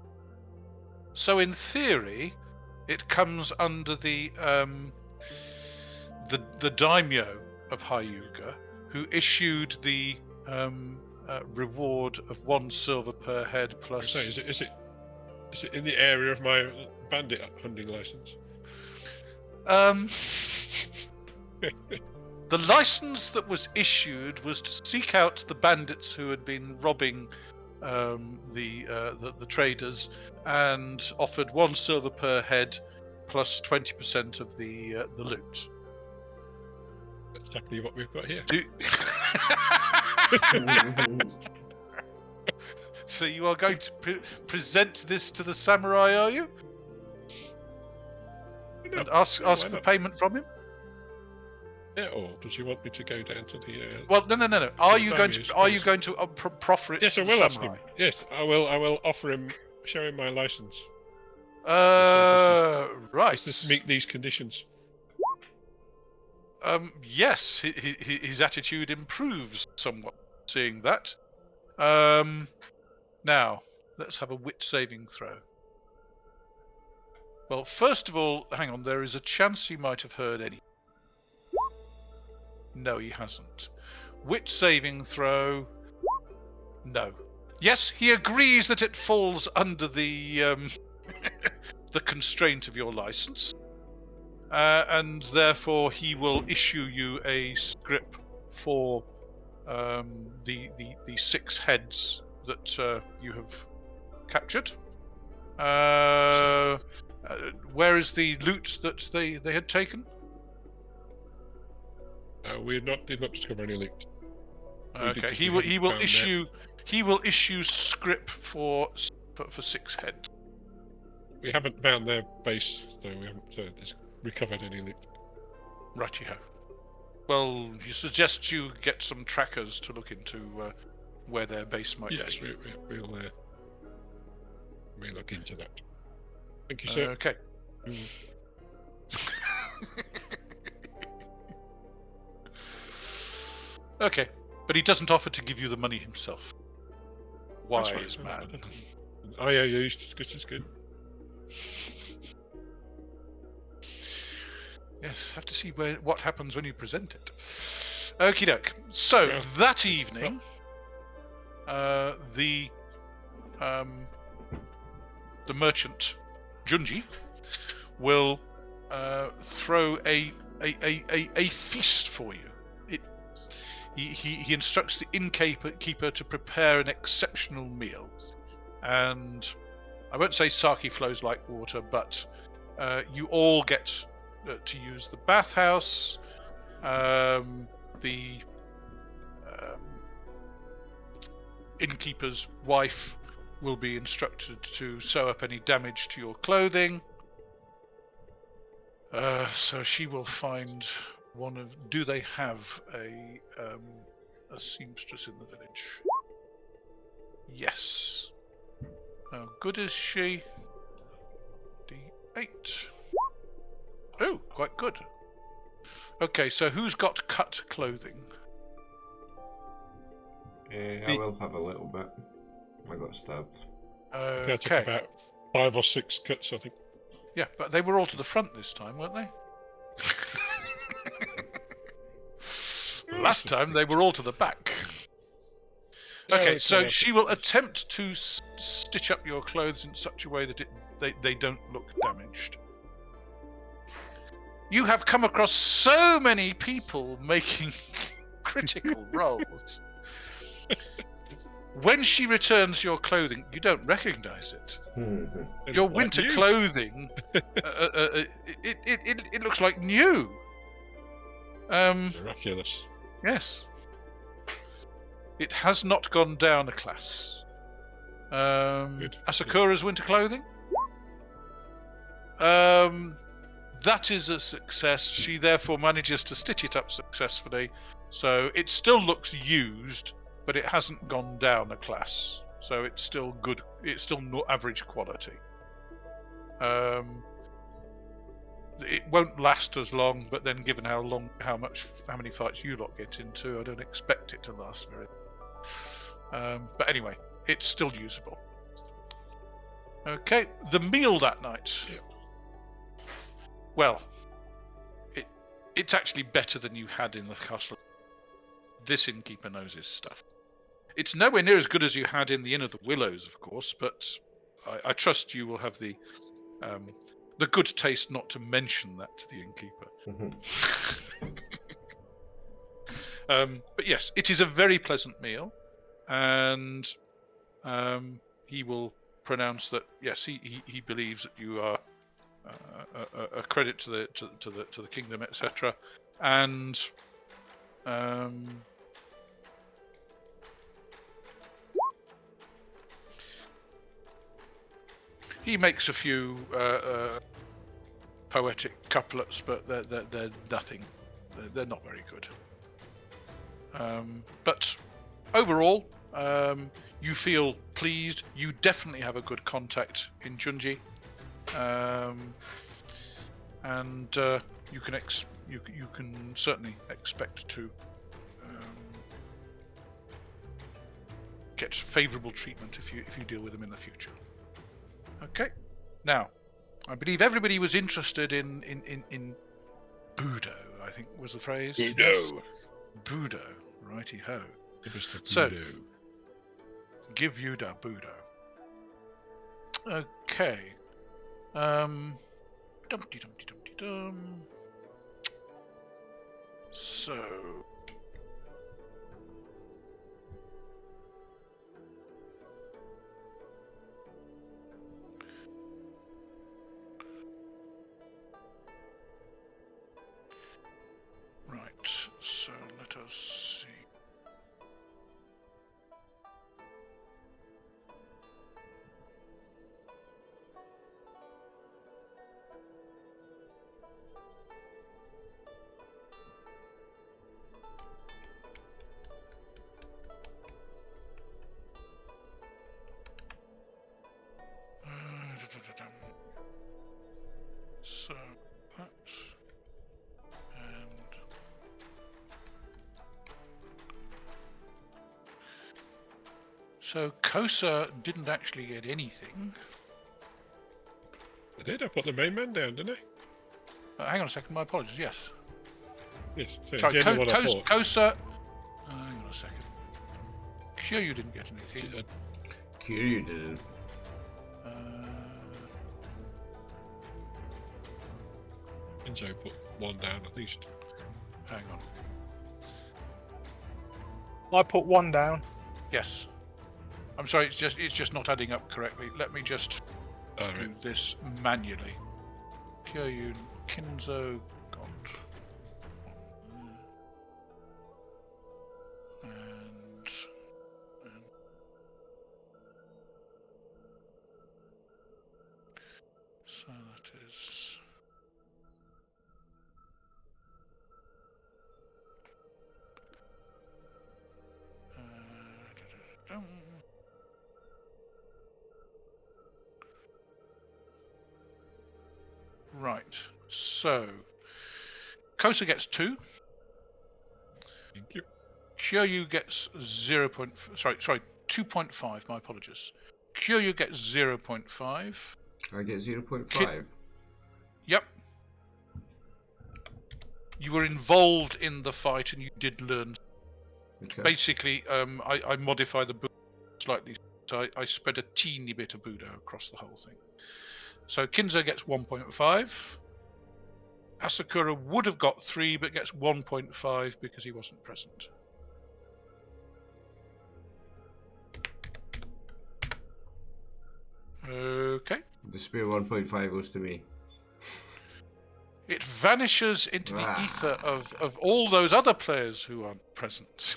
So in theory, it comes under the daimyo of Hyuga, who issued the reward of 1 silver per head plus. Is it in the area of my bandit hunting license? The license that was issued was to seek out the bandits who had been robbing the traders, and offered 1 silver per head plus 20% of the loot. That's exactly what we've got here. So you are going to present this to the samurai, are you? No, and ask for payment from him? Yeah, or does he want me to go down to the? Well, no. Are you going to proffer it? Yes, to I will the ask samurai? him. Yes, I will. I will offer him, show him my license. Right. Does this meet these conditions? Yes, his attitude improves somewhat seeing that. Now, let's have a wit saving throw. Well, first of all, hang on, there is a chance he might have heard any. No, he hasn't. Wit saving throw. No. Yes, he agrees that it falls under the the constraint of your license. And therefore he will issue you a scrip for the 6 heads that you have captured. Where is the loot that they had taken? We did not discover any loot. Okay, he will issue scrip for 6 heads. We haven't found their base, so we haven't recovered any loot. Righty-ho. Well, you suggest you get some trackers to look into where their base might be. Yes, we'll look into that. Thank you, sir. Okay. Okay, but he doesn't offer to give you the money himself. Wise man. IOUs, which is good. Yes, have to see what happens when you present it. Okie doke. So that evening, the merchant Junji will throw a feast for you. He instructs the innkeeper to prepare an exceptional meal, and I won't say sake flows like water, but you all get to use the bathhouse. the innkeeper's wife will be instructed to sew up any damage to your clothing. So she will find one of. Do they have a seamstress in the village? Yes. How good is she? D8. Oh, quite good. Okay, so who's got cut clothing? I will have a little bit. I got stabbed. I took Okay. about 5 or 6 cuts, I think. Yeah, but they were all to the front this time, weren't they? Last time they were all to the back. Okay, so she will attempt to stitch up your clothes in such a way that they don't look damaged. You have come across so many people making critical rolls. When she returns your clothing, you don't recognize it. Your winter clothing, it looks like new. Miraculous. Yes. It has not gone down a class. Good. Asakura's winter clothing? That is a success. She therefore manages to stitch it up successfully. So it still looks used, but it hasn't gone down a class. So it's still good. It's still not average quality. It won't last as long, but then given how many fights you lot get into, I don't expect it to last very long. But anyway, it's still usable. Okay, the meal that night. Yep. Well, it's actually better than you had in the castle. This innkeeper knows his stuff. It's nowhere near as good as you had in the Inn of the Willows, of course, but I trust you will have the good taste not to mention that to the innkeeper. But yes, it is a very pleasant meal, and he will pronounce that yes, he believes that you are a credit to the kingdom, etc. And he makes a few poetic couplets, but they're nothing. They're not very good. But overall, you feel pleased. You definitely have a good contact in Junji, and you can certainly expect to get favourable treatment if you deal with them in the future. Okay. Now, I believe everybody was interested in Budo, I think was the phrase. Budo. Budo, righty ho. It was the So, Budo. give you da Budo. Okay. Dumpty. So. Right, so let us see. So that and so Kosa didn't actually get anything. I did. I put the main man down, didn't I? Hang on a second, my apologies. Yes. Yes. So Sorry, the only one I thought. Kosa. Hang on a second. Kyūryū didn't get anything. Kyūryū didn't. Kinzo put one down at least. Hang on. I put one down. Yes. I'm sorry. It's just not adding up correctly. Let me just do Alright. this manually. Kyūryū, Kinzo got. Right. So, Kosa gets 2. Thank you. Kyūryū gets 2.5. My apologies. Kyūryū gets 0.5. I get 0.5. Yep. You were involved in the fight and you did learn. Okay. Basically, I modify the Buddha slightly, so I spread a teeny bit of Buddha across the whole thing. So Kinzo gets 1.5. Asakura would have got 3, but gets 1.5 because he wasn't present. Okay. The spare 1.5 goes to me. It vanishes into the ether of all those other players who aren't present.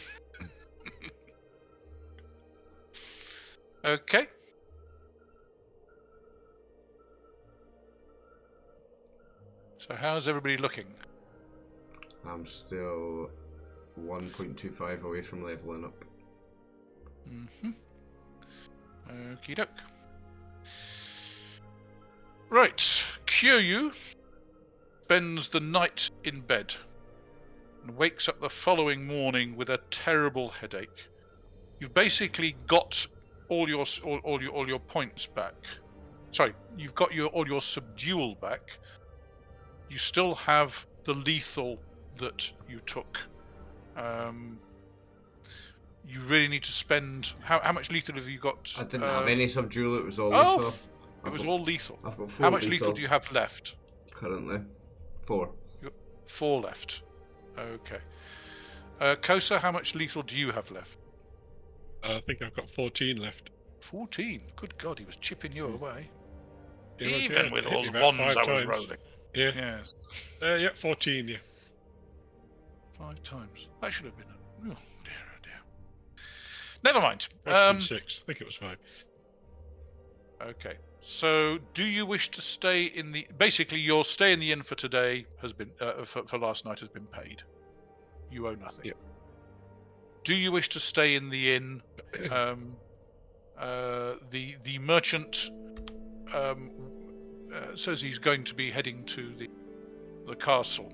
Okay. So how's everybody looking? I'm still 1.25 away from leveling up. Okie doke. Right, Kyūryū spends the night in bed and wakes up the following morning with a terrible headache. You've basically got all your points back. Sorry, you've got all your subdual back. You still have the lethal that you took. You really need to spend. How much lethal have you got? I didn't have any subdual, it was all Oh, lethal. it was all lethal. I've got 4 How much lethal do you have left? currently? 4. You got 4 left. Okay. Kosa, how much lethal do you have left? I think I've got 14 left. 14. Good God, he was chipping you away. It was, Even yeah, with hit all me the about ones I 5 was times. rolling. Yeah. Yes. Yeah, 14, yeah. 5 times. That should have been a... Oh, dear, oh dear. Never mind. Might 6. I think it was 5. Okay. So, do you wish to stay in the... Basically, your stay in the inn for today has been... for last night has been paid. You owe nothing. Yep. Do you wish to stay in the inn? The merchant says he's going to be heading to the castle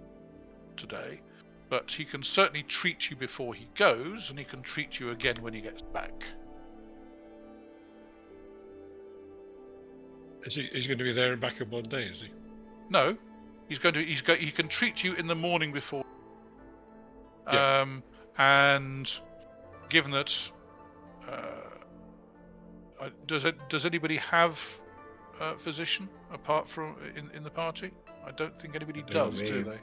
today, but he can certainly treat you before he goes, and he can treat you again when he gets back. He's going to be there and back in one day, is he? No, he can treat you in the morning before. Yeah. And given that, does anybody have a physician apart from in the party? I don't think anybody does, do they?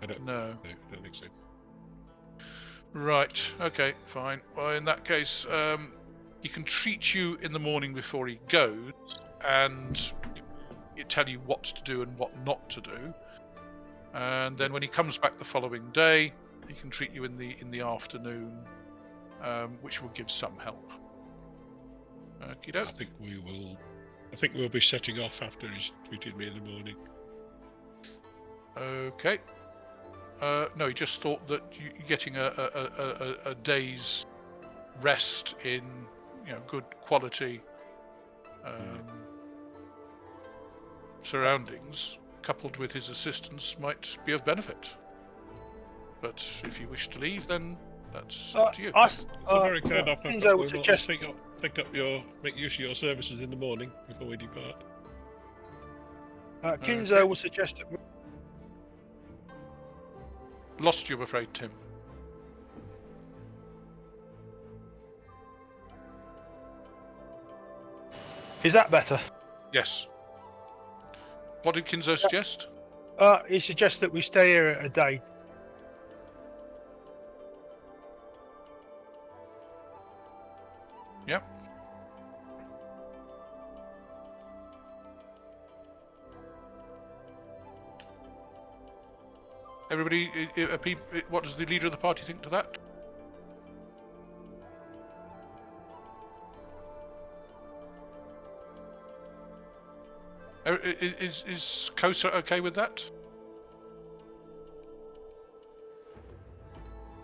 I don't. No. No, I don't think so. Right. Okay. Fine. Well, in that case, he can treat you in the morning before he goes, and tell you what to do and what not to do. And then when he comes back the following day, he can treat you in the afternoon, which will give some help. Okie doke. I think we'll be setting off after he's treated me in the morning. Okay. No, he just thought that you getting a day's rest in good quality surroundings, coupled with his assistance, might be of benefit. But if you wish to leave, then that's up to you. Very kind of Kinzo would suggest... make use of your services in the morning before we depart. Kinzo Okay. will suggest that... Lost you, I'm afraid, Tim. Is that better? Yes. What did Kinzo suggest? He suggests that we stay here a day. Yep. Everybody, what does the leader of the party think to that? Is Kosa okay with that?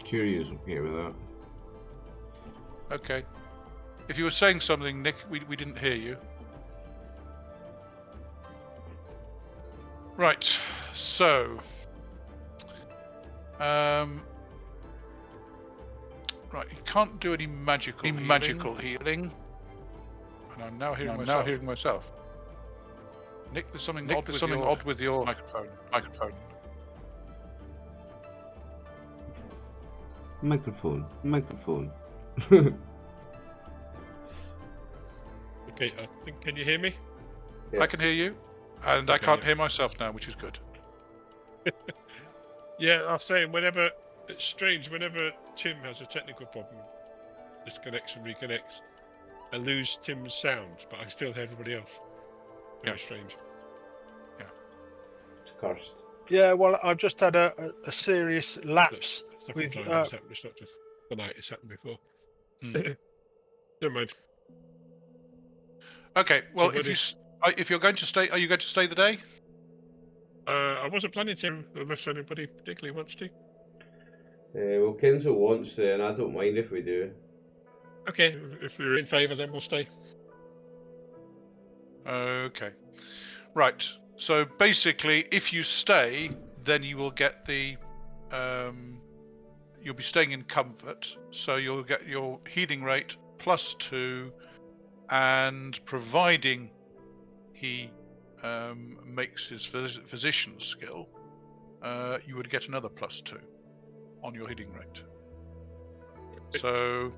Kyūryū's okay with that. Okay. If you were saying something, Nick, we didn't hear you. Right. So. Right. He can't do any magical healing. And I'm now hearing myself. Nick, there's something odd with your microphone. Microphone. Okay, I think. Can you hear me? I can hear you, and I Okay, can't yeah. hear myself now, which is good. Yeah, I was saying, whenever it's strange, whenever Tim has a technical problem, disconnects and reconnects, I lose Tim's sound, but I still hear everybody else. Very strange. It's cursed. Yeah, well, I've just had a serious lapse Several with. times it's happened. It's not just tonight. It's happened before. Never mind. Okay. Well, So if you're going to stay, are you going to stay the day? I wasn't planning to, unless anybody particularly wants to. Well, Kinzo wants to, and I don't mind if we do. Okay, if you're in favour, then we'll stay. Okay. Right. So basically, if you stay, then you will get the. You'll be staying in comfort, so you'll get your healing rate +2, and providing he makes his physician skill, you would get another +2 on your healing rate. So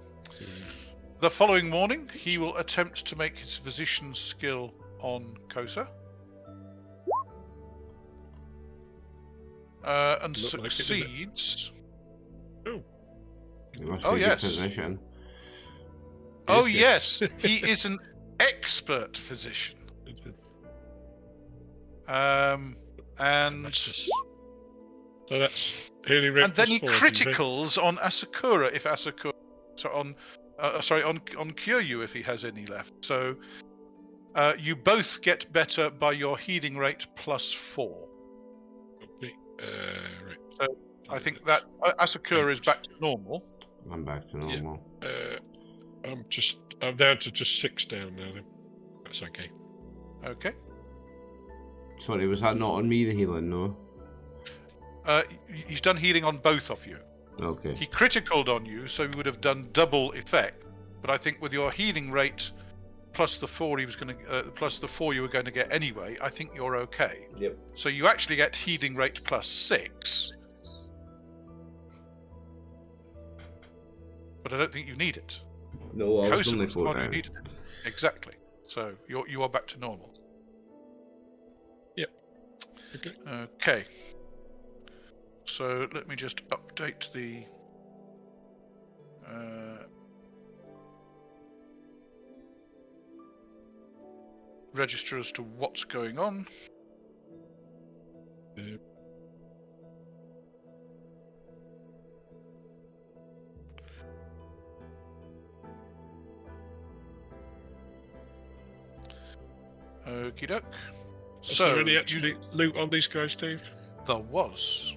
the following morning, he will attempt to make his physician skill on Kosa. And Look like it, doesn't it? succeeds. He must Oh, be a good yes. physician. Oh is good. yes, he is an expert physician. And So that's healing rate. and then he plus 4, do you think? criticals on Asakura if Asakura, on Kyūryū if he has any left. So you both get better by your healing rate +4. Okay, right. So I think that Asakura is back to normal. I'm back to normal. I'm down to just 6 down now. Then that's okay. Okay. Sorry, was that not on me, the healing? No. He's done healing on both of you. Okay. He criticaled on you, so he would have done double effect. But I think with your healing rate plus the 4 he was going to plus the 4 you were going to get anyway, I think you're okay. Yep. So you actually get healing rate +6. But I don't think you need it. No, I was Kosa only was the 4 one who down. needed it. Exactly. So you are back to normal. Okay. Okay. So let me just update the register as to what's going on. Okie doke. Is So there any actually loot on these guys, Steve? there was.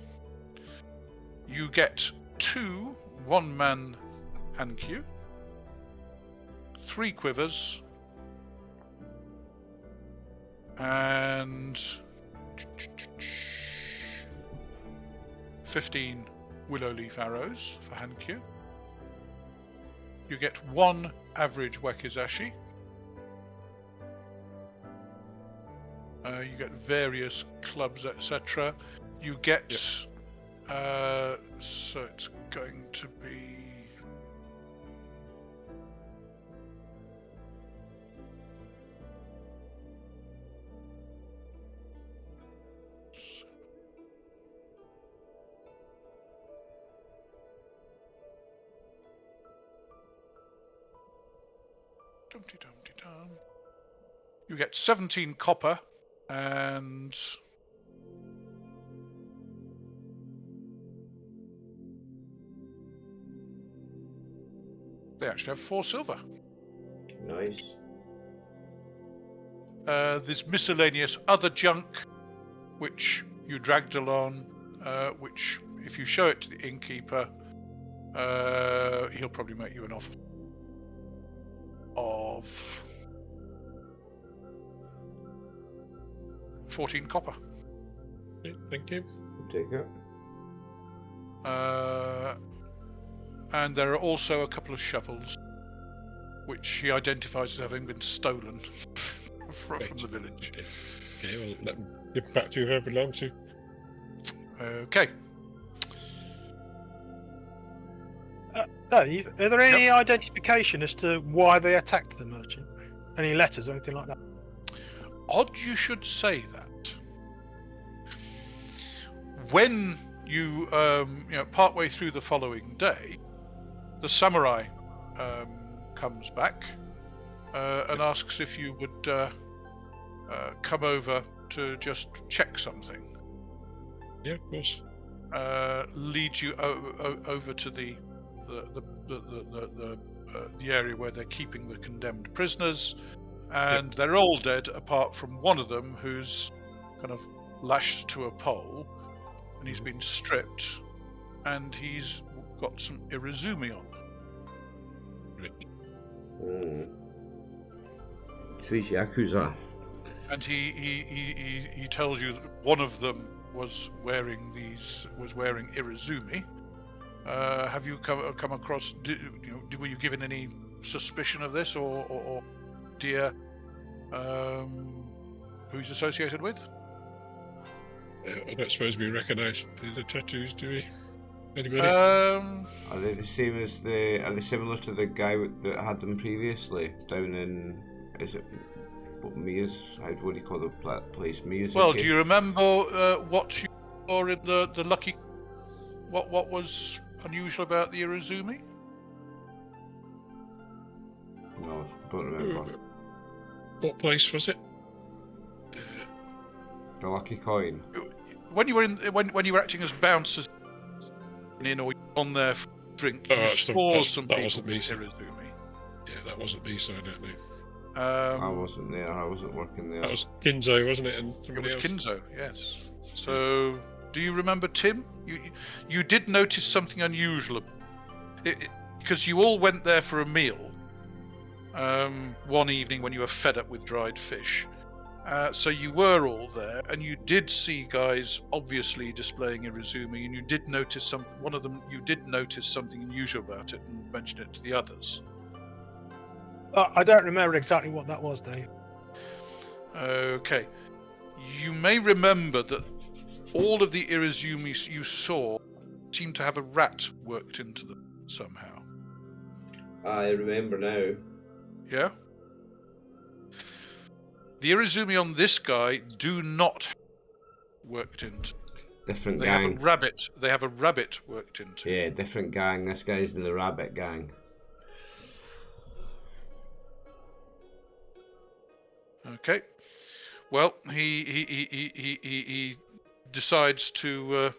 You get 2 one-man Hankyu, 3 quivers, and 15 willow leaf arrows for Hankyu. You get 1 average wakizashi. You get various clubs, etc. You get, so it's going to be Dum-de-dum-de-dum. You get 17 copper and they actually have 4 silver. Nice. There's miscellaneous other junk which you dragged along, which if you show it to the innkeeper, he'll probably make you an offer of 14 copper. Okay, thank you. Take it. And there are also a couple of shovels, which he identifies as having been stolen from the village. Okay, well, let them give back to whoever it belongs to. Okay. Dave, are there any identification as to why they attacked the merchant? Any letters or anything like that? Odd you should say that. When you, partway through the following day, the samurai comes back and asks if you would come over to just check something. Yeah, of course. Leads you over to the area where they're keeping the condemned prisoners, and they're all dead apart from one of them, who's kind of lashed to a pole, and he's been stripped, and he's got some Irezumi on. Sweet Yakuza. And he tells you that one of them was wearing Irezumi. Have you come across? Were you given any suspicion of this, or idea who he's associated with? I don't suppose we recognise the tattoos, do we? Anybody? Are they the same as are they similar to the guy that had them previously down in? Is it? What do you call the place? Miyazuki? Well, do you remember what you saw in the lucky? What was unusual about the Irezumi? No, don't remember. What place was it? The lucky coin. When you were when you were acting as bouncers in or on their drink, you saw some that people wasn't me. with Irezumi. Yeah, that wasn't me, so I don't know. I wasn't there. I wasn't working there. That was Kinzo, wasn't it? And It was else? Kinzo, yes. So, do you remember Tim? You did notice something unusual, because you all went there for a meal one evening when you were fed up with dried fish. So you were all there, and you did see guys obviously displaying Irezumi, and you did notice one of them. You did notice something unusual about it and mentioned it to the others. I don't remember exactly what that was, Dave. Okay. You may remember that all of the Irezumi you saw seemed to have a rat worked into them somehow. I remember now. Yeah? The Irezumi on this guy do not worked into. Different They gang. have a rabbit. They have a rabbit worked into. Yeah, different gang. This guy's in the rabbit gang. Okay. Well, he decides to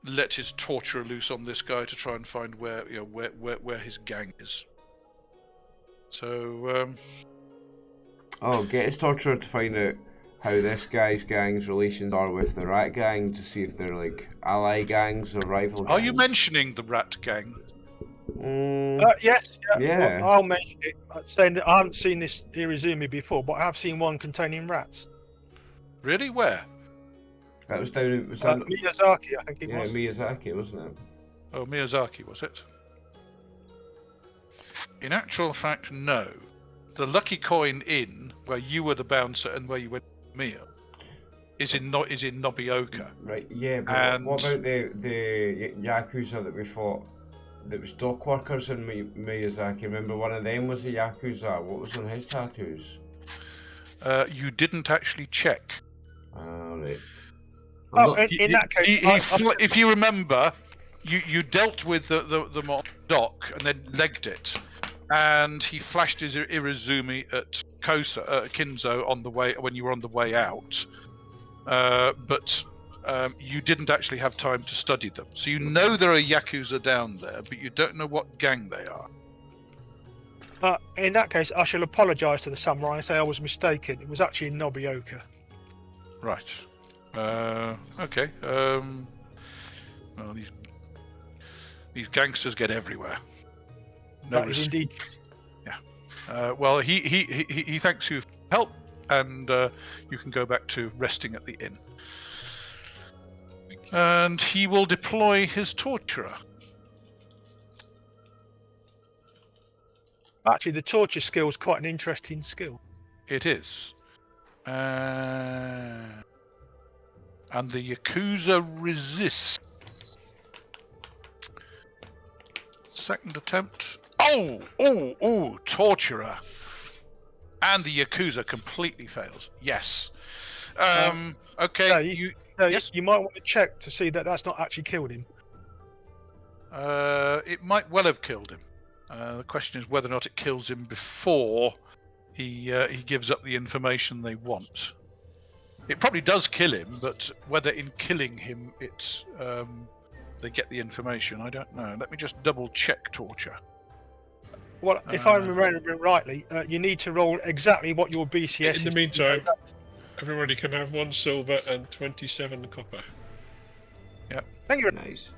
let his torturer loose on this guy to try and find where his gang is. So. Get his torturer to find out how this guy's gang's relations are with the rat gang, to see if they're like ally gangs or rival gangs. Are you mentioning the rat gang? Yes. Yeah. Well, I'll mention it. Saying that I haven't seen this Irezumi before, but I have seen one containing rats. Really? Where? That was down in... Miyazaki, I think it was. Yeah, Miyazaki, wasn't it? Oh, Miyazaki, was it? In actual fact, no. The Lucky Coin Inn, where you were the bouncer and where you went to Mia, is in Nobioka. Right, yeah, but And- what about the Yakuza that we fought? That was dock workers in Miyazaki. Remember, one of them was a Yakuza. What was on his tattoos? You didn't actually check. Right. In that case, If you remember, you dealt with the dock and then legged it, and he flashed his Irezumi at Kosa, Kinzo on the way when you were on the way out, but you didn't actually have time to study them. So you know there are Yakuza down there, but you don't know what gang they are. in that case, I shall apologise to the samurai and say I was mistaken. It was actually in Nobioka. Right. Okay. Well, these gangsters get everywhere. No That is risk. indeed. Well, he thanks you for help, and you can go back to resting at the inn. And he will deploy his torturer. Actually, the torture skill is quite an interesting skill. It is. And the Yakuza resists. Second attempt. Oh, torturer. And the Yakuza completely fails. Yes. Okay. Yeah, yes? you might want to check to see that that's not actually killed him. It might well have killed him. The question is whether or not it kills him before he gives up the information they want. It probably does kill him, but whether in killing him it's they get the information, I don't know. Let me just double check torture. Well, if I remember rightly, you need to roll exactly what your BCS is. In the meantime, everybody can have 1 silver and 27 copper. Yep. Thank you. Nice.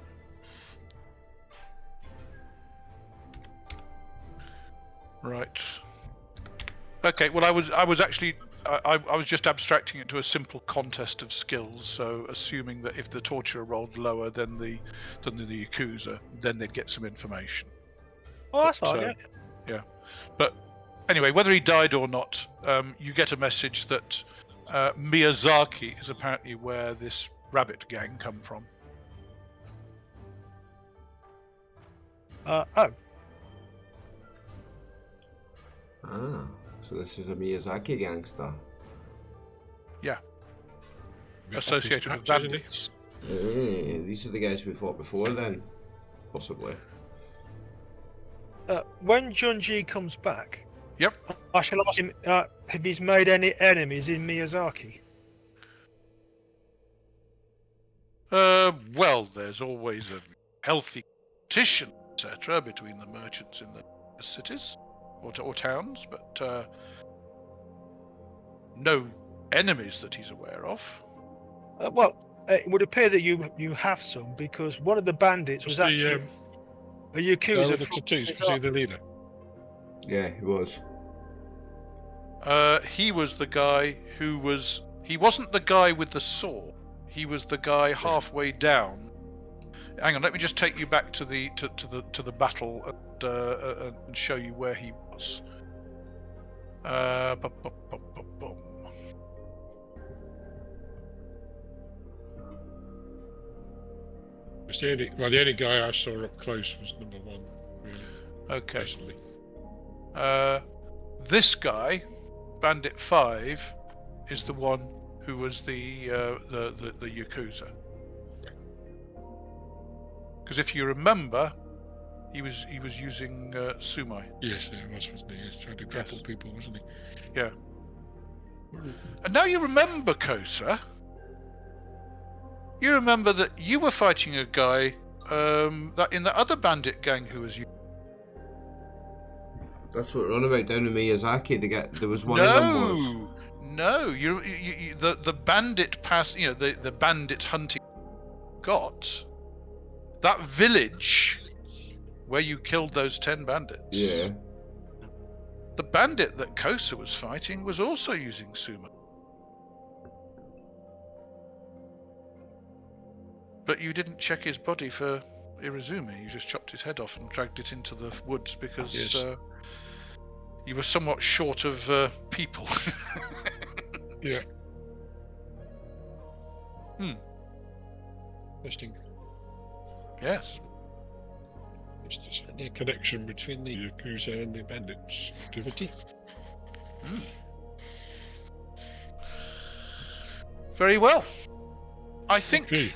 Right. Okay. Well, I was actually I was just abstracting it to a simple contest of skills. So assuming that if the torturer rolled lower than the Yakuza, then they'd get some information. Oh, that's fine. Yeah. But anyway, whether he died or not, you get a message that Miyazaki is apparently where this rabbit gang come from. Ah, so this is a Miyazaki gangster. Yeah. Got Associated office with patch, isn't he? bandits. These are the guys we fought before then, possibly. When Junji comes back, Yep. I shall ask him if he's made any enemies in Miyazaki. Well, there's always a healthy competition, etc., between the merchants in the cities or towns, but no enemies that he's aware of. Well, it would appear that you have some, because one of the bandits was actually a Yakuza. with the tattoos, was he the leader? Yeah, he was. He was the guy who was. He wasn't the guy with the sword. He was the guy halfway down. Hang on, let me just take you back to the battle and show you where he was. It's the only guy I saw up close was number 1. Really, Okay. personally. This guy, Bandit 5, is the one who was the Yakuza. Because if you remember, he was using sumai. Yes, it was, wasn't he? He was trying to grapple people, wasn't he? Yeah. And now you remember, Kosa. You remember that you were fighting a guy that in the other bandit gang who was. That's what we're on about down in Miyazaki. There was one of them was. No, the bandit pass. You know, the bandit hunting got that village where you killed those 10 bandits. Yeah. The bandit that Kosa was fighting was also using sumo. But you didn't check his body for Irezumi. You just chopped his head off and dragged it into the woods because you were somewhat short of people. Yeah. Interesting. Yes. It's just a connection between the Yakuza and the bandits activity. Very well. I think Okay.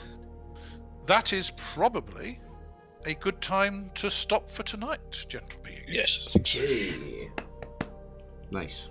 that is probably a good time to stop for tonight, gentle being. Yes, I think so. Nice.